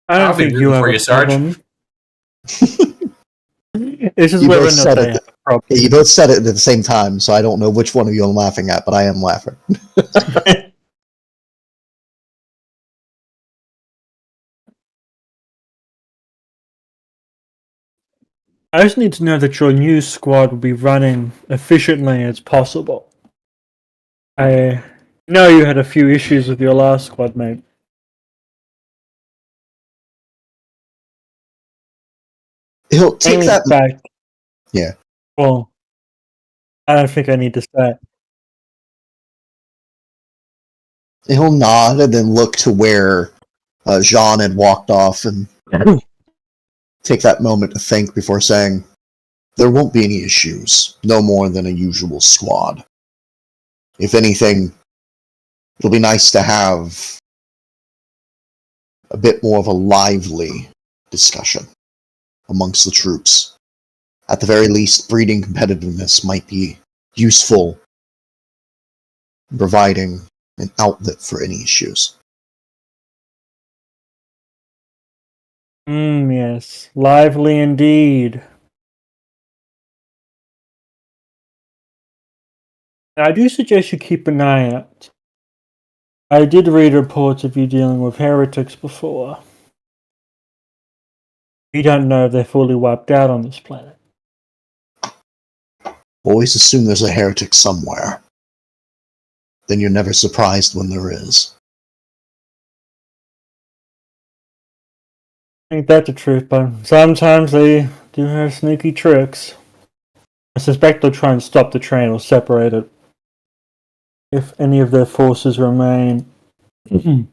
I I'll don't be think you rooting have for a you, Sarge. problem. It's just You whether or both not said they it. have a problem. Yeah, you both said it at the same time, so I don't know which one of you I'm laughing at, but I am laughing. I just need to know that your new squad will be running efficiently as possible. I know you had a few issues with your last squad, mate. He'll take Mainly that. the fact, Yeah. well, I don't think I need to say it. He'll nod and then look to where Jean had walked off and take that moment to think before saying, "There won't be any issues. No more than a usual squad. If anything, it'll be nice to have a bit more of a lively discussion amongst the troops. At the very least, breeding competitiveness might be useful in providing an outlet for any issues." Yes, lively indeed. I do suggest you keep an eye out. I did read reports of you dealing with heretics before. You don't know if they're fully wiped out on this planet. Always assume there's a heretic somewhere. Then you're never surprised when there is. Ain't that the truth, but sometimes they do have sneaky tricks. I suspect they'll try and stop the train or separate it. If any of their forces remain. I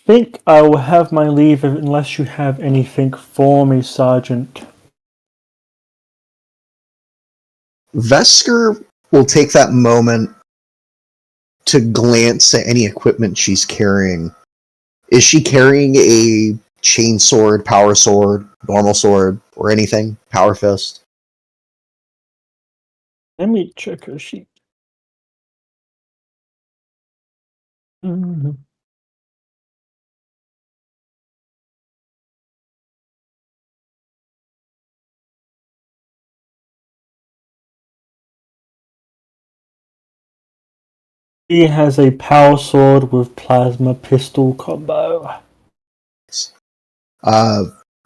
think I will have my leave unless you have anything for me, Sergeant. Vesker will take that moment to glance at any equipment she's carrying. Is she carrying a chain sword, power sword, normal sword, or anything? Power fist? Let me check her sheet. Mhm. He has a power sword with plasma pistol combo.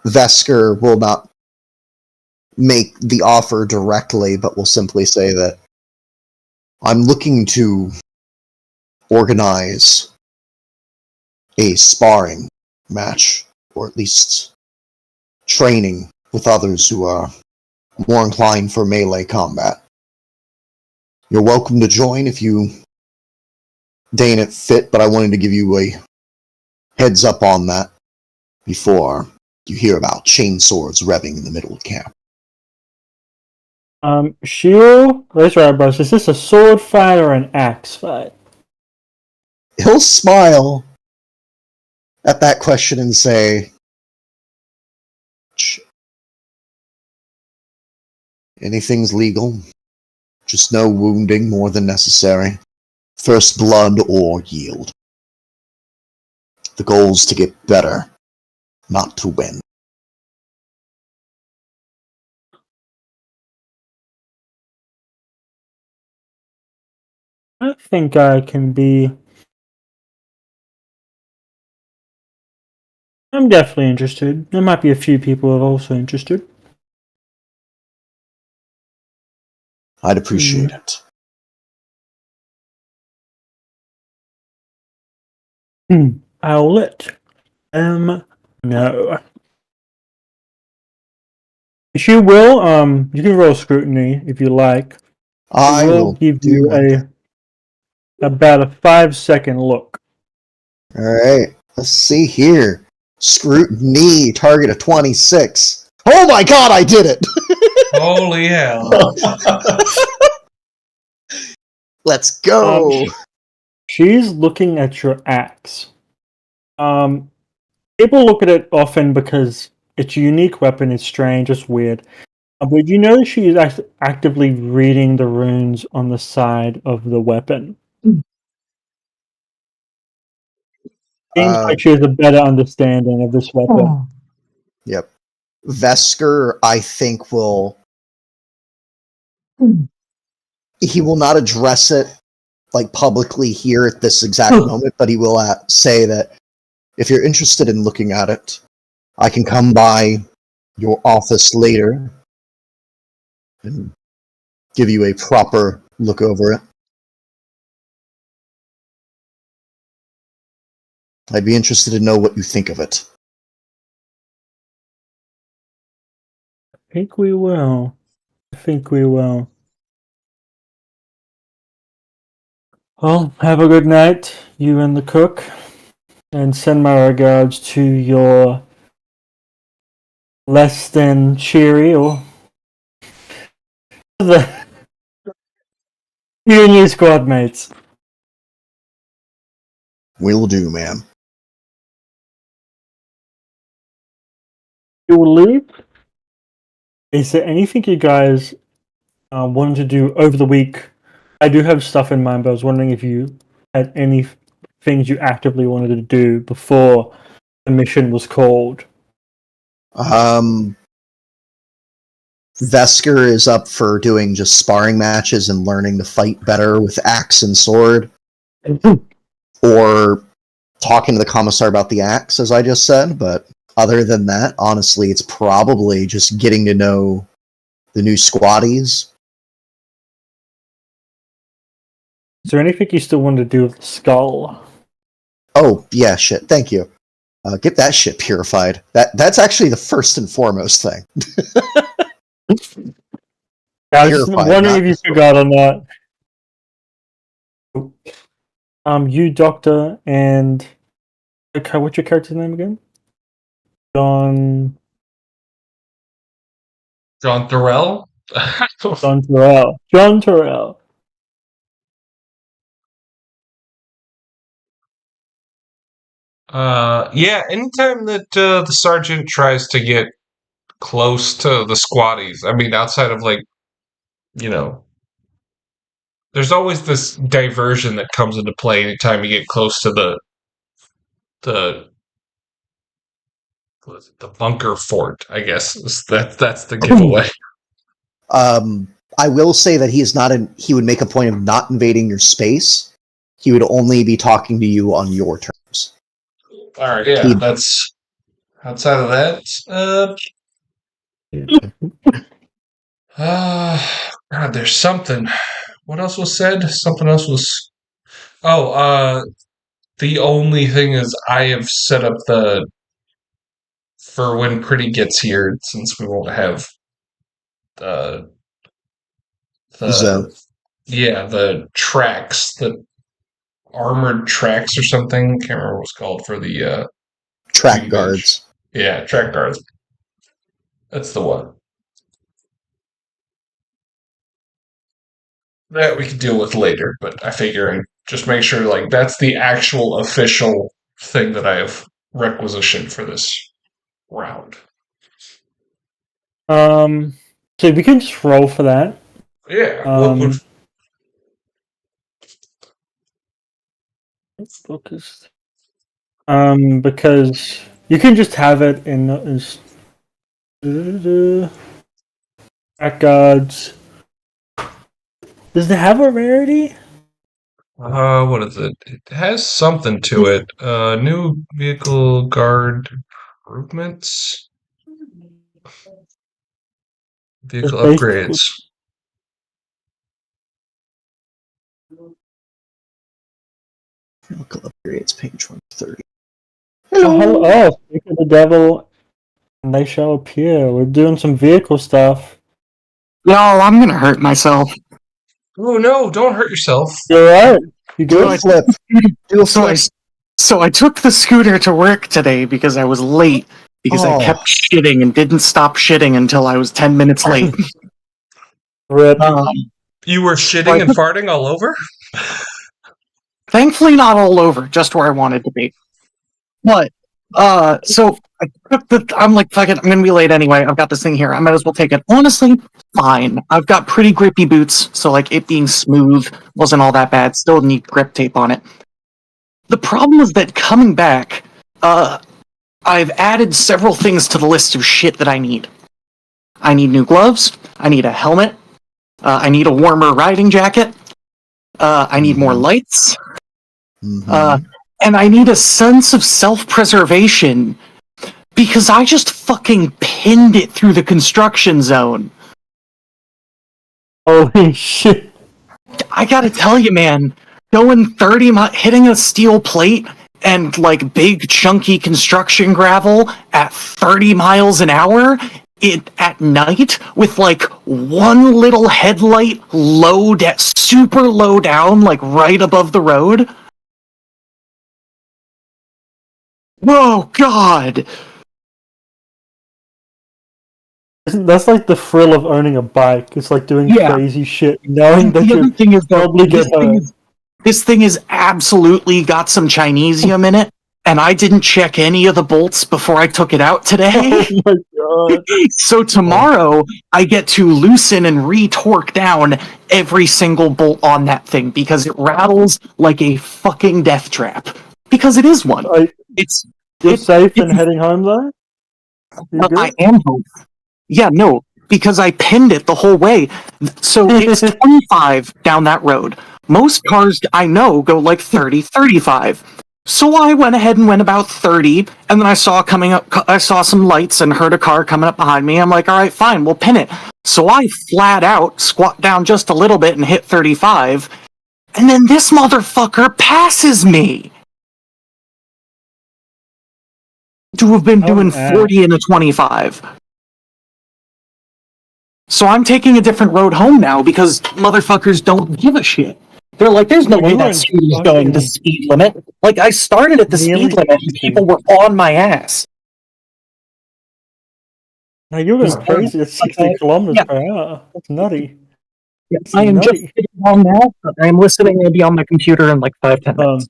Vesker will not make the offer directly, but will simply say that I'm looking to organize a sparring match, or at least training with others who are more inclined for melee combat. You're welcome to join if you deign it fit, but I wanted to give you a heads up on that before you hear about chainswords revving in the middle of camp. Shiro, raise your eyebrows. Is this a sword fight or an axe fight? He'll smile at that question and say, anything's legal, just no wounding more than necessary. First blood or yield. The goal's to get better, not to win. I think I can be. I'm definitely interested. There might be a few people who are also interested. I'd appreciate it. I'll let them know. She will, you can roll scrutiny if you like. I will give do you my about a 5-second look. Alright, let's see here. Scrutiny, target of 26. Oh my god, I did it! Holy hell. Let's go! She's looking at your axe. People look at it often because it's a unique weapon, it's strange, it's weird. But you know she is actively reading the runes on the side of the weapon. Seems like she has a better understanding of this weapon. Yep. Vesker, I think, will... He will not address it like publicly here at this exact moment, but he will say that if you're interested in looking at it, I can come by your office later and give you a proper look over it. I'd be interested to know what you think of it. I think we will. Well, have a good night, you and the cook, and send my regards to your less than cheery or the you and your squad mates. Will do, ma'am. You will leave. Is there anything you guys wanted to do over the week? I do have stuff in mind, but I was wondering if you had any things you actively wanted to do before the mission was called. Vesker is up for doing just sparring matches and learning to fight better with axe and sword, or talking to the commissar about the axe, as I just said. But other than that, honestly, it's probably just getting to know the new squatties. Is there anything you still want to do with the skull? Oh, yeah, shit, thank you. Get that shit purified. That's actually the first and foremost thing. I was just Purified, wondering not if you destroyed. forgot on that. You, Doctor, and what's your character's name again? John Thorell? Terrell. John Terrell. Yeah, anytime that the sergeant tries to get close to the squatties, I mean, outside of like, you know, there's always this diversion that comes into play anytime you get close to the the bunker fort. I guess that's the giveaway. I will say that he would make a point of not invading your space. He would only be talking to you on your terms. All right, yeah, He- that's outside of that. God, there's something. What else was said? Something else was. Oh, the only thing is I have set up the for when Pretty gets here, since we won't have the So, the tracks, the armored tracks or something. Can't remember what it's called for the track shooting guards. bench. Yeah, track guards. That's the one. That we can deal with later, but I figure and just make sure like that's the actual official thing that I have requisitioned for this round. So we can just roll for that. Yeah. Focused. Because you can just have it in back guards. Does it have a rarity? What is it? It has something to it. New vehicle guard improvements. Vehicle It's based- upgrades. Vehicle upgrades, page 130. Speak of the devil, and they shall appear. We're doing some vehicle stuff. Y'all, I'm gonna hurt myself. Oh no! Don't hurt yourself. You're right. You Do good? a flip. Do a So flip. so I took the scooter to work today because I was late because I Oh. kept shitting and didn't stop shitting until I was 10 minutes late. Rip. You were shitting and farting all over. Thankfully, not all over, just where I wanted to be. But so I took I'm like, fuck it, I'm gonna be late anyway. I've got this thing here. I might as well take it. Honestly, fine. I've got pretty grippy boots, so like it being smooth wasn't all that bad. Still need grip tape on it. The problem is that coming back, I've added several things to the list of shit that I need. I need new gloves. I need a helmet. I need a warmer riding jacket. I need more lights. Mhm. And I need a sense of self-preservation because I just fucking pinned it through the construction zone. Holy shit. I gotta tell you, man, going 30 hitting a steel plate and like big chunky construction gravel at 30 miles an hour at night with like one little headlight super low down, like right above the road. Oh God! That's like the thrill of owning a bike. It's like doing Yeah. crazy shit, knowing And that the other you thing is, probably get hurt. this thing is absolutely got some Chinesium in it, and I didn't check any of the bolts before I took it out today. Oh my god. So tomorrow I get to loosen and re-torque down every single bolt on that thing because it rattles like a fucking death trap. Because it is one. It's You're it- safe it- and heading home though? You good? I am home. Yeah, no. because I pinned it the whole way. So it's 25 down that road. Most cars I know go like 30, 35. So I went ahead and went about 30, and then I saw some lights and heard a car coming up behind me. I'm like, all right, fine, we'll pin it. So I flat out squat down just a little bit and hit 35, and then this motherfucker passes me. To have been doing 40 and a 25. So I'm taking a different road home now because motherfuckers don't give a shit. They're like, there's no way that speed is going the speed limit. Like, I started at the speed limit and people were on my ass. Now you're going crazy at 60 kilometers per hour. That's nutty. I am just sitting on now, but I'm listening. I'll be on my computer in like 5-10 minutes.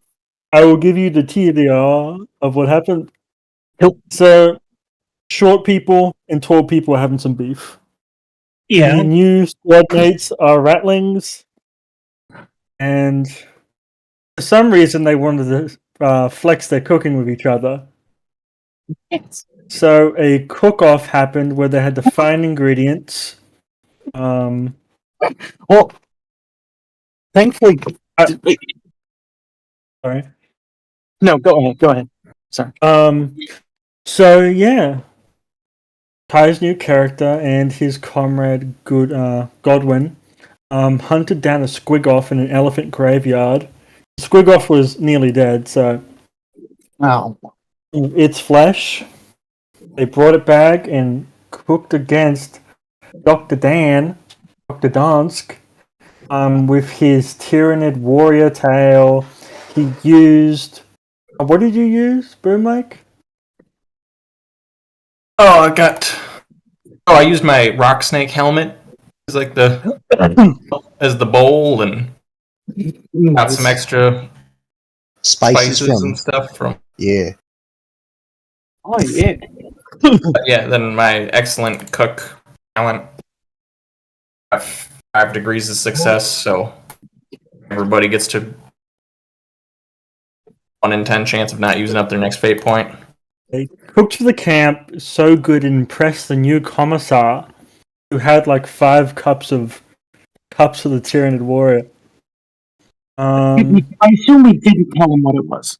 I will give you the TLDR of what happened. Nope. So, short people and tall people are having some beef. Yeah. The new squad mates are rattlings. And for some reason, they wanted to flex their cooking with each other. Yes. So a cook-off happened where they had to find ingredients. Well, thankfully, sorry. No, go ahead. Sorry. So yeah, Ty's new character and his comrade Godwin hunted down a squig-off in an elephant graveyard. The squig-off was nearly dead, so its flesh. They brought it back and cooked against Dr. Dansk, with his Tyranid warrior tail. He used... what did you use, Boom Mike? I used my rock snake helmet as like as the bowl, and got some extra spices and stuff from. Yeah. Oh yeah. Yeah, then my excellent cook talent. 5 degrees of success, so everybody gets to 1 in 10 chance of not using up their next fate point. They cooked for the camp so good and impressed the new commissar, who had like 5 cups of the Tyranid warrior. I assume we didn't tell him what it was.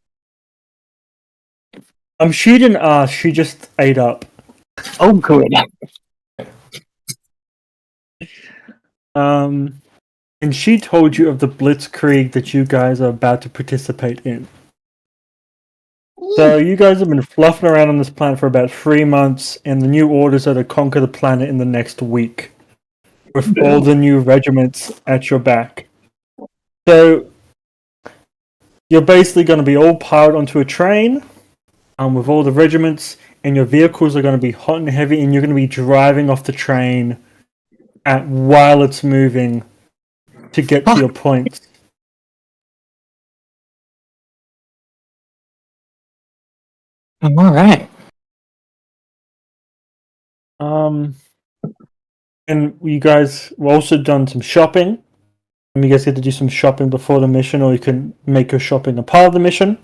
She didn't ask. She just ate up. Oh, good. And she told you of the Blitzkrieg that you guys are about to participate in. So you guys have been fluffing around on this planet for about 3 months, and the new orders are to conquer the planet in the next week, with all the new regiments at your back. So you're basically going to be all piled onto a train, with all the regiments, and your vehicles are going to be hot and heavy, and you're going to be driving off the train while it's moving to get to your points. All right. And you guys were also done some shopping. You guys get to do some shopping before the mission, or you can make your shopping a part of the mission.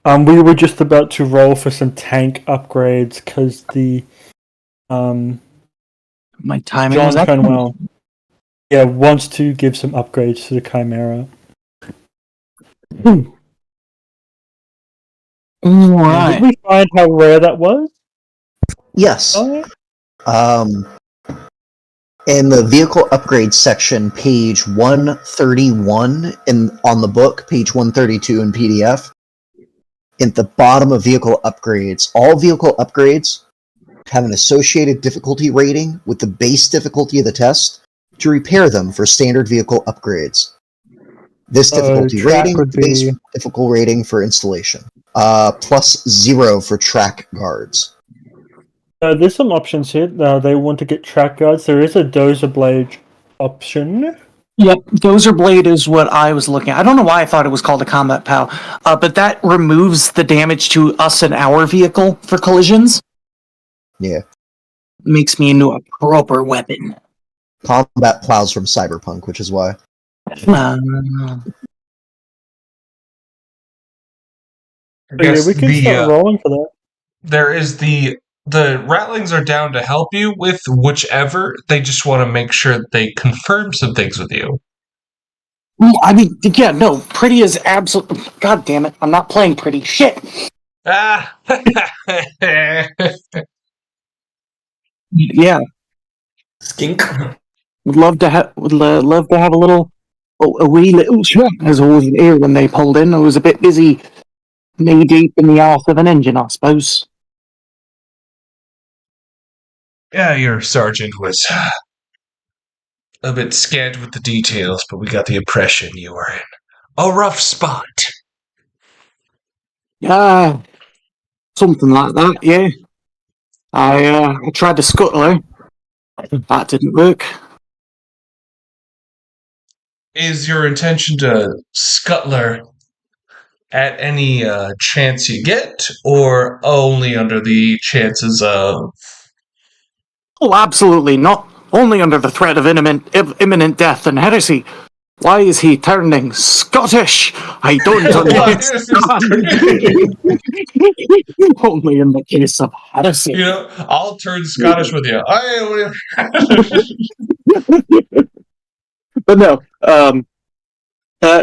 We were just about to roll for some tank upgrades because the my timing John was up. Crenwell wants to give some upgrades to the Chimera. Right. Did we find how rare that was? Yes. In the vehicle upgrade section, page 131 on the book, page 132 in PDF. At the bottom of vehicle upgrades, all vehicle upgrades have an associated difficulty rating with the base difficulty of the test to repair them for standard vehicle upgrades. This difficulty rating, the base difficulty rating for installation. +0 for track guards. There's some options here. They want to get track guards. There is a dozer blade option. Yep, dozer blade is what I was looking at. I don't know why I thought it was called a combat POW, but that removes the damage to us and our vehicle for collisions. Yeah. Makes me into a proper weapon. Combat plows from Cyberpunk, which is why. We can start rolling for that. There is the the Rattlings are down to help you with whichever. They just want to make sure that they confirm some things with you. I mean, yeah, no, pretty is absolute. God damn it, I'm not playing pretty. Shit. Ah. Yeah, Skink. would love to have a little, a wee little chat. As I wasn't here when they pulled in. I was a bit busy, knee deep in the arse of an engine, I suppose. Yeah, your sergeant was a bit scant with the details, but we got the impression you were in a rough spot. Yeah, something like that. Yeah, I tried to scuttle her. That didn't work. Is your intention to scuttle her at any chance you get, or only under the chances of... Oh, absolutely not. Only under the threat of imminent death and heresy. Why is he turning Scottish? I don't understand. Only in the case of heresy. You know, I'll turn Scottish with you. But no,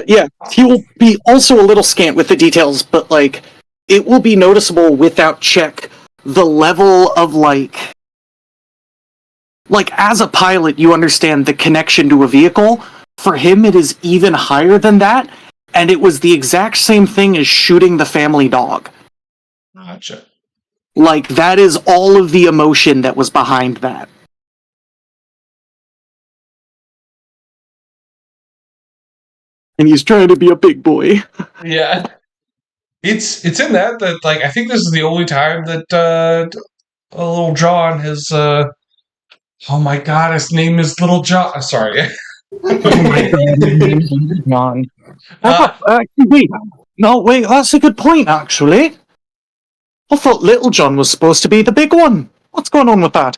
yeah, he will be also a little scant with the details, but, like, it will be noticeable without check the level of, like, as a pilot, you understand the connection to a vehicle. For him, it is even higher than that, and it was the exact same thing as shooting the family dog. Gotcha. Like, that is all of the emotion that was behind that. And he's trying to be a big boy. Yeah. It's in that, like, I think this is the only time that little John has, oh my god, his name is Little John. Sorry. Oh my god, John. Wait. No, wait, that's a good point, actually. I thought Little John was supposed to be the big one. What's going on with that?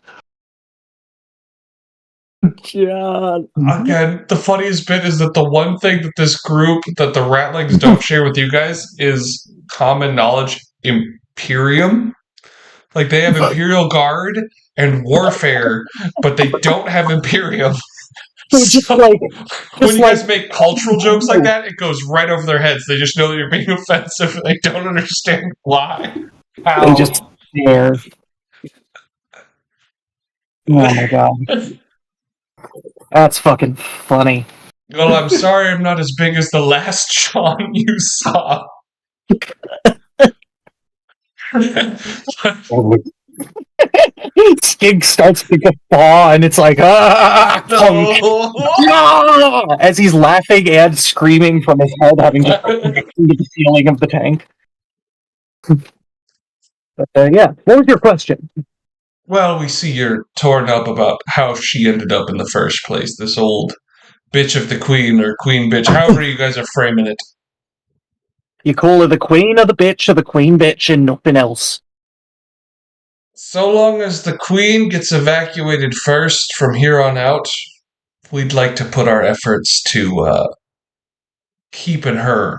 John. Again, the funniest bit is that the one thing that this group, that the Rattlings don't share with you guys, is common knowledge Imperium. Like, they have Imperial Guard and Warfare, but they don't have Imperium. So, when you guys make cultural jokes like that, it goes right over their heads. They just know that you're being offensive, and they don't understand why. How? They just stare. Oh my god. That's fucking funny. Well, I'm sorry I'm not as big as the last Sean you saw. Skig starts to guffaw, and it's like, punk. No! As he's laughing and screaming from his head, having to into the ceiling of the tank. But yeah, what was your question? Well, we see you're torn up about how she ended up in the first place. This old bitch of the queen, or queen bitch, however you guys are framing it. You call her the queen or the bitch or the queen bitch and nothing else. So long as the queen gets evacuated first from here on out, we'd like to put our efforts to keeping her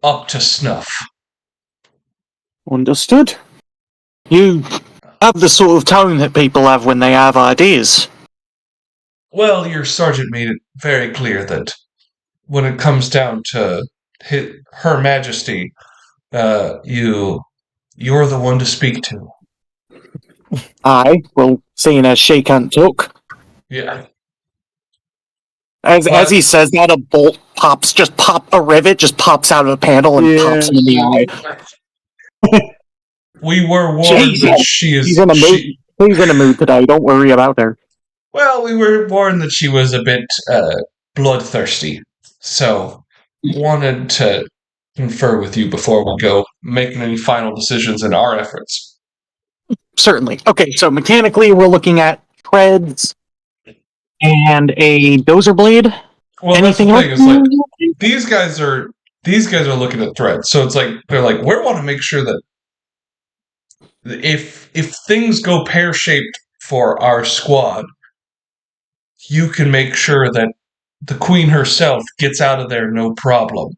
up to snuff. Understood. You have the sort of tone that people have when they have ideas. Well, your sergeant made it very clear that when it comes down to Her Majesty, you're the one to speak to. Aye, well, seeing as she can't talk. Yeah. As he says that, a bolt a rivet just pops out of the panel and pops him in the eye. We were warned that she is... He's in a mood today, don't worry about her. Well, we were warned that she was a bit bloodthirsty, so wanted to confer with you before we go making any final decisions in our efforts. Certainly. Okay, so mechanically we're looking at treads and a dozer blade. Well, anything that's the thing, else? is like these guys are looking at threads, so it's like they're like, we want to make sure that if things go pear-shaped for our squad, you can make sure that the queen herself gets out of there no problem.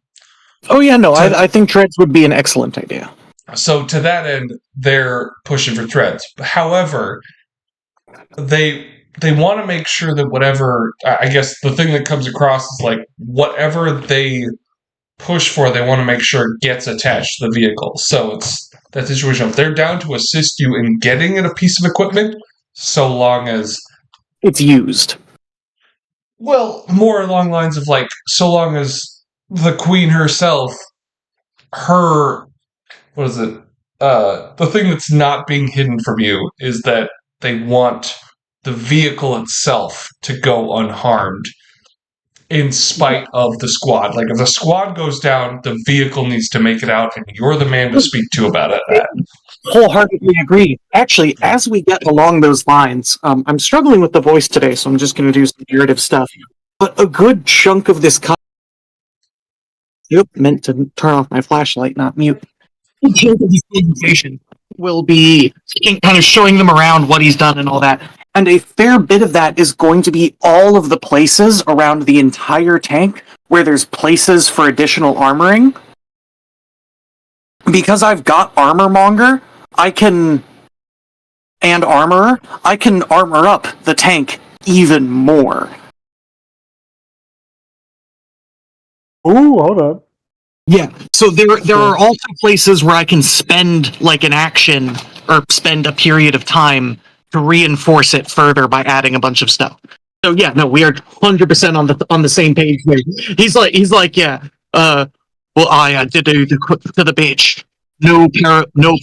Oh yeah, no, I think treads would be an excellent idea. So to that end, they're pushing for threads. However, they want to make sure that whatever, I guess the thing that comes across is like whatever they push for, they want to make sure it gets attached to the vehicle. So it's that situation of they're down to assist you in getting a piece of equipment so long as It's used. well, more along lines of like so long as the queen herself, her what is it? The thing that's not being hidden from you is that they want the vehicle itself to go unharmed in spite of the squad. Like, if the squad goes down, the vehicle needs to make it out, and you're the man to speak to about it. Wholeheartedly agree. Actually, as we get along those lines, I'm struggling with the voice today, so I'm just going to do some narrative stuff. But a good chunk of this meant to turn off my flashlight, not mute. A chunk of this presentation will be kind of showing them around what he's done and all that. And a fair bit of that is going to be all of the places around the entire tank where there's places for additional armoring. Because I've got Armormonger, I can armor up the tank even more. Ooh, hold up. Yeah, so there are also places where I can spend like an action or spend a period of time to reinforce it further by adding a bunch of stuff. So yeah, no, we are 100% on the same page here. He's like, yeah, well, I had to do to the bitch. No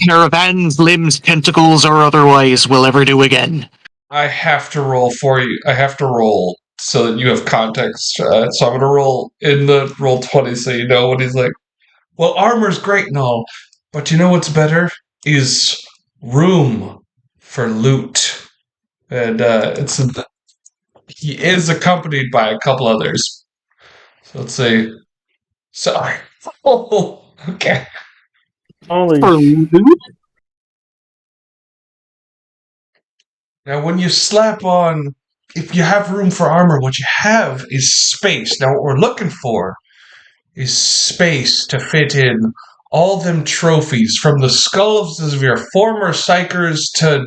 caravans, limbs, tentacles, or otherwise will ever do again. I have to roll for you. I have to roll so that you have context. So I'm going to roll in the roll 20 so you know what he's like. Well, armor's great and all, but you know what's better? Is room for loot. And he is accompanied by a couple others. So let's see. Sorry. Oh, okay. Holy For loot? Now, when you slap on, if you have room for armor, what you have is space. Now, what we're looking for is space to fit in all them trophies, from the skulls of your former psychers to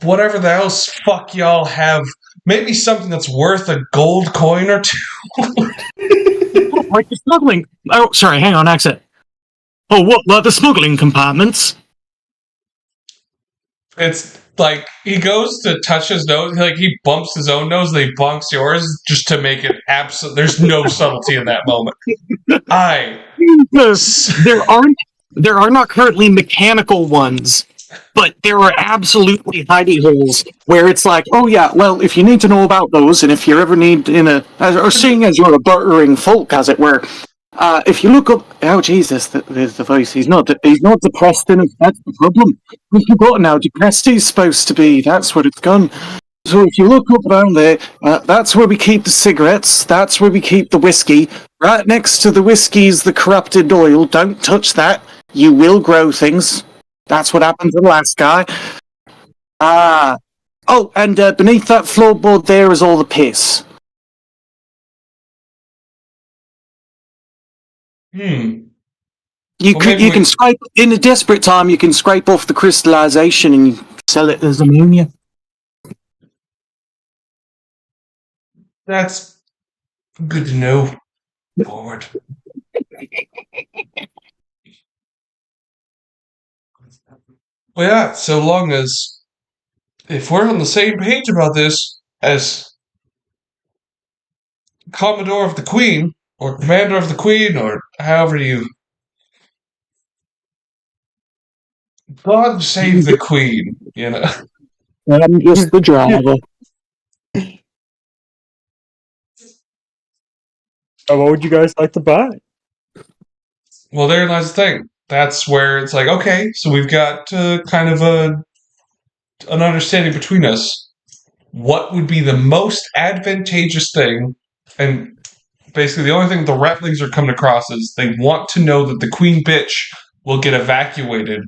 whatever the else fuck y'all have. Maybe something that's worth a gold coin or two. Like the smuggling. Oh, sorry, hang on, exit. Oh, what? Like the smuggling compartments? It's like he goes to touch his nose, like he bumps his own nose, and he bonks yours just to make it absolute. There's no subtlety in that moment. There are not currently mechanical ones, but there are absolutely hidey holes where it's like, oh yeah, well, if you need to know about those, and if you ever need or seeing as you're a buttering folk, as it were, if you look up, oh Jesus, there's the voice. He's not depressed enough. That's the problem. We've forgotten how depressed he's supposed to be. That's what it's gone. So if you look up around there, that's where we keep the cigarettes. That's where we keep the whiskey. Right next to the whiskey is the corrupted oil. Don't touch that. You will grow things. That's what happened to the last guy. Oh, and beneath that floorboard there is all the piss. You can scrape in a desperate time. You can scrape off the crystallization and you sell it as ammonia. That's good to know. Forward. Well, yeah, so long as if we're on the same page about this as Commodore of the Queen, or Commander of the Queen, or however you... God save the Queen, you know. I'm just the driver. What would you guys like to buy? Well, there lies the thing. That's where it's like, okay, so we've got kind of an understanding between us. What would be the most advantageous thing? And basically, the only thing the Ratlings are coming across is they want to know that the Queen Bitch will get evacuated,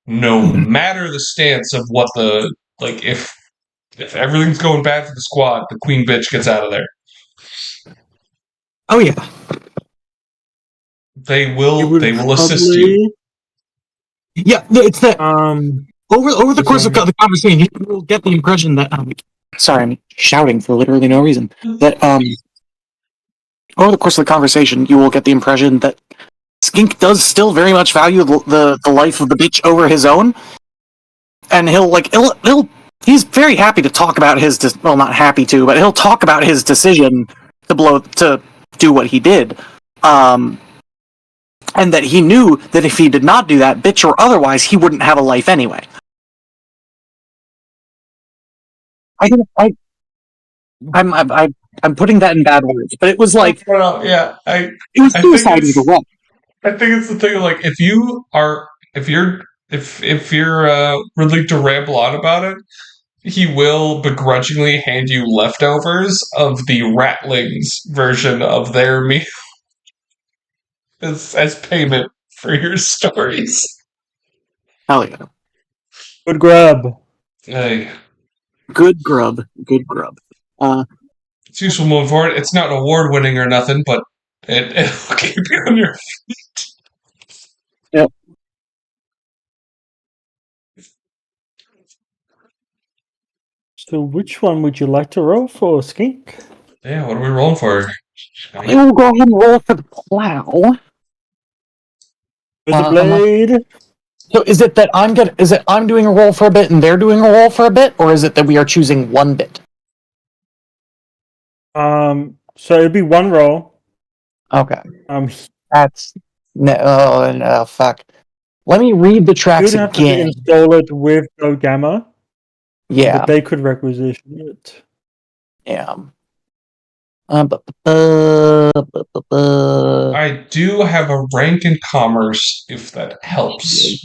no matter the stance of what the if everything's going bad for the squad, the Queen Bitch gets out of there. Oh yeah. They will assist you. Yeah, it's that over the course of okay. the conversation, you will get the impression that sorry, I'm shouting for literally no reason. That over the course of the conversation, you will get the impression that Skink does still very much value the life of the bitch over his own, and he's very happy to talk about well, not happy to, but he'll talk about his decision to do what he did, and that he knew that if he did not do that, bitch or otherwise, he wouldn't have a life anyway. I'm putting that in bad words, but it was like Well, yeah, it was I think suicide either way. I think it's the thing of like if you're willing to ramble on about it, he will begrudgingly hand you leftovers of the Ratlings version of their meal as payment for your stories. Hell yeah. Good grab. Hey, Good grub. Good grub. it's useful moving forward. It's not award winning or nothing, but it'll keep you on your. Yep. So which one would you like to roll for, Skink? Yeah, what are we rolling for? I will go ahead and roll for the plow. For the blade? So is it that I'm doing a roll for a bit and they're doing a roll for a bit, or is it that we are choosing one bit? So it'd be one roll. Okay. That's no, fuck. Let me read the tracks you'd have again. to install it with Go Gamma. Yeah. But they could requisition it. Yeah. I do have a rank in commerce, if that helps.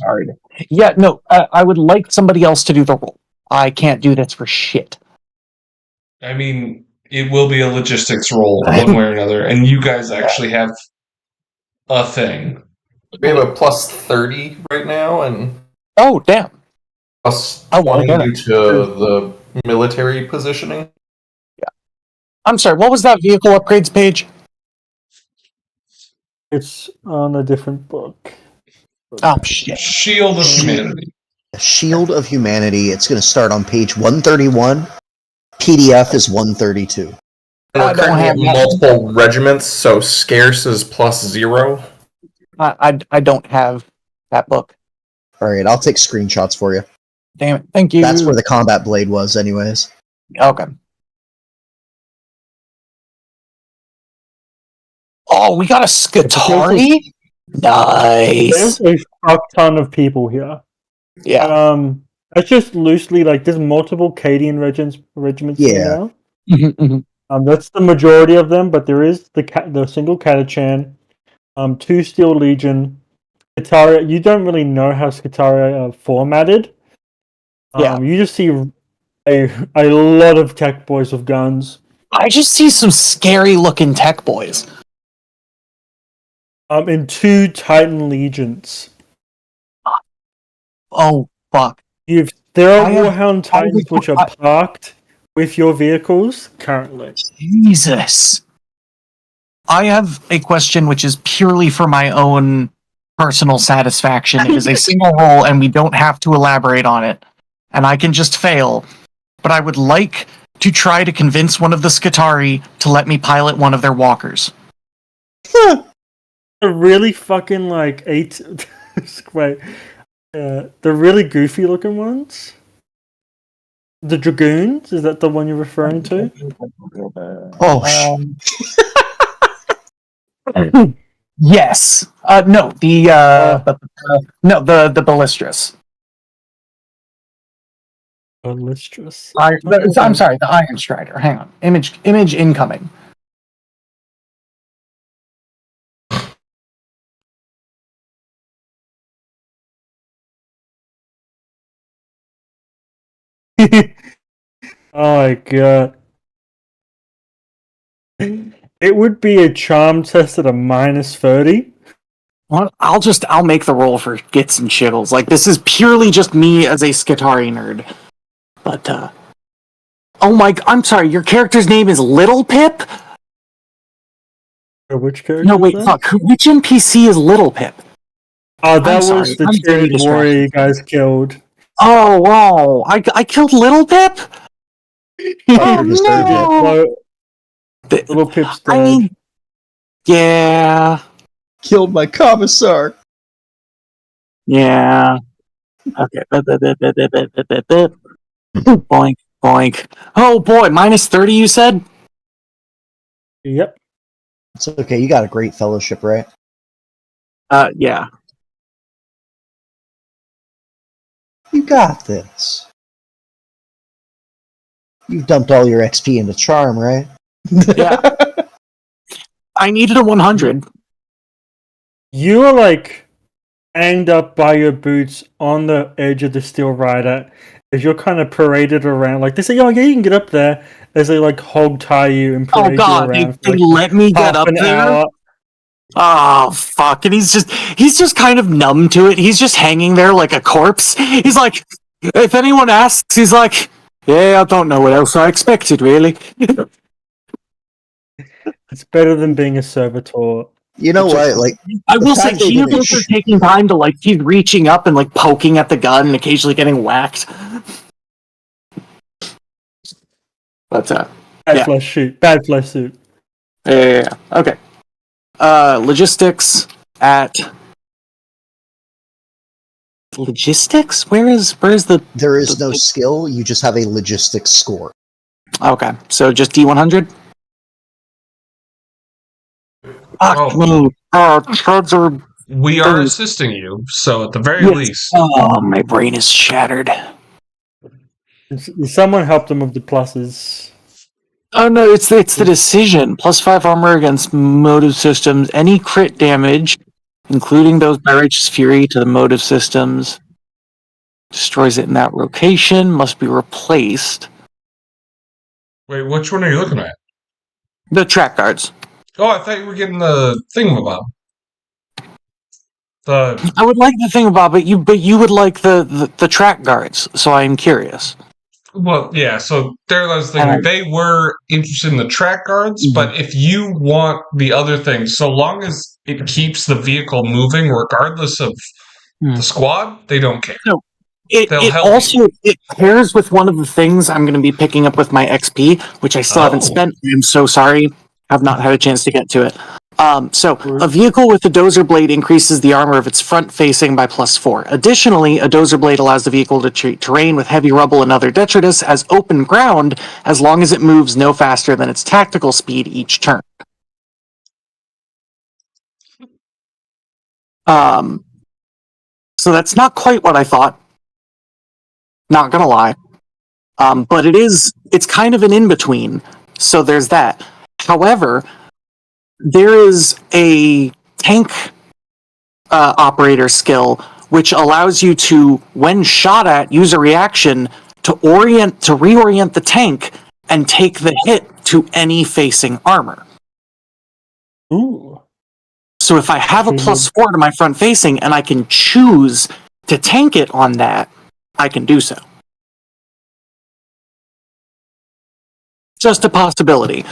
Yeah, no, I would like somebody else to do the roll. I can't do this for shit. I mean, it will be a logistics roll one way or another, and you guys actually have a thing. We have a plus 30 right now, and oh damn, plus 20 due to the military positioning. Yeah, I'm sorry. What was that vehicle upgrades page? It's on a different book. Oh shit! Shield of Humanity. Shield of Humanity. It's going to start on page 131. PDF is 132. And we're currently at multiple regiments, so scarce is plus 0. I don't have that book. All right, I'll take screenshots for you. Damn it! Thank you. That's where the combat blade was, anyways. Okay. Oh, we got a Skitari? Nice. There's a fuck ton of people here. Yeah. It's just loosely like there's multiple Cadian regiments here now. That's the majority of them, but there is the single Catachan, 2 Steel Legion, Skitaria. You don't really know how Skitaria are formatted. You just see a lot of tech boys with guns. I just see some scary looking tech boys. In 2 Titan Legions. Oh fuck! There are Warhound Titans which are parked with your vehicles currently. Jesus. I have a question which is purely for my own personal satisfaction. It is a single roll, and we don't have to elaborate on it. And I can just fail. But I would like to try to convince one of the Skitari to let me pilot one of their walkers. They're really fucking like 8... Wait. The really goofy looking ones? The Dragoons? Is that the one you're referring to? Oh, yes. No, the Ballistris. Ballistris. I'm sorry, the Iron Strider. Hang on. Image incoming. Oh my god. It would be a charm test at a -30. Well, I'll make the roll for gits and shittles. Like, this is purely just me as a Skitari nerd. But, oh my, I'm sorry, your character's name is Little Pip? Which character? No, wait, fuck. Which NPC is Little Pip? Oh, that I'm was sorry. the I'm very Tyranid warrior you distracted. guys killed. Oh, wow. I killed Little Pip? Oh, you deserved it. Well, The- little Pip's I dead. mean, yeah. Killed my commissar. Yeah. Okay. Boink, boink. Oh boy, minus 30, you said? Yep. It's okay. You got a great fellowship, right? Yeah. You got this. You've dumped all your XP into charm, right? Yeah. I needed a 100. You were like hanged up by your boots on the edge of the steel rider as you're kind of paraded around. Like they say, oh yeah, you can get up there. As they like hog tie you and Oh parade you god, around. they for, like, let me get half up an there? hour. Oh fuck. And he's just kind of numb to it. He's just hanging there like a corpse. He's like, if anyone asks, he's like, yeah, I don't know what else I expected, really. It's better than being a servitor. You know what? Like, I The will say fact they he is didn't also sh- taking time to like he's reaching up and like poking at the gun and occasionally getting whacked. But Bad Yeah. flesh suit. Bad flesh suit. yeah. Okay. Logistics at logistics? Where's the there is no skill. You just have a logistics score. okay? So just D100. Oh. Fuck me. Treads are. We are Things. assisting you, so at the very Yes. least. Oh, my brain is shattered. Someone helped them with the pluses. Oh no, it's the decision. +5 armor against motive systems. Any crit damage, including those by Righteous Fury, to the motive systems, destroys it in that location. Must be replaced. Wait, which one are you looking at? The track guards. Oh, I thought you were getting the thingamabob. The I would like the thing about, but you would like the track guards. So I'm curious. well, yeah. So there was the thing. Like, they were interested in the track guards, but if you want the other thing, so long as it keeps the vehicle moving, regardless of the squad, they don't care. No. It They'll help also it pairs with one of the things I'm going to be picking up with my XP, which I still haven't Oh. spent. I'm so sorry. I've not had a chance to get to it. So a vehicle with a dozer blade increases the armor of its front facing by +4. Additionally, a dozer blade allows the vehicle to treat terrain with heavy rubble and other detritus as open ground as long as it moves no faster than its tactical speed each turn. So that's not quite what I thought. Not gonna lie. But it's kind of an in-between. So there's that. However, there is a tank operator skill which allows you to, when shot at, use a reaction to reorient the tank and take the hit to any facing armor. Ooh. So if I have a +4 to my front facing and I can choose to tank it on that, I can do so. Just a possibility.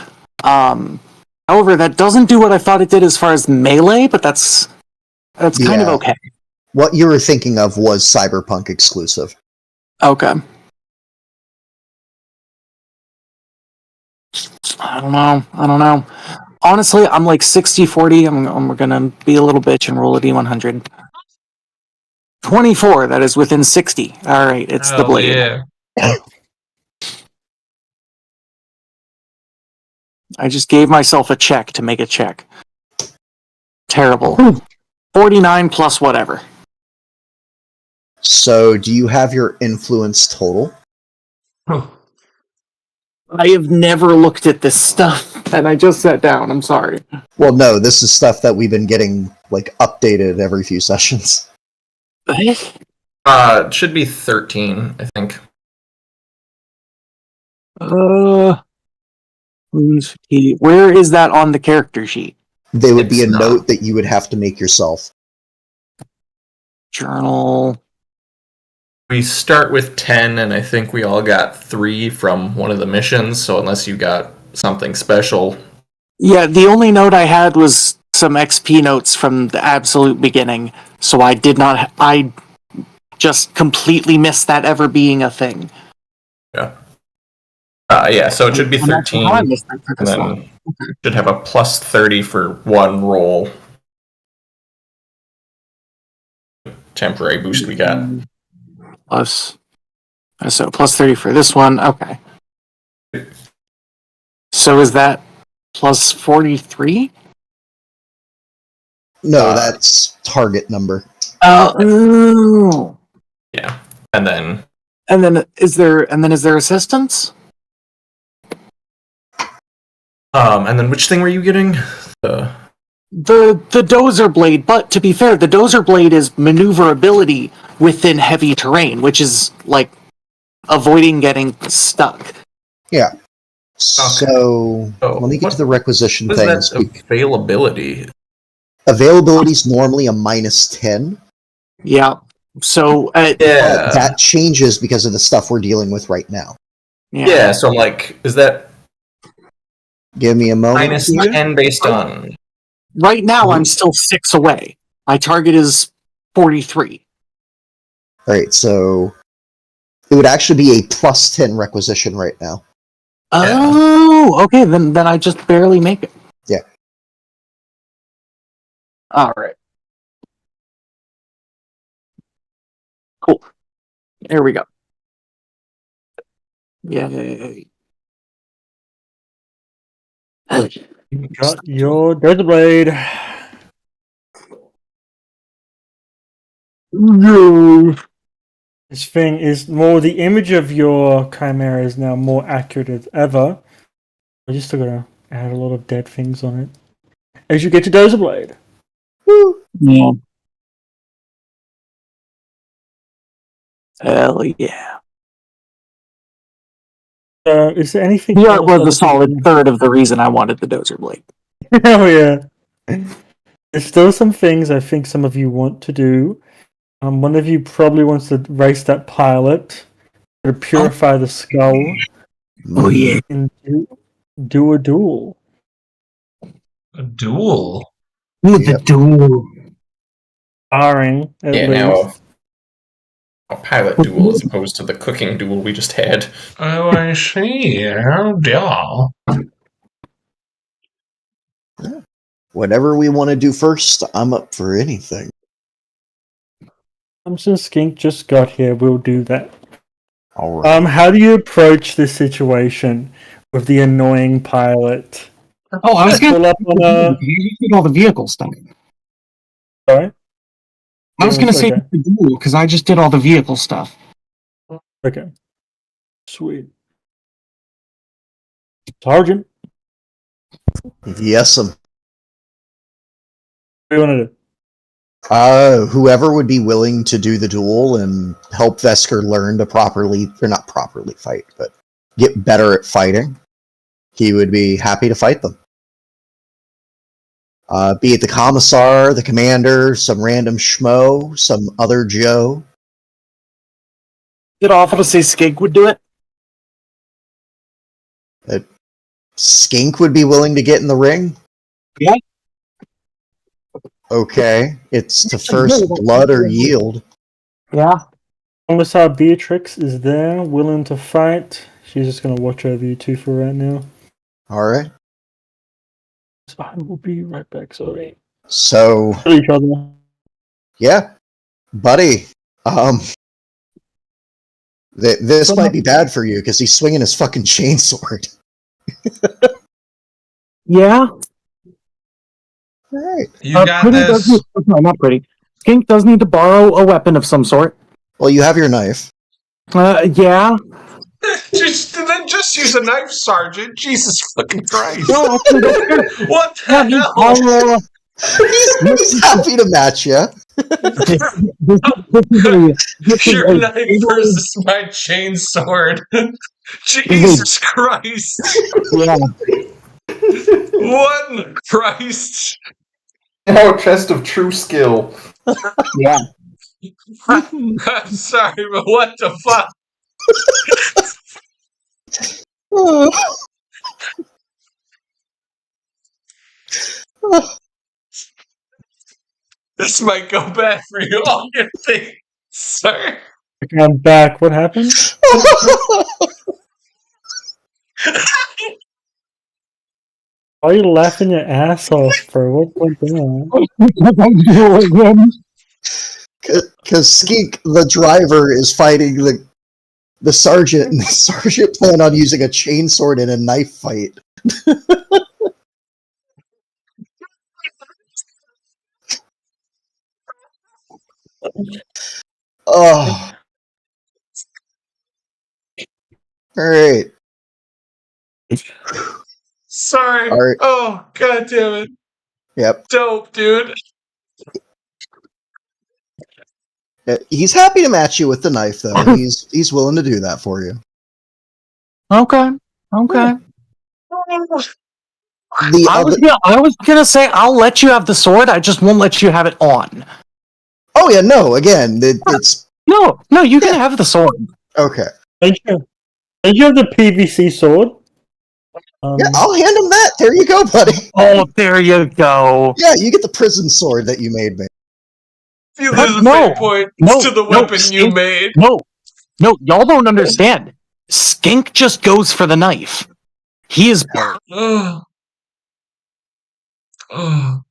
However, that doesn't do what I thought it did as far as melee, but that's kind of Yeah. okay. What you were thinking of was Cyberpunk exclusive. Okay. I don't know. Honestly, I'm like 60-40. I'm gonna be a little bitch and roll a D100. 24, that is within 60. Alright, it's the Hell blade. yeah. I just gave myself a check to make a check. Terrible. 49 plus whatever. So, do you have your influence total? I have never looked at this stuff, and I just sat down. I'm sorry. Well, no, this is stuff that we've been getting like updated every few sessions. It should be 13, I think. Where is that on the character sheet? They would be a It's not. note that you would have to make yourself. Journal. We start with 10, and I think we all got 3 from one of the missions, so unless you got something special. Yeah, the only note I had was some XP notes from the absolute beginning, so I just completely missed that ever being a thing. Yeah, so it should be I'm not sure 13, how I missed that for and this then long. should have a plus 30 for one roll. Temporary boost we got. So plus 30 for this one. Okay. So is that plus 43? No, that's target number. Oh. Yeah, and then is there assistance? and then which thing were you getting? The dozer blade, but to be fair, the dozer blade is maneuverability within heavy terrain, which is like avoiding getting stuck. Yeah. So let me get to the requisition what things. Is that availability? Availability is normally a -10. Yeah. So that changes because of the stuff we're dealing with right now. Yeah. So I'm like, is that? Give me a moment. -10 based on. Right now, I'm still 6 away. My target is 43. All right, so it would actually be a +10 requisition right now. Oh, okay. Then I just barely make it. Yeah. All right. Cool. Here we go. Yay. You got your Dozer Blade. No. This thing is more. The image of your chimera is now more accurate as ever. I just still gotta add a lot of dead things on it. As you get to Dozer Blade. Woo. Yeah. Hell yeah. Is there anything? The art was a solid third of the reason I wanted the dozer blade. Oh yeah. There's still some things I think some of you want to do. One of you probably wants to race that pilot to purify the skull. Oh yeah. And do a duel. A duel? Ooh, the duel. Sparring, at least. Now a pilot duel as opposed to the cooking duel we just had. Oh, I see. Oh, dear. Whatever we want to do first, I'm up for anything. Since Skink just got here, we'll do that. All right. How do you approach this situation with the annoying pilot? Oh, I was going Pull up on a. You did all the vehicle stuff. Sorry? I was going to say Okay. the duel because I just did all the vehicle stuff. Okay. Sweet. Sergeant, Yes, what do you want to do? whoever would be willing to do the duel and help Vesker learn to properly, or not properly fight, but get better at fighting, he would be happy to fight them. Be it the commissar, the commander, some random schmo, some other Joe. Is it awful to say Skink would do it? Skink would be willing to get in the ring? Yeah. Okay, it's to first blood or yield. Yeah. Commissar Beatrix is there, willing to fight. She's just going to watch over you two for right now. Alright. I will be right back, sorry. So, Kill each other. yeah. Buddy, this might be bad for you, because he's swinging his fucking chainsword. Yeah. Alright. You got this. No, not pretty. Skink does need to borrow a weapon of some sort. Well, you have your knife. Yeah. Then just use a knife, Sergeant. Jesus fucking Christ. No, actually, that's good. What the hell? He's happy to match you. Your knife versus my chainsword. Jesus Christ. Yeah. What in the Christ? Now a test of true skill. Yeah. I'm sorry, but what the fuck? This might go bad for you all your things, sir. I'm back. What happened? Why are you laughing your ass off, bro? What went down? Because Skeek, the driver, is fighting the sergeant, and the sergeant planned on using a chainsword in a knife fight. Oh. Alright. Sorry. All right. Oh, god damn it. Yep. Dope, dude. He's happy to match you with the knife, though. He's willing to do that for you. Okay. I was gonna say I'll let you have the sword. I just won't let you have it on. Oh yeah, no. Again, it's No. You can have the sword. okay. Don't you have the PVC sword? Yeah, I'll hand him that. There you go, buddy. Oh, there you go. Yeah, you get the prison sword that you made me. You lose No, a fate point no, to the no, weapon you Skink. made. No, y'all don't understand. Skink just goes for the knife. He is. Oh. Oh.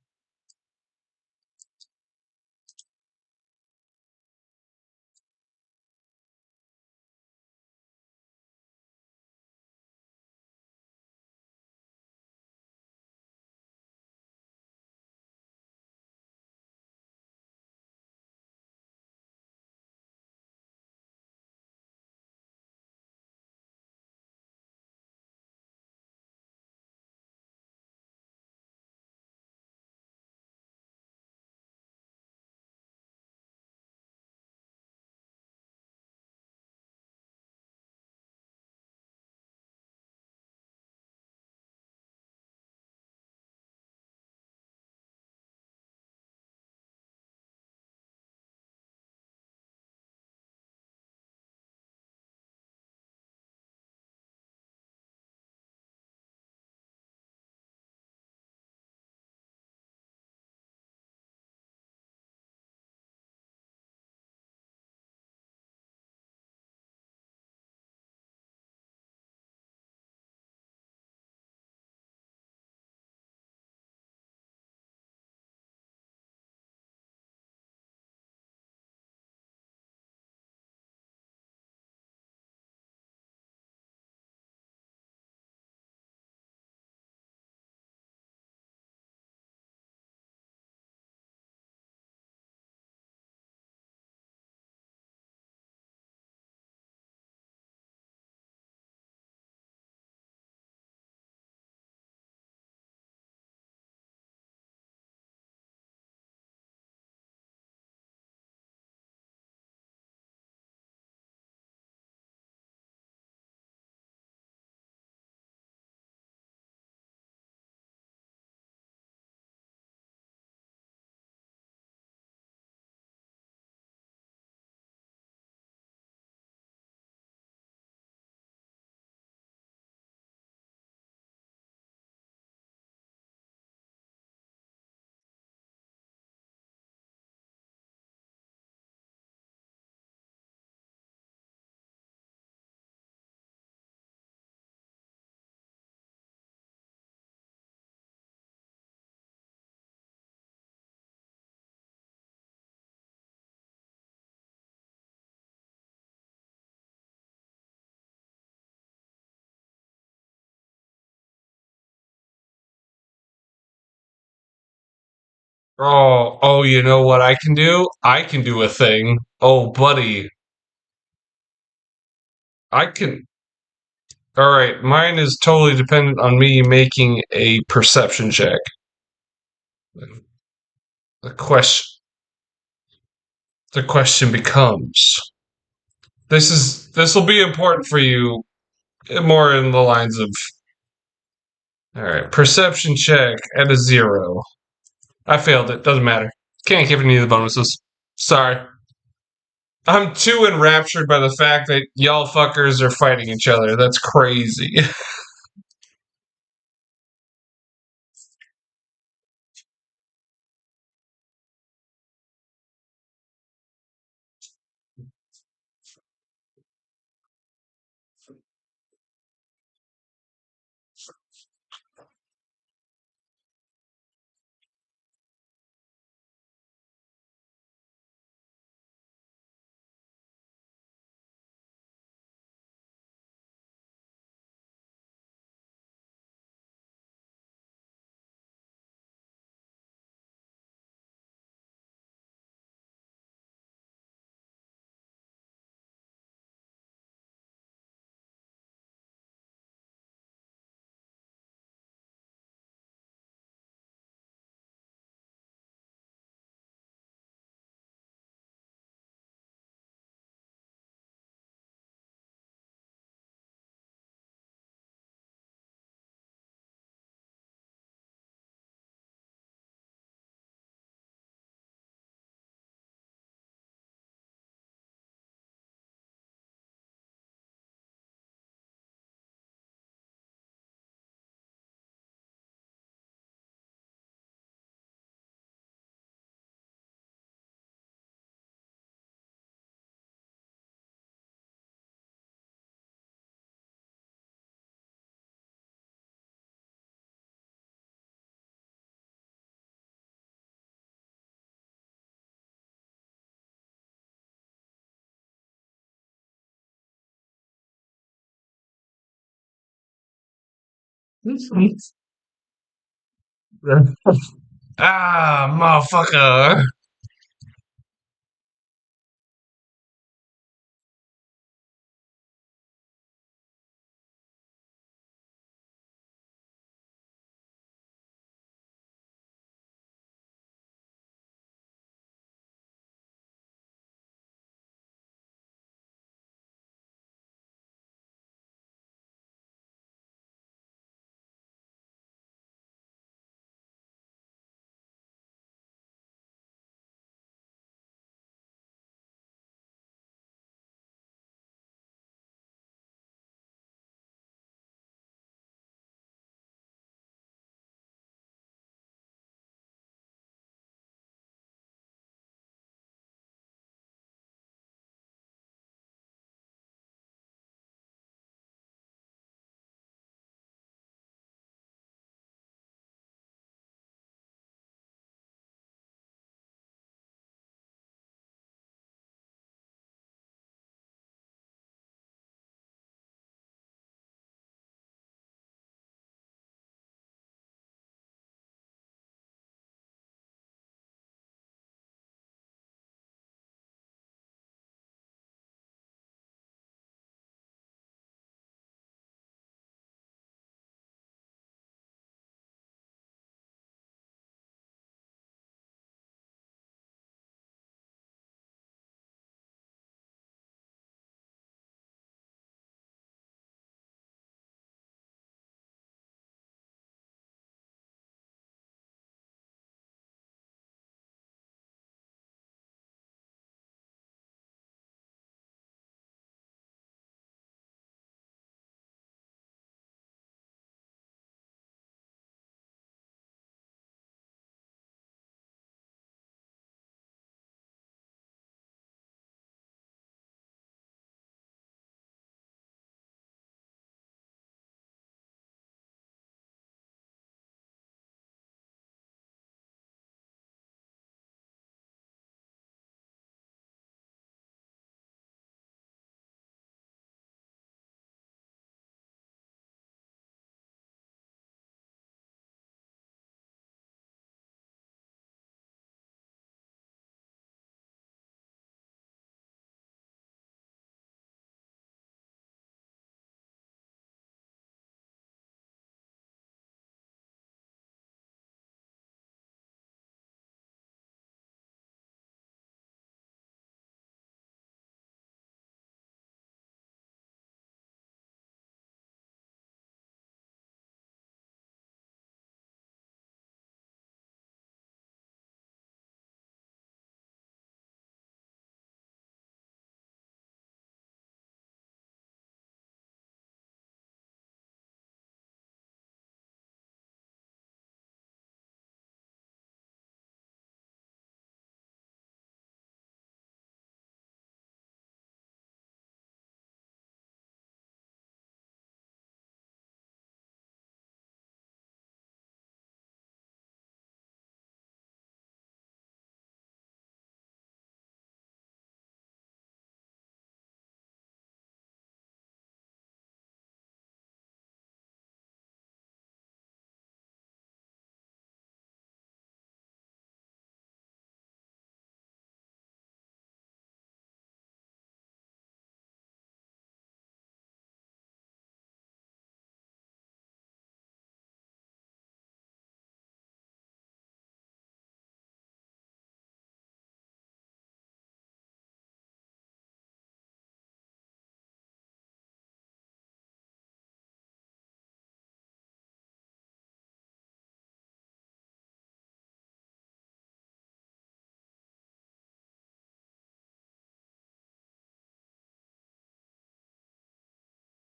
Oh, you know what I can do? I can do a thing. Oh, buddy. I can. Alright, mine is totally dependent on me making a perception check. The question becomes, this will be important for you, more in the lines of, alright, perception check at a 0. I failed it, doesn't matter. Can't give any of the bonuses. Sorry. I'm too enraptured by the fact that y'all fuckers are fighting each other. That's crazy. Ah, motherfucker.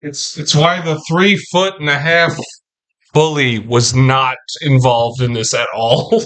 It's why the 3.5 foot bully was not involved in this at all.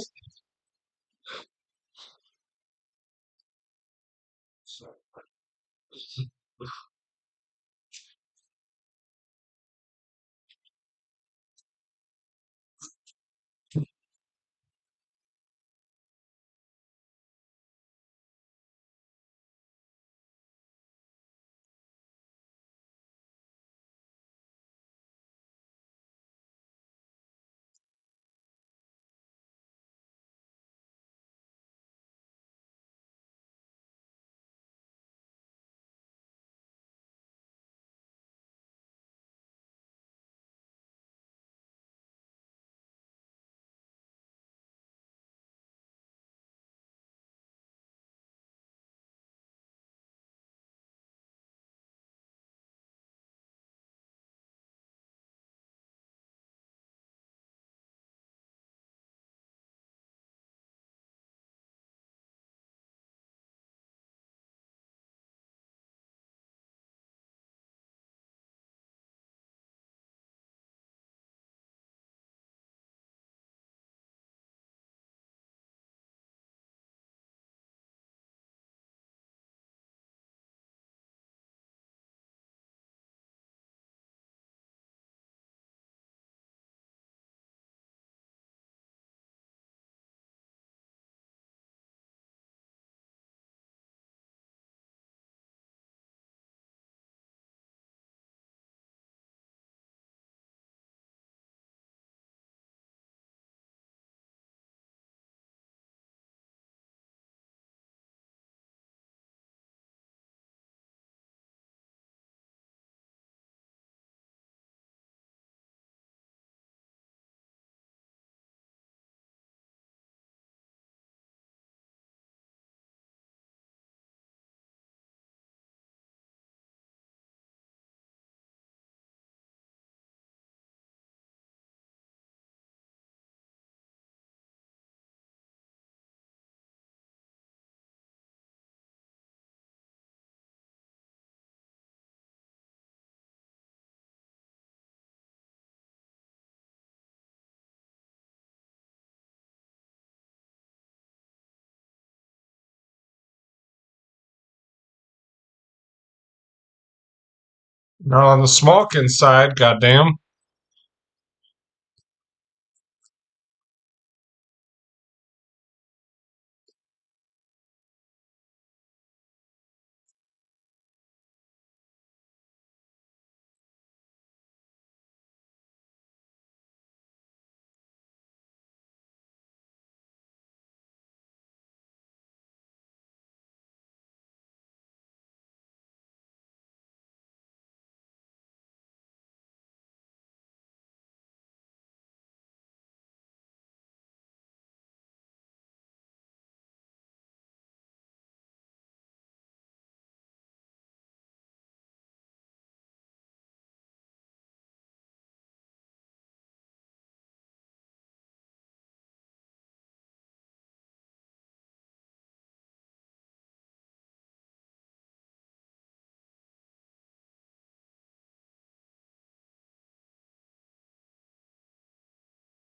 Not on the Smallkin side, goddamn.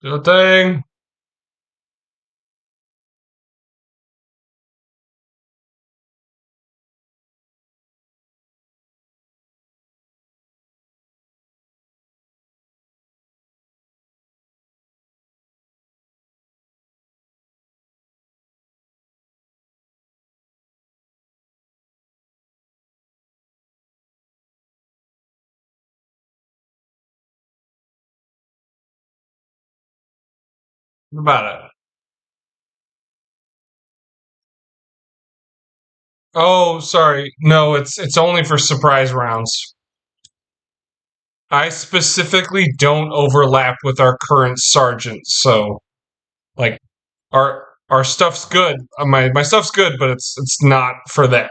Do a thing. What about it? Oh, sorry. No, it's only for surprise rounds. I specifically don't overlap with our current sergeant, so like our stuff's good. My stuff's good, but it's not for that.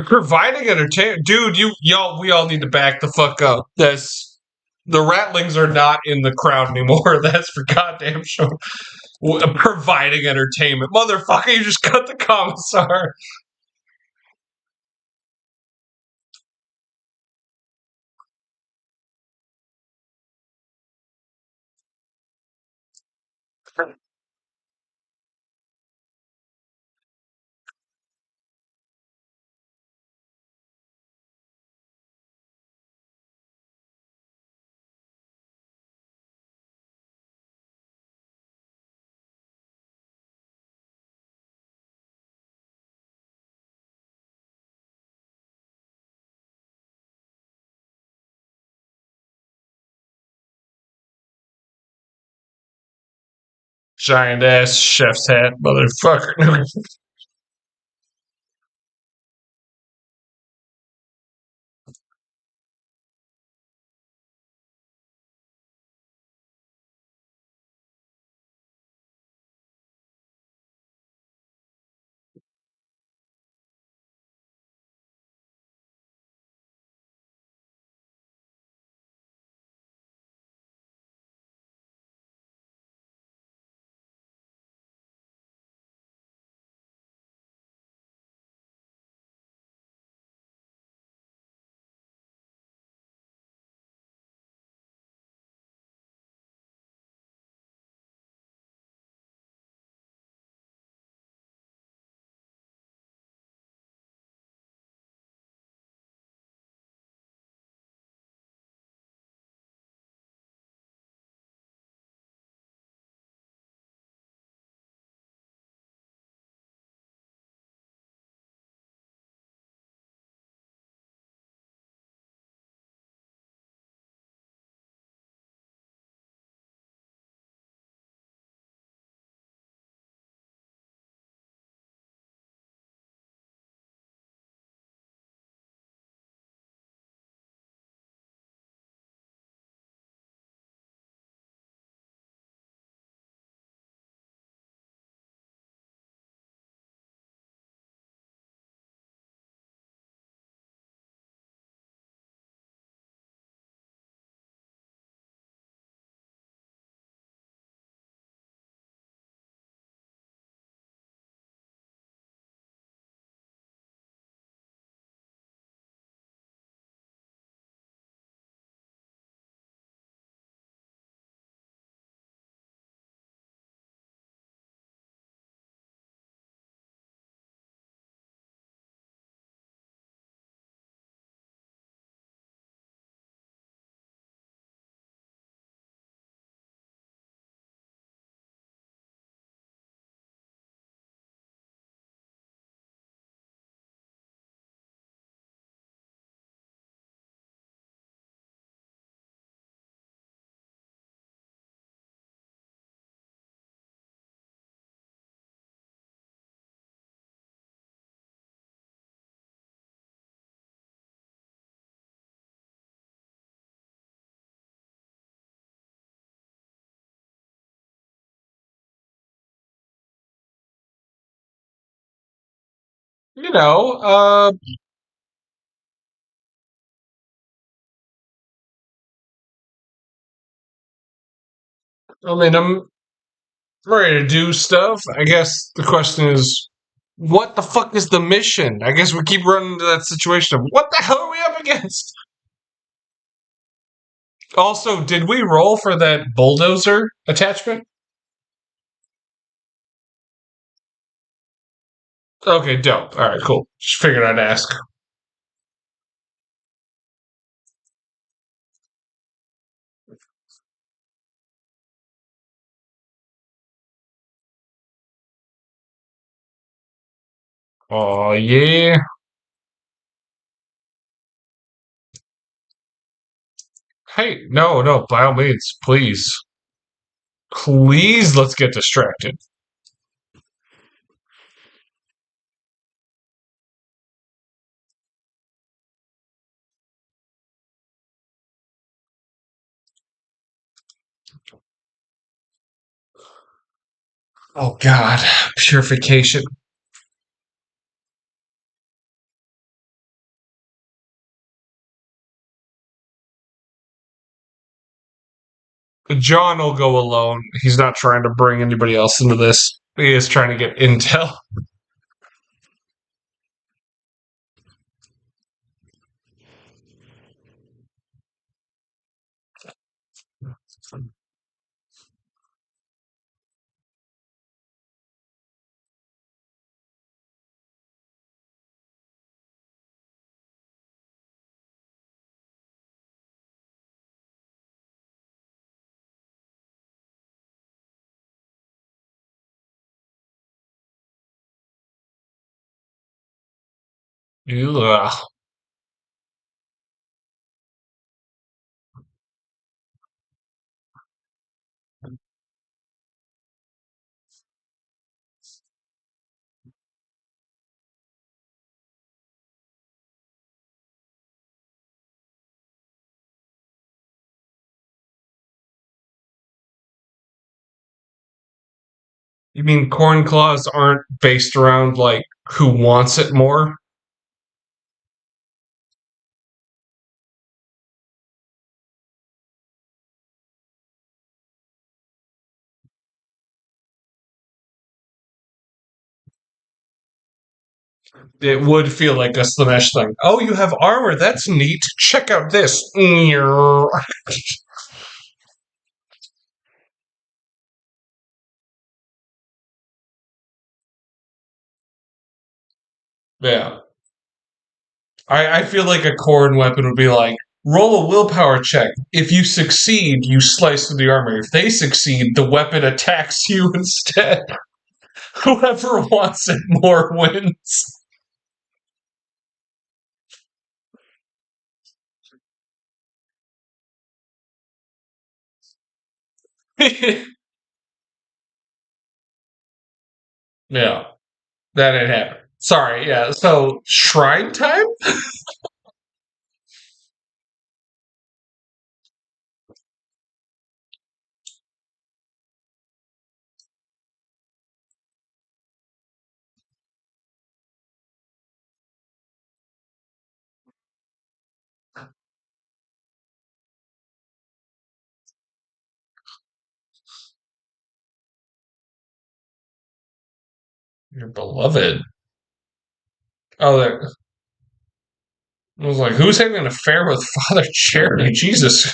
Providing entertainment, dude. We all need to back the fuck up. The Rattlings are not in the crowd anymore. That's for goddamn sure. Providing entertainment, motherfucker. You just cut the commissar. giant ass chef's hat, motherfucker. You know, I mean, I'm ready to do stuff. I guess the question is, what the fuck is the mission? I guess we keep running into that situation of what the hell are we up against? Also, did we roll for that bulldozer attachment? Okay, dope. All right, cool. Just figured I'd ask. Oh yeah. Hey, no, no. By all means, please, please, let's get distracted. Oh God, purification. John will go alone. He's not trying to bring anybody else into this. He is trying to get intel. Ugh. You mean corn claws aren't based around like who wants it more? It would feel like a Slanesh thing. Oh, you have armor. That's neat. Check out this. Yeah. I feel like a corn weapon would be like, roll a willpower check. If you succeed, you slice through the armor. If they succeed, the weapon attacks you instead. Whoever wants it more wins. Yeah, that had happened. Sorry, yeah. So, shrine time? Your beloved. Oh, there. I was like, who's having an affair with Father Cherry? Jesus.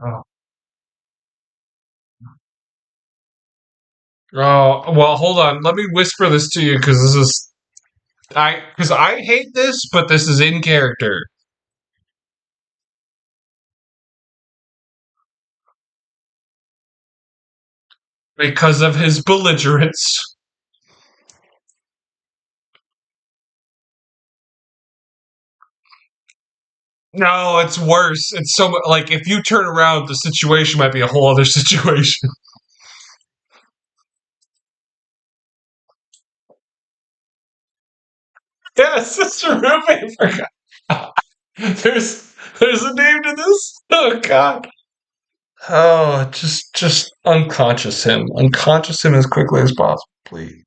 Oh. Oh, well, hold on. Let me whisper this to you because I hate this, but this is in character. Because of his belligerence. No, it's worse. It's so like if you turn around, the situation might be a whole other situation. Yeah, Sister Ruby. Forgot. There's a name to this. Oh God. Oh, just unconscious him as quickly as possible, please.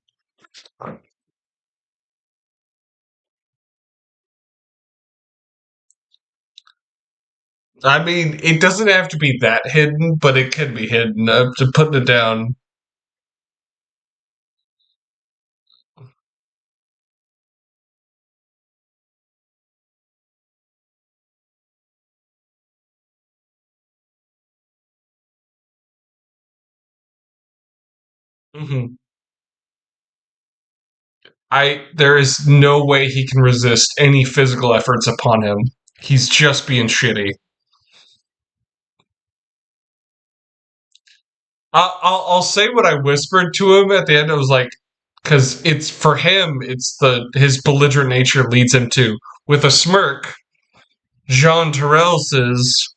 I mean, it doesn't have to be that hidden, but it can be hidden. To putting it down. Hmm. There is no way he can resist any physical efforts upon him. He's just being shitty. I'll say what I whispered to him at the end. I was like, because it's for him, it's his belligerent nature leads him to. With a smirk, Jean Terrell says,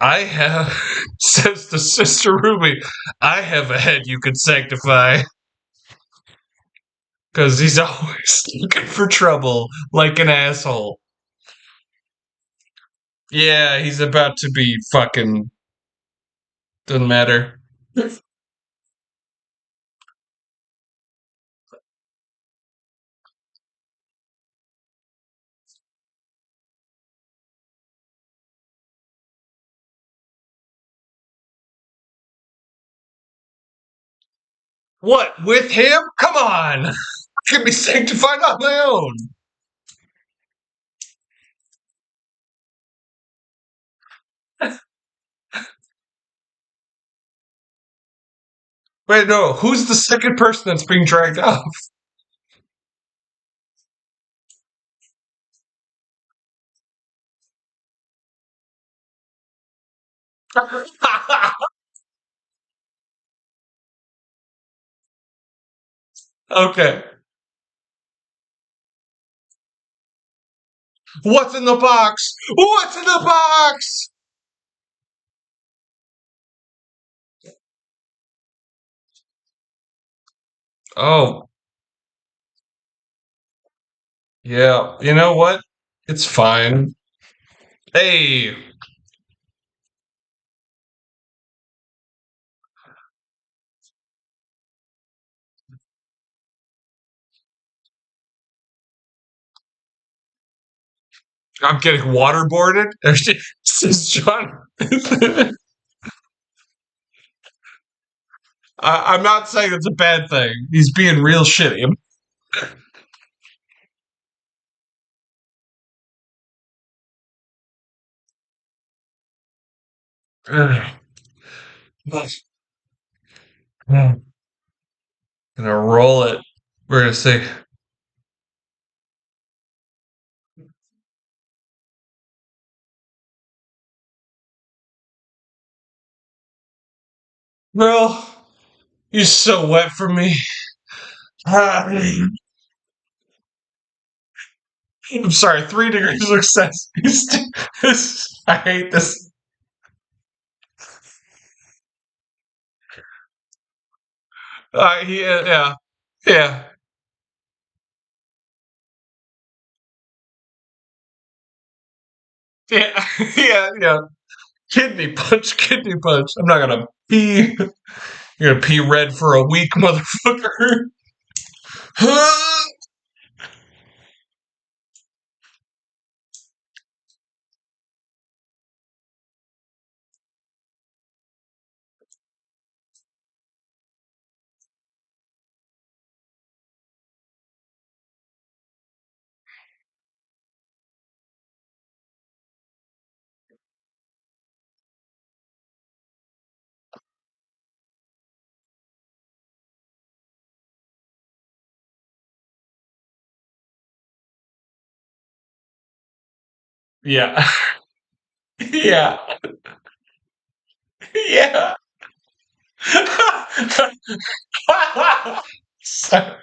"I have," says to Sister Ruby, "I have a head you could sanctify." Because he's always looking for trouble, like an asshole. Yeah, he's about to be fucking. Doesn't matter. What, with him? Come on! I can be sanctified on my own! Wait, no, who's the second person that's being dragged off? Okay. What's in the box? What's in the box? Oh, yeah. You know what? It's fine. Hey, I'm getting waterboarded? Says John. I'm not saying it's a bad thing. He's being real shitty. Gonna roll it. We're gonna say, "Bro, you're so wet for me." I'm sorry, 3 degrees of success. I hate this. Yeah, yeah, yeah, yeah. Kidney punch, kidney punch. I'm not gonna pee. You're gonna pee red for a week, motherfucker. Yeah. Yeah. Yeah. So-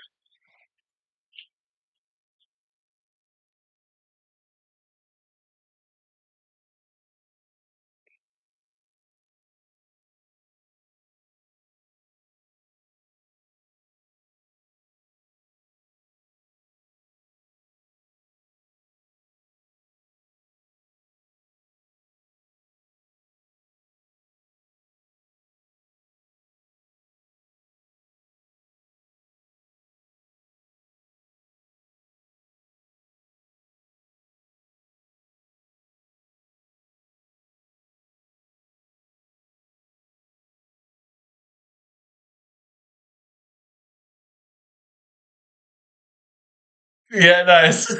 yeah, nice.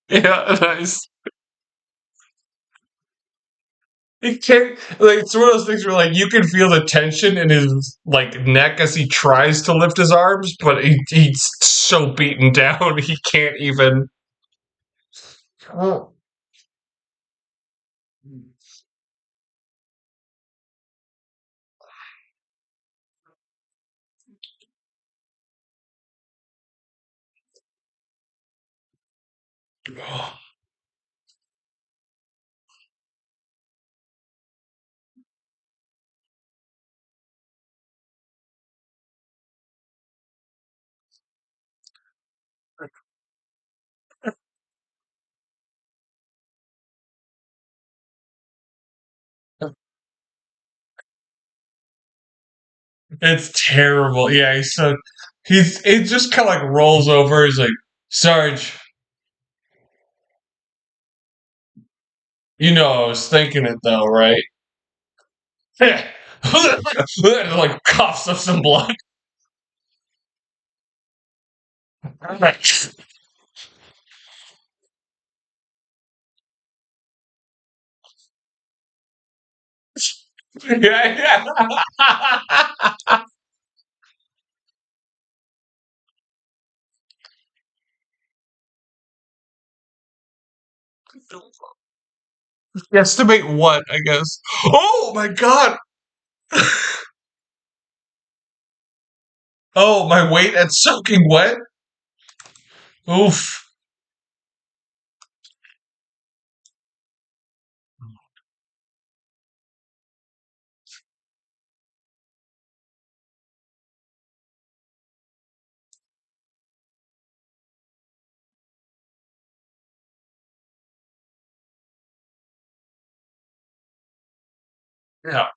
Yeah, nice. He can't like it's one of those things where like you can feel the tension in his like neck as he tries to lift his arms, but he's so beaten down he can't even. Oh. It's terrible. Yeah, he's so he's it just kind of like rolls over. He's like, Sarge, you know I was thinking it though, right? Like coughs up some blood. Yeah, yeah. Estimate what, I guess. Oh my god! Oh, my weight at soaking wet? Oof. Yeah.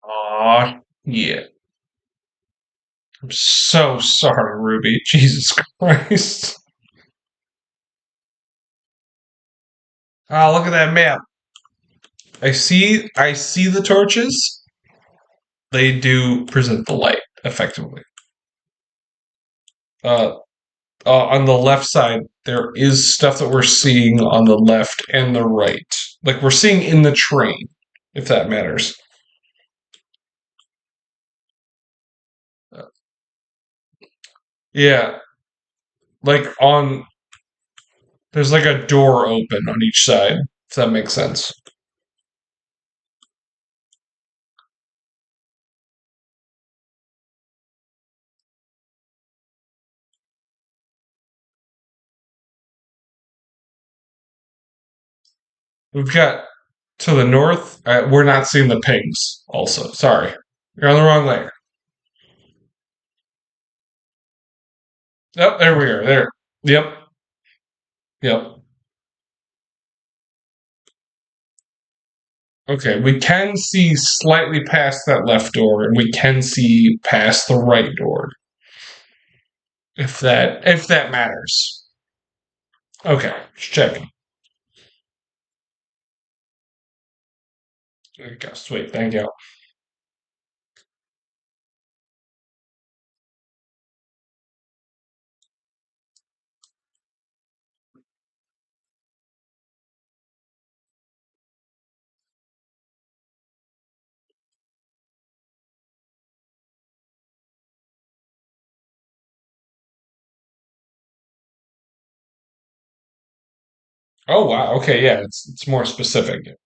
Aw, yeah. I'm so sorry, Ruby. Jesus Christ. Oh, look at that map. I see the torches. They do present the light effectively. Uh, on the left side, there is stuff that we're seeing on the left and the right. Like we're seeing in the train, if that matters. Uh, yeah, like on there's like a door open on each side, if that makes sense. We've got to the north. We're not seeing the pings. Also, sorry, you're on the wrong layer. Yep, there we are. There. Yep. Yep. Okay, we can see slightly past that left door, and we can see past the right door. If that matters. Okay, just checking. There you go. Sweet, thank you. Oh wow. Okay, yeah, it's more specific.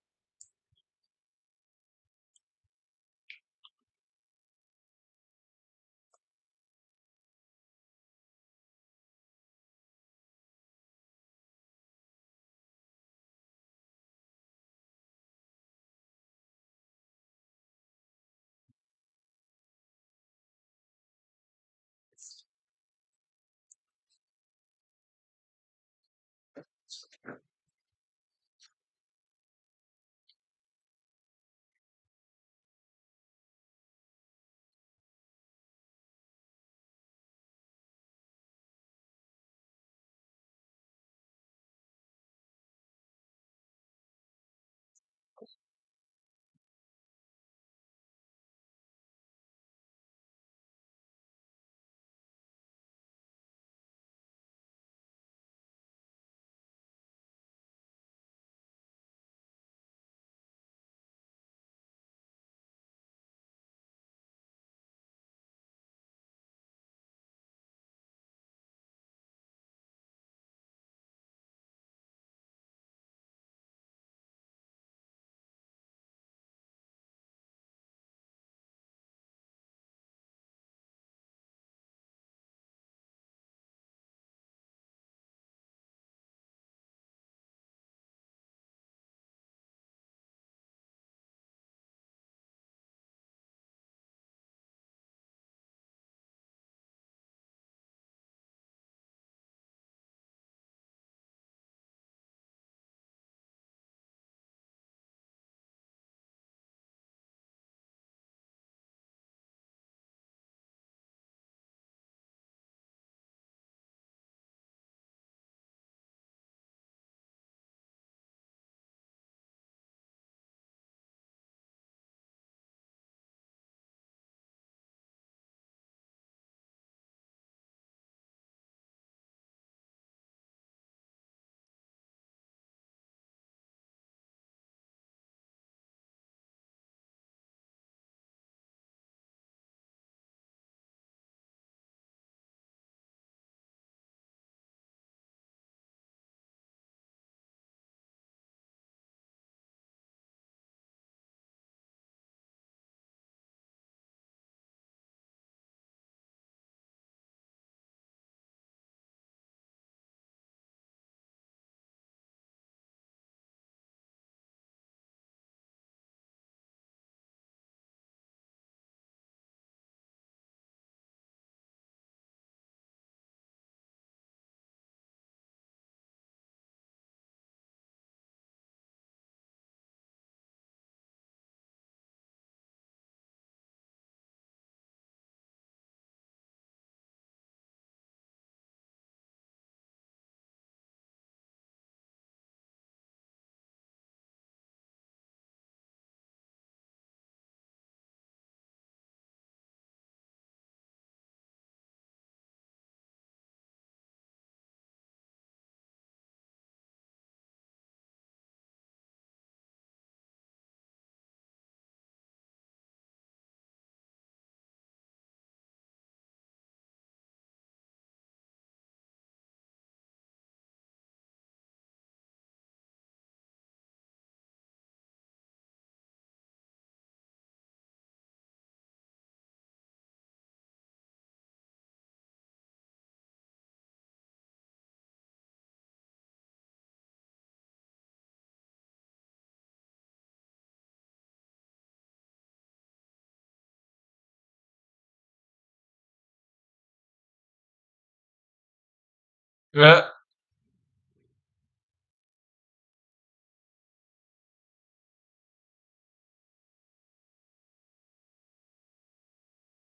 Yeah.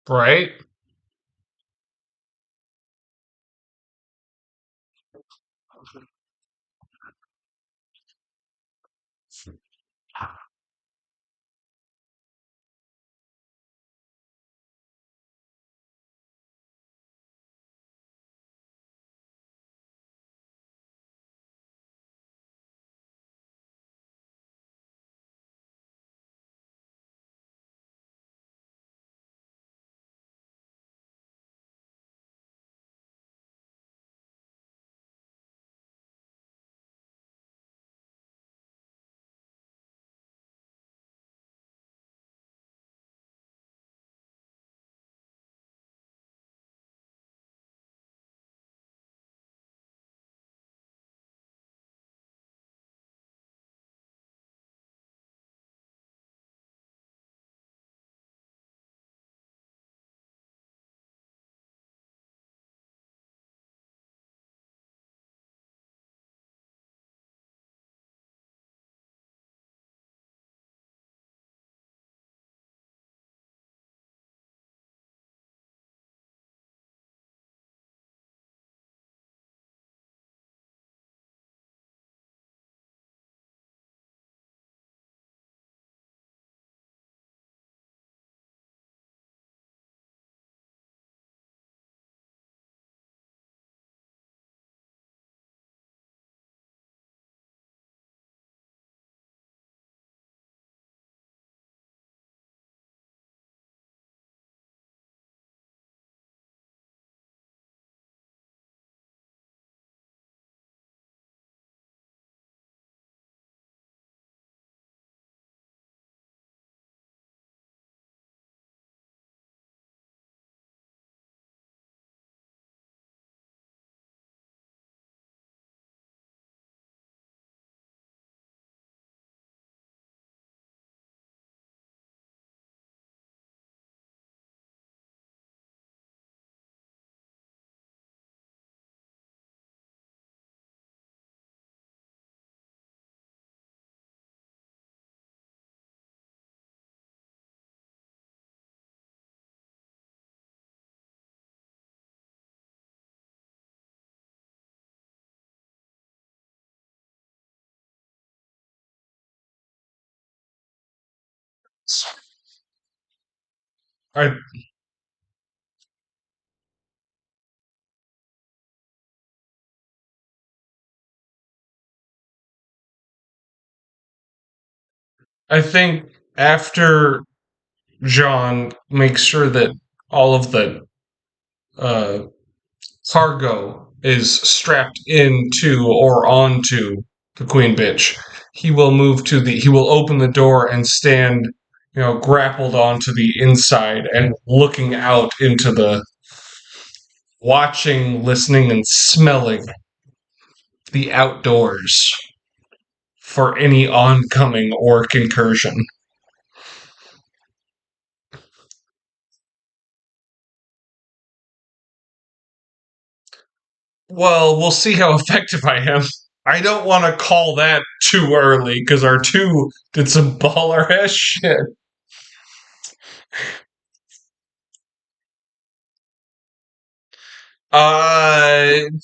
Right. I I think after John makes sure that all of the uh, cargo is strapped into or onto the queen bitch, he will open the door and stand, grappled onto the inside and looking out into the watching, listening, and smelling the outdoors for any oncoming orc incursion. Well, we'll see how effective I am. I don't want to call that too early because our two did some baller ass shit.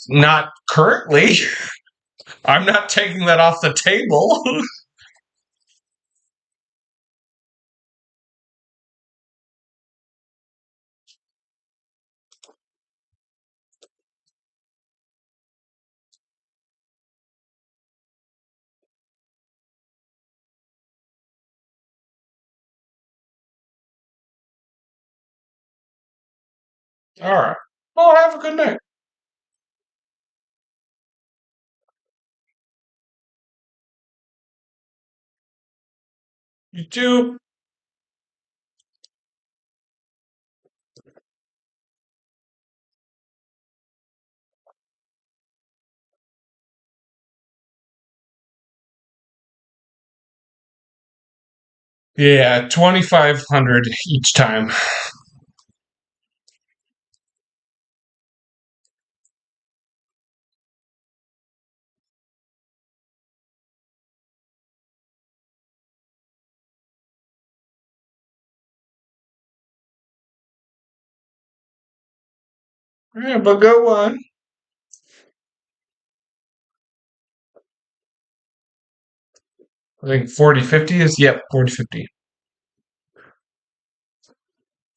Not currently. I'm not taking that off the table. All right. Well, have a good night. You too. Yeah, 2,500 each time. Yeah, but go on. I think 40-50 is, yep, 40-50.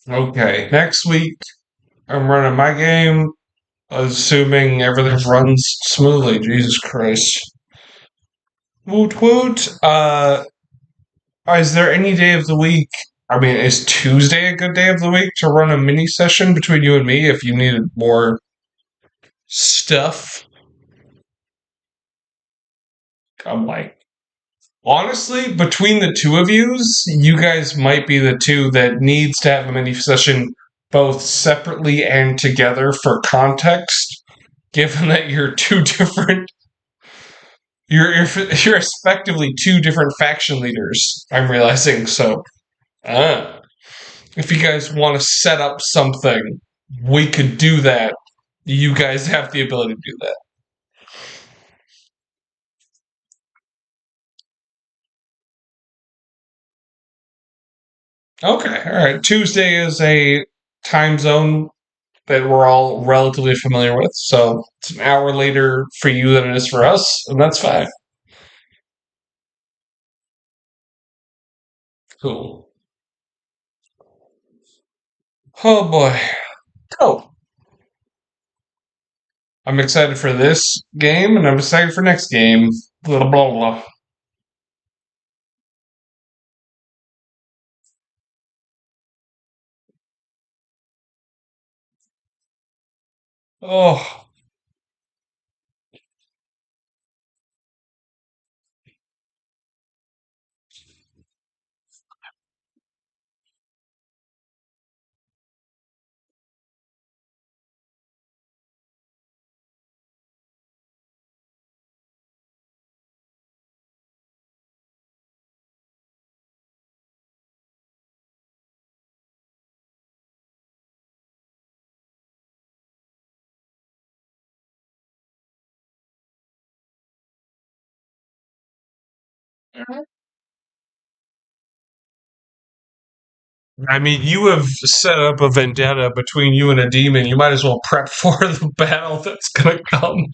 Okay, next week I'm running my game, assuming everything runs smoothly. Jesus Christ. Woot woot. Is there any day of the week? I mean, is Tuesday a good day of the week to run a mini session between you and me if you needed more stuff? I'm like, honestly, between the two of yous, you guys might be the two that needs to have a mini session both separately and together for context, given that you're two different. You're effectively two different faction leaders. I'm realizing. So, if you guys want to set up something, we could do that. You guys have the ability to do that. Okay, all right. Tuesday is a time zone that we're all relatively familiar with, so it's an hour later for you than it is for us, and that's fine. Cool. Oh boy. Oh, I'm excited for this game, and I'm excited for next game. Blah blah blah. Oh, I mean, you have set up a vendetta between you and a demon. You might as well prep for the battle that's gonna come.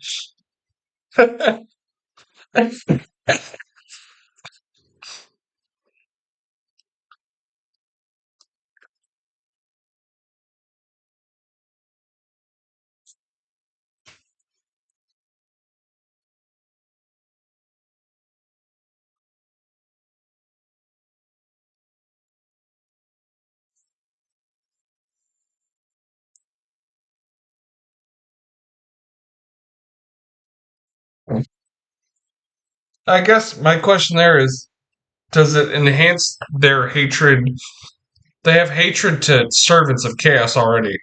I guess my question there is, does it enhance their hatred? They have hatred to servants of chaos already.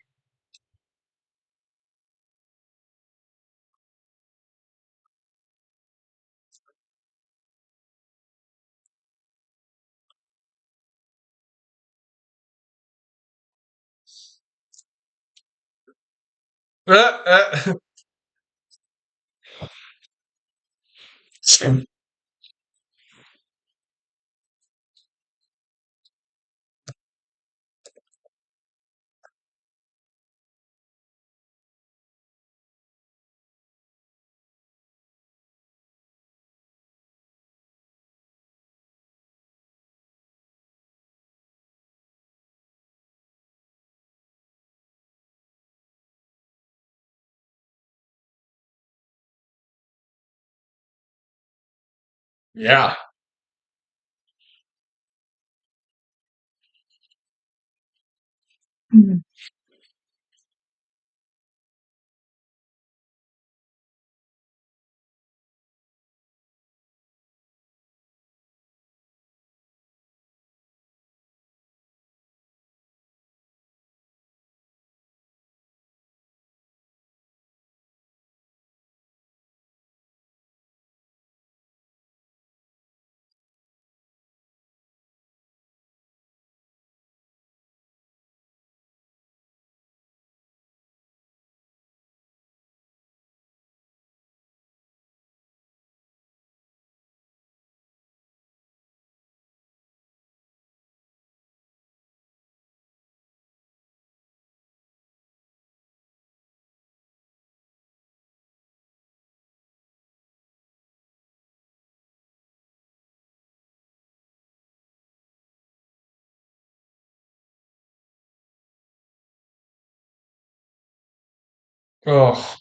Uh, uh. Yeah. Oh.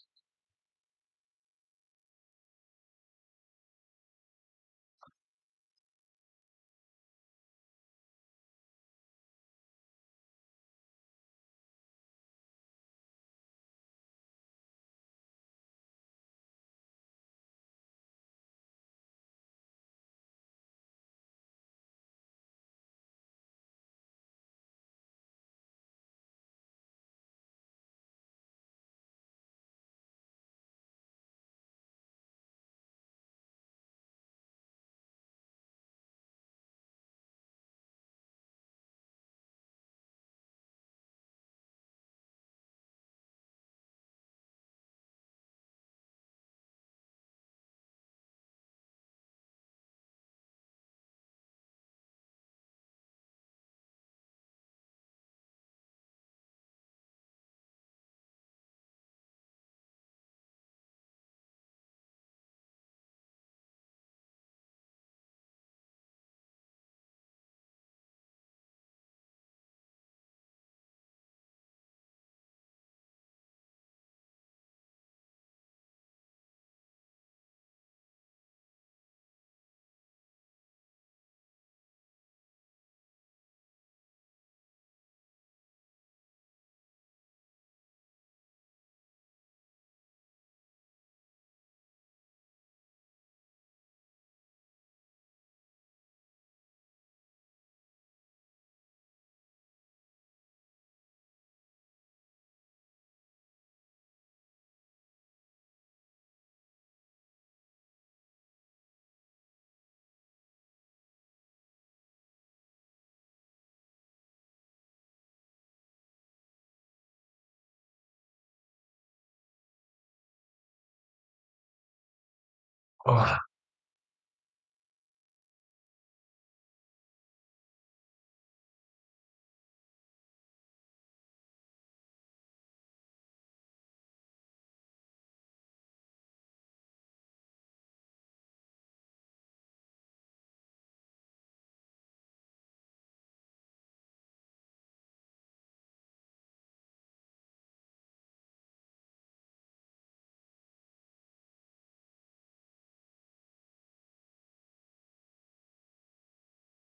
Oh.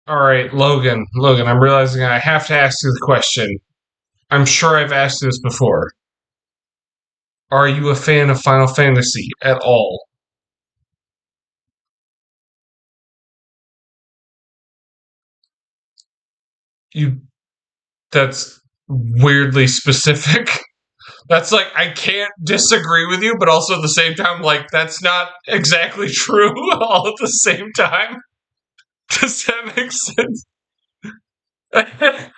All right, Logan. Logan, I'm realizing I have to ask you the question. I'm sure I've asked you this before. Are you a fan of Final Fantasy at all? You That's weirdly specific. That's like I can't disagree with you, but also at the same time, like that's not exactly true all at the same time. Does that make sense? I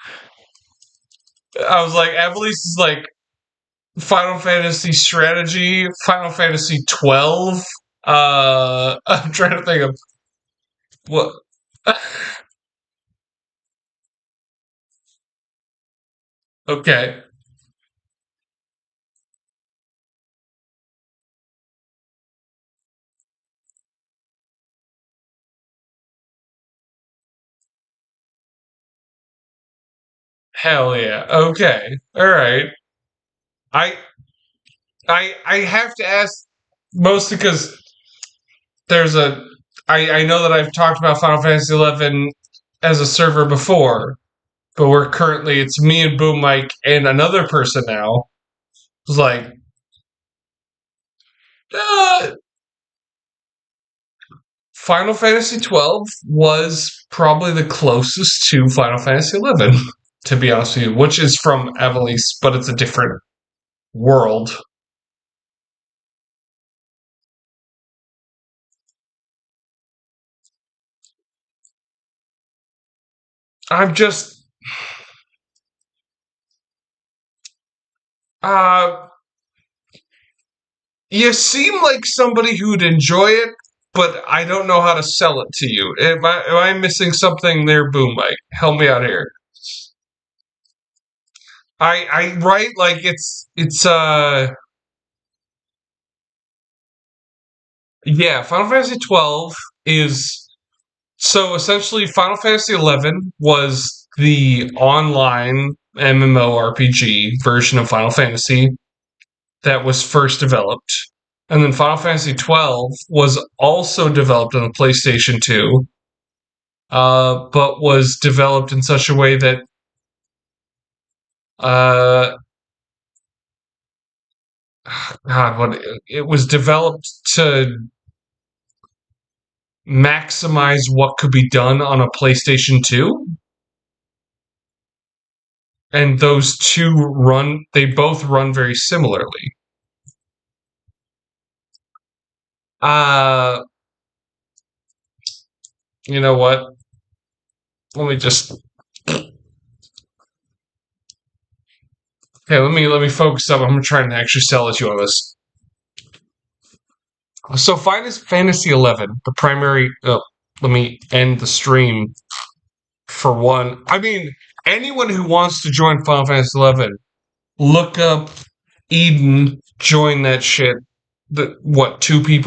was like, Evelise is like Final Fantasy strategy, Final Fantasy 12. I'm trying to think of what. Okay, hell yeah. Okay, all right. I I have to ask mostly because there's a. I know that I've talked about Final Fantasy 11 as a server before, but we're currently it's me and Boom Mike and another person now. It's like, uh, Final Fantasy 12 was probably the closest to Final Fantasy 11, to be honest with you, which is from Evelise, but it's a different world. I'm just, uh, you seem like somebody who'd enjoy it, but I don't know how to sell it to you. Am I missing something there, Boom Mike? Help me out here. Right, like yeah, Final Fantasy 12 is so essentially Final Fantasy 11 was the online MMORPG version of Final Fantasy. that was first developed. And then Final Fantasy XII was also developed on the PlayStation 2, but was developed in such a way that it was developed to maximize what could be done on a PlayStation 2. And those two they both run very similarly. You know what? Let me just... Okay, let me focus up. I'm gonna try and actually sell it to you on this. So Final Fantasy XI, the primary... let me end the stream for one. I mean, anyone who wants to join Final Fantasy XI, look up Eden, join that shit. Two people